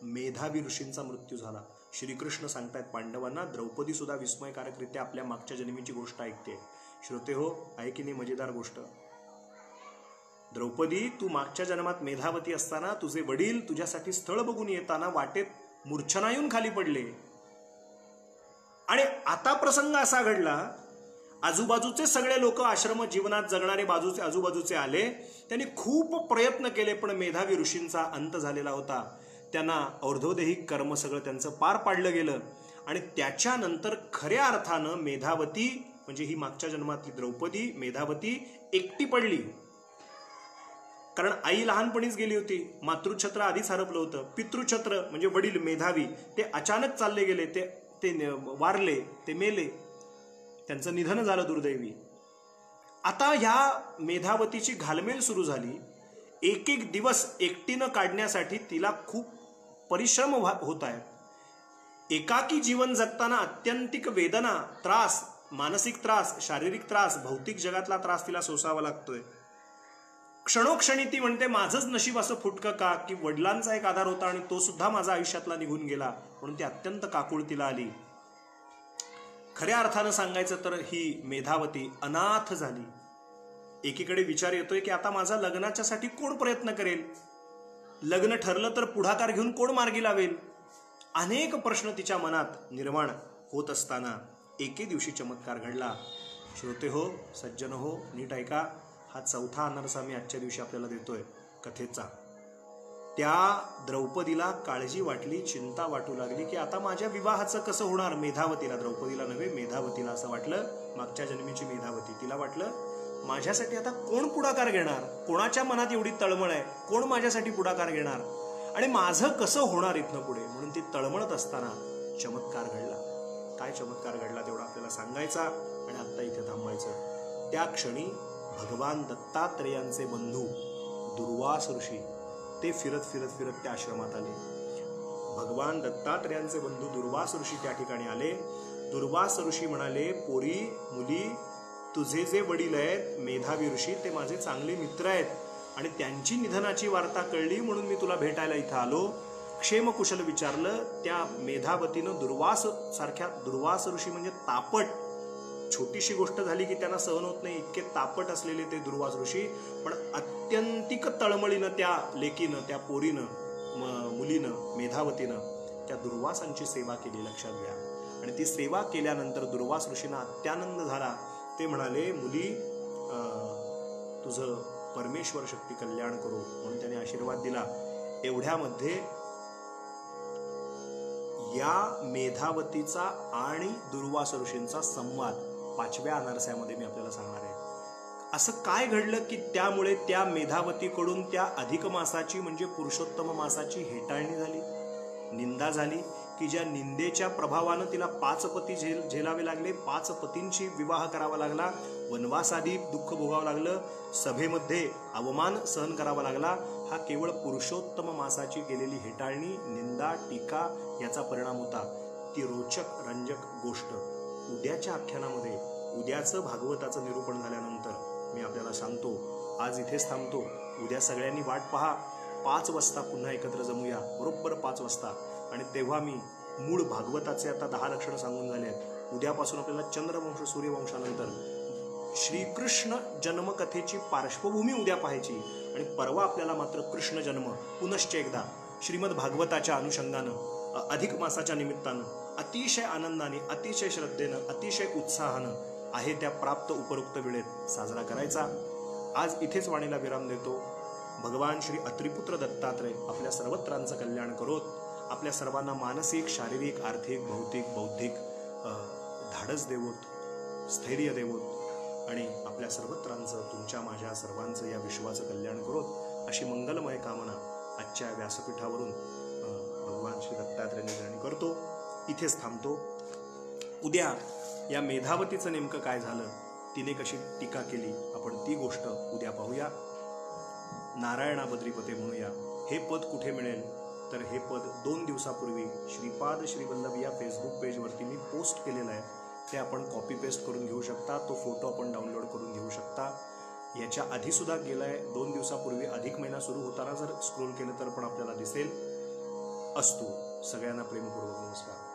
मेधावी ऋषींचा मृत्यू झाला. श्रीकृष्ण सांगतायत पांडवांना, द्रौपदी सुद्धा विस्मयकारकरित्या आपल्या मागच्या जन्मीची गोष्ट ऐकते श्रोते हो, आहे की नाही मजेदार गोष्ट? द्रौपदी, तू मागच्या जन्मात मेधावती असताना तुझे वडील तुझ्यासाठी स्थळ बघून येताना वाटेत मूर्छना येऊन खाली पडले, आणि आता प्रसंग असा घडला, आजूबाजूचे सगळे लोक आश्रम जीवनात जगणारे आजूबाजूचे आले, त्यांनी खूप प्रयत्न केले, पण मेधावी ऋषींचा अंत झालेला होता. त्यांना और्ध्वदेहिक कर्म सगळं त्यांचं पार पाडलं गेलं, आणि त्याच्यानंतर खऱ्या अर्थानं मेधावती म्हणजे ही मागच्या जन्मातली द्रौपदी मेधावती एकटी पडली. कारण आई लहानपणीच गेली होती, मातृछत्र आधीच हरपलं होतं, पितृछत्र म्हणजे वडील मेधावी ते अचानक चालले गेले, ते वारले, ते मेले, त्यांचं निधन झालं दुर्दैवी. आता ह्या मेधावतीची घालमेल सुरू झाली. एक एक दिवस एकटीनं काढण्यासाठी तिला खूप परिश्रम होत आहेत. एकाकी जीवन जगताना अत्यंतिक वेदना, त्रास, मानसिक त्रास, शारीरिक त्रास, भौतिक जगातला त्रास तिला सोसावा लागतोय. क्षणोक्षणी ती म्हणते, माझंच नशीब असं फुटकं का की वडिलांचा एक आधार होता आणि तो सुद्धा माझा आयुष्यातला निघून गेला, म्हणून ती अत्यंत काकुळतीला आली. खऱ्या अर्थानं सांगायचं तर ही मेधावती अनाथ झाली. एकीकडे विचार येतोय की आता माझा लग्नाच्यासाठी कोण प्रयत्न करेल, लग्न ठरलं तर पुढाकार घेऊन कोण मार्गी लावेल, अनेक प्रश्न तिच्या मनात निर्माण होत असताना एके दिवशी चमत्कार घडला. श्रोते हो, सज्जन हो, नीट ऐका. हा चौथा अनारसा मी आजच्या दिवशी आपल्याला देतोय कथेचा. त्या द्रौपदीला काळजी वाटली, चिंता वाटू लागली की आता माझ्या विवाहाचं कसं होणार. मेधावतीला, द्रौपदीला नव्हे, मेधावतीला असं वाटलं, मागच्या जन्मीची मेधावती. तिला वाटलं माझ्यासाठी आता कोण पुढाकार घेणार, कोणाच्या मनात एवढी तळमळ आहे, कोण माझ्यासाठी पुढाकार घेणार, आणि माझं कसं होणार इथनं पुढे. म्हणून ती तळमळत असताना चमत्कार घडला. काय चमत्कार घडला तेवढा आपल्याला सांगायचा आणि आत्ता इथे थांबायचं. त्या क्षणी भगवान दत्तात्रेयांचे बंधू दुर्वास ऋषी ते फिरत फिरत फिरत त्या आश्रमात आले. भगवान दत्तात्रेयांचे बंधू दुर्वास ऋषी त्या ठिकाणी आले. दुर्वास ऋषी म्हणाले, पोरी, मुली, तुझे जे वडील आहेत मेधावी ऋषी ते माझे चांगले मित्र आहेत, आणि त्यांची निधनाची वार्ता कळली म्हणून मी तुला भेटायला इथं आलो. क्षेमकुशल विचारलं. त्या मेधावतीनं दुर्वास ऋषी म्हणजे तापट, छोटीशी गोष्ट झाली की त्यांना सहन होत नाही, इतके तापट असलेले ते दुर्वास ऋषी, पण अत्यंतिक तळमळीनं त्या लेकीनं, त्या पोरीनं, मुलीनं, मेधावतीनं त्या दुर्वासांची सेवा केली. लक्षात घ्या. आणि ती सेवा केल्यानंतर दुर्वास ऋषींना अत्यानंद झाला. ते म्हणाले, मुली, तुझं परमेश्वर शक्ती कल्याण करो, म्हणून त्याने आशीर्वाद दिला. एवढ्यामध्ये या मेधावतीचा आणि दुर्वास ऋषींचा संवाद 5व्या अनारस्यामध्ये मी आपल्याला सांगणार आहे. असं काय घडलं की त्यामुळे त्या मेधावतीकडून त्या अधिक मासाची म्हणजे पुरुषोत्तम मासाची हेटाळणी झाली, निंदा झाली, की ज्या निंदेच्या प्रभावानं तिला 5 पती झेलावे लागले, 5 पतींची विवाह करावा लागला, वनवासादी दुःख भोगावं लागलं, सभेमध्ये अवमान सहन करावा लागला. हा केवळ पुरुषोत्तम मासाची केलेली हेटाळणी, निंदा, टीका याचा परिणाम होता. ती रोचक रंजक गोष्ट उद्याच्या आख्यानामध्ये, उद्याचं भागवताचं निरूपण झाल्यानंतर मी आपल्याला सांगतो. आज इथेच थांबतो. उद्या सगळ्यांनी वाट पहा. 5 वाजता पुन्हा एकत्र जमूया, बरोबर 5 वाजता. आणि तेव्हा मी मूळ भागवताचे आता 10 लक्षणं सांगून झाले आहेत. उद्यापासून आपल्याला चंद्रवंश सूर्यवंशानंतर श्रीकृष्ण जन्मकथेची पार्श्वभूमी उद्या पाहायची, आणि परवा आपल्याला मात्र कृष्ण जन्म पुनश्च एकदा श्रीमद भागवताच्या अनुषंगानं अधिक मासाच्या निमित्तानं अतिशय आनंदाने, अतिशय श्रद्धेनं, अतिशय उत्साहानं आहे त्या प्राप्त उपरोक्त वेळेत साजरा करायचा. आज इथेच वाणीला विराम देतो. भगवान श्री अत्रिपुत्र दत्तात्रय आपल्या सर्वत्रांचं कल्याण करोत. आपल्या सर्वांना मानसिक, शारीरिक, आर्थिक, भौतिक, बौद्धिक धाडस देवोत, स्थैर्य देवोत, आणि आपल्या सर्वत्रांचं, तुमच्या माझ्या सर्वांचं, या विश्वाचं कल्याण करोत, अशी मंगलमय कामना आजच्या व्यासपीठावरून भगवान श्री दत्तात्रयांनी करतो. इथेच थांबतो. उद्या या मेधावतीचं नेमकं काय झालं, तिने कशी टीका केली, आपण ती गोष्ट उद्या पाहूया. नारायणा बद्रीपते म्हणूया. हे पद कुठे मिळेल तर हे पद 2 दिवसापूर्वी श्रीपाद श्रीवल्लभ या फेसबुक पेजवरती मी पोस्ट केलेलं आहे. ते आपण कॉपी पेस्ट करून घेऊ शकता. तो फोटो आपण डाउनलोड करून घेऊ शकता. याच्या आधी सुद्धा गेलाय 2 दिवसापूर्वी अधिक महिना सुरू होताना जर स्क्रोल केलं तर पण आपल्याला दिसेल. असतो. सगळ्यांना प्रेमपूर्वक नमस्कार.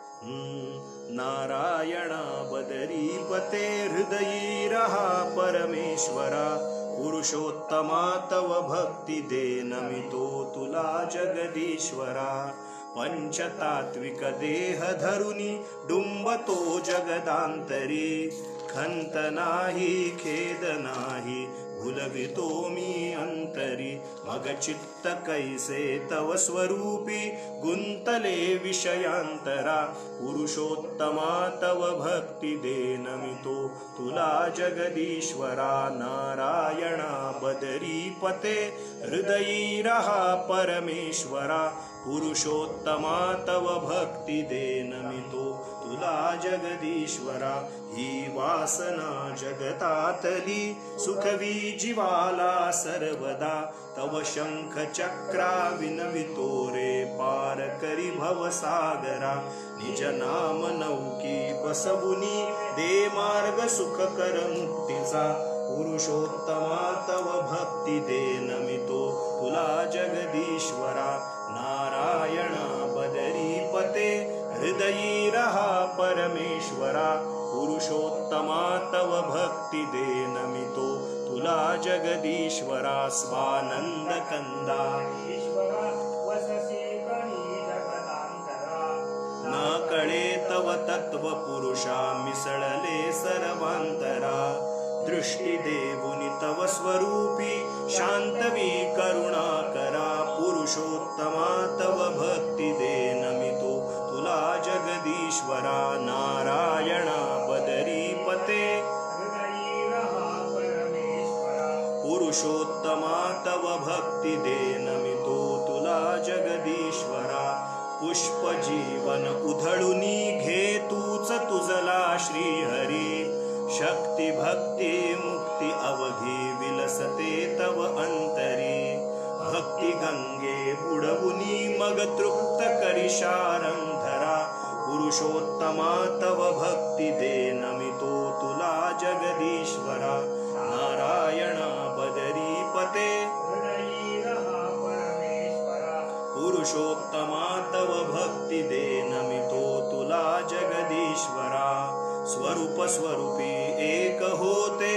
नारायणा बदरीपते हृदयी रहा परमेश्वरा पुरुषोत्तमा तव भक्ती दे नमितो तुला जगदीश्वरा पंचतात्विक देह धरुनी डुंबतो जगदांतरी खंत नाही खेद नाही भुलवितो मी अंतरी मग चित्त कैसे तव स्वरूपी गुंतले विषयांतरा पुरुषोत्तमा तव भक्ती दे नमितो तुला जगदीश्वरा नारायणा बदरीपते हृदयी रहा परमेश्वरा पुरुषोत्तमा तव भक्ती दे नमितो तुला जगदीश्वरा ही वासना जगतातली सुखवी जीवाला सर्वदा तव शंख चक्रा विनवितो रे पार करी भवसागरा निज नाम नौकी बसवुनी दे मार्ग सुख कर मुक्तीचा पुरुषोत्तमा तव भक्ती दे नमितो तुला जगदीश्वरा नारायणा बदरीपते हृदयी रहा परमेश्वरा पुरुषोत्तमा तव भक्ती दे नमितो तुला जगदीश्वरा स्वानंद कंदा न कळे तव तत्व पुरुषा मिसळले सर्वांतरा दृष्टी देवुनि तव स्वरूपी शांतवी करुणा करा पुरुषोत्तमा तव भक्ती दे नमितो तुला जगदीश्वरा नारायणा बदरीपते पुरुषोत्तमा तव भक्ती दे नमितो तुला जगदीश्वरा पुष्प जीवन उधळुनी घे तूच तुझला श्रीहरी शक्ती भक्ती मुक्ती अवघी विलसते तव अंतरी भक्ती गंगे बुडवुनी मग तृप्त करी शारंधरा पुरुषोत्तमा तव भक्ती दे नमितो तुला जगदीश्वरा नारायणा बदरीपते पुरुषोत्तमा तव भक्ती दे नमितो तुला जगदीश्वरा स्वरूप स्वरूपी एक होते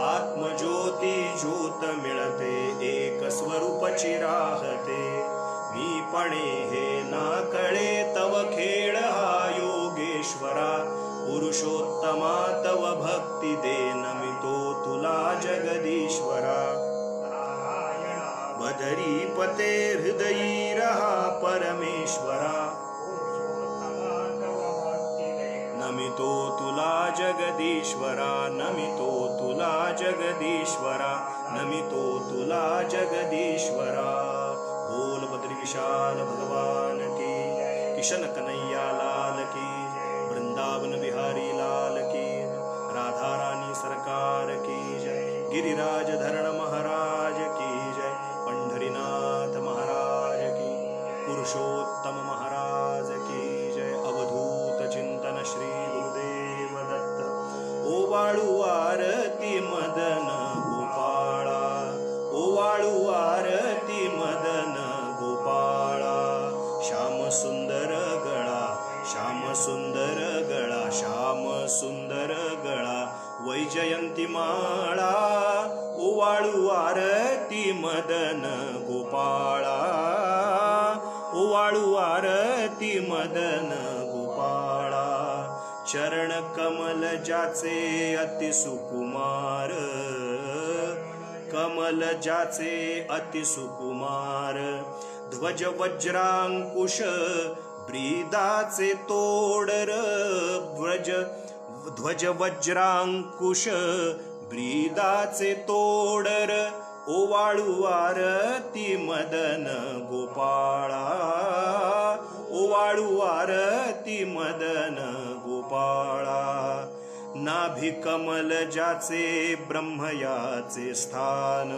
आत्मज्योती ज्योत मिळते एक स्वरूप चिराहते मी पणे हे ना कळे तव खेळ हा योगेश्वरा पुरुषोत्तमा तव भक्ती दे नमितो तुला जगदीश्वरा बदरीपते हृदयी रहा परमेश्वरा नमितो तुला जगदीश्वरा नमितो तुला जगदीश्वरा नमितो तुला जगदीश्वरा बोल बद्री विशाल भगवान की किशन कन्हैया लाल की वृंदावन बिहारी लाल की राधा रानी सरकार की जय गिरिराज धरण महाराज की जय पंढरीनाथ महाराज की पुरुषोत्तम महाराज की जय अवधूत चिंतन श्री गुरुदेव दत्त ओवाळू आरती मदन गोपाळा ओवाळू आरती मदन गोपाळा श्याम सुंदर गळा श्याम सुंदर गळा श्याम सुंदर गळा वैजयंती माळा ओवाळू आरती मदन गोपाळा ओवाळू आरती मदन गोपाळा चरण कमल जाचे अति सुकुमार कमल जाचे अति सुकुमार ध्वज वज्रांकुश ब्रीदाचे तोडर ध्वज वज्रांकुश ब्रीदाचे तोडर ओवाळू आरती मदन गोपाळा ओवाळू आरती मदन गोपाळा नाभि कमल जाचे ब्रह्मयाचे स्थान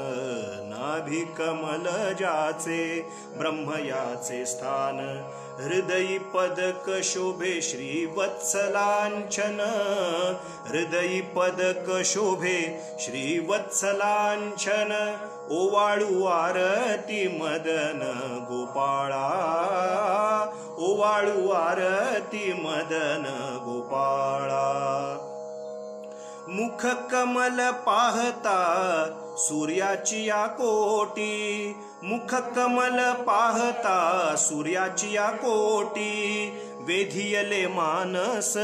नाभि कमल जाचे ब्रह्मयाचे स्थान हृदयी पदक शोभे श्री वत्सलांछन हृदयी पदक शोभे श्री वत्सलांछन ओवाळू आरती मदन गोपाळा ओवाळू आरती मदन गोपाळा. मुख कमल पाहता सूर्याची या कोटी, मुख कमल पाहता सूर्याची या कोटी, वेधियले मानस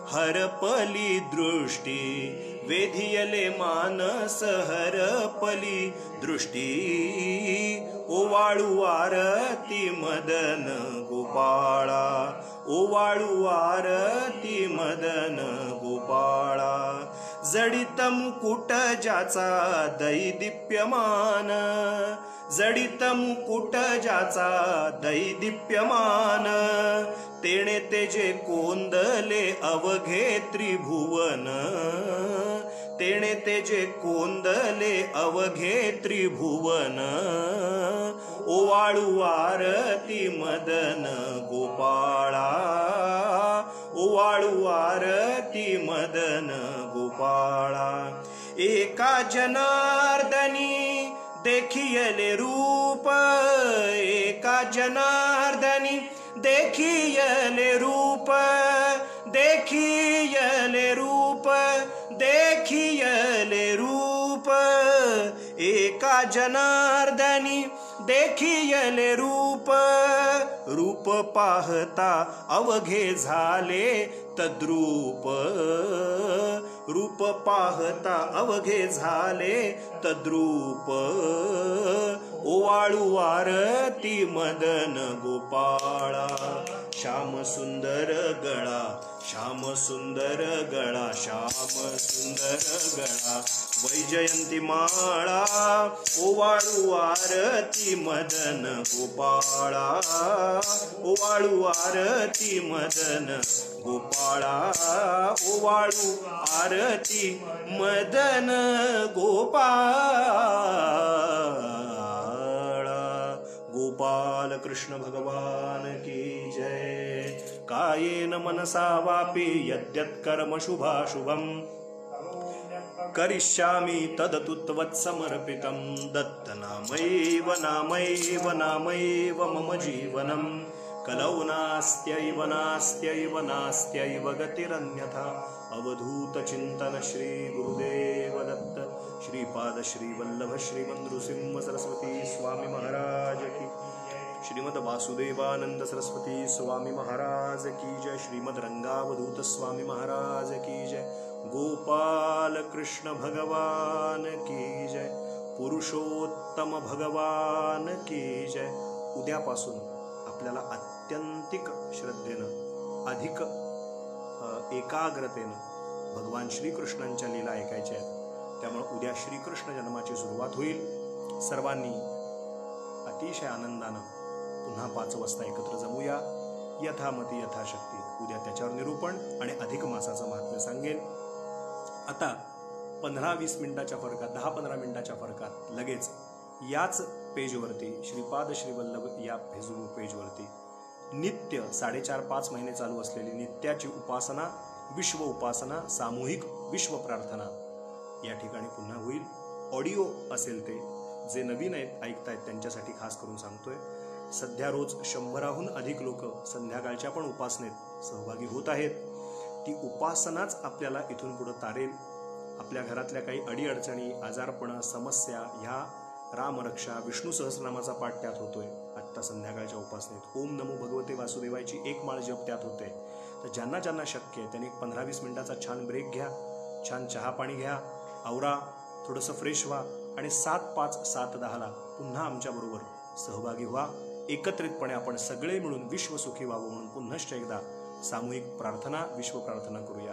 हरपली दृष्टी, वेधियले मानस हरपली दृष्टी. ओवाळू आरती मदन गोपाळा, ओवाळू आरती मदन गोपाळा. जडित मुकुट ज्याचा दैदिप्यमान, जडित मुकुट ज्याचा दैदिप्यमान, तेणे तेजे कोंदले अवघे त्रिभुवन, तेणे तेजे कोंदले अवघे त्रिभुवन. ओवाळू आरती मदन गोपाळा, ओवाळू आरती मदन गोपाळा. एका जनार्दनी देखियले रूप, एका जनार्दनी देखियले रूप, देखियले रूप, देखियले रूप. एका जनार्दनी देखियले रूप, रूप पाहता अवघे झाले तद्रूप, रूप पाहता अवघे झाले तद्रूप. ओवाळू आरती मदन गोपाळा. श्याम सुंदर गळा, श्याम सुंदर गळा, श्याम सुंदर गळा, वैजयंती माळा. ओवाळू आरती मदन गोपाळा, ओवाळू आरती मदन गोपाळा, ओवाळू आरती मदन गोपाळा. गोपाल कृष्ण भगवान की जय. कायेन मनसा वापि यद्यत् कर्म शुभाशुभं, करिष्यामि तदतु त्वत्समर्पितं. दत्तनामैव नामैव नामैव मम जीवनं, कलौ नास्त्यैव नास्त्यैव नास्त्यैव गतिरन्यथा. अवधूत चिंतन श्री गुरुदेव दत्त श्रीपाद श्री वल्लभ श्रीमंत नृसिंह सरस्वती स्वामी महाराज की. श्रीमद वासुदेवानंद सरस्वती स्वामी महाराज की जय. श्रीमद रंगावधूत स्वामी महाराज की जय. गोपाल कृष्ण भगवान की जय. पुरुषोत्तम भगवान की जय. उद्यापासून आपल्याला अत्यंतिक श्रद्धेनं, अधिक एकाग्रतेनं भगवान श्रीकृष्णांच्या लीला ऐकायच्या आहेत. त्यामुळे उद्या श्रीकृष्ण जन्माची सुरुवात होईल. सर्वांनी अतिशय आनंदानं पुन्हा 5 वाजता एकत्र जमूया. यथामती यथाशक्ती. उद्या त्याच्यावर निरूपण आणि अधिक मासाचं महात्म्य सांगेन. आता 15-20 मिनिटाच्या फरकात, 10-15 मिनिटाच्या फरकात लगेच याच पेजवरती, श्रीपाद श्रीवल्लभ या फेसबुक पेजवरती नित्य 4.5 महिने चालू असलेली नित्याची उपासना, विश्व उपासना, सामूहिक विश्व प्रार्थना या ठिकाणी पुन्हा होईल. ऑडिओ असेल ते जे नवीन आहेत, ऐकतायत त्यांच्यासाठी खास करून सांगतोय. सध्या रोज 100हून अधिक लोक संध्याकाळच्या पण उपासनेत सहभागी होत आहेत. ती उपासनाच आपल्याला इथून पुढे तारेल. आपल्या घरातल्या काही अडीअडचणी, आजारपण, समस्या ह्या रामरक्षा, विष्णू सहस्रनामाचा पाठ त्यात होतोय. आत्ता संध्याकाळच्या उपासनेत ओम नमो भगवते वासुदेवाची 1 माळ जप त्यात होते. तर ज्यांना ज्यांना शक्य आहे त्यांनी 15-20 मिनिटाचा छान ब्रेक घ्या, छान चहा पाणी घ्या, आवरा, थोडंसं फ्रेश व्हा आणि 7:05, 7:10 पुन्हा आमच्याबरोबर सहभागी व्हा. एकत्रितपणे आपण सगळे मिळून विश्वसुखी व्हावं म्हणून पुन्हा एकदा सामूहिक प्रार्थना, विश्व प्रार्थना करूया.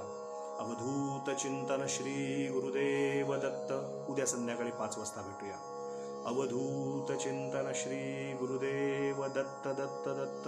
अवधूत चिंतन श्री गुरुदेव दत्त. उद्या संध्याकाळी 5 वाजता भेटूया. अवधूत चिंतन श्री गुरुदेव दत्त दत्त दत्त.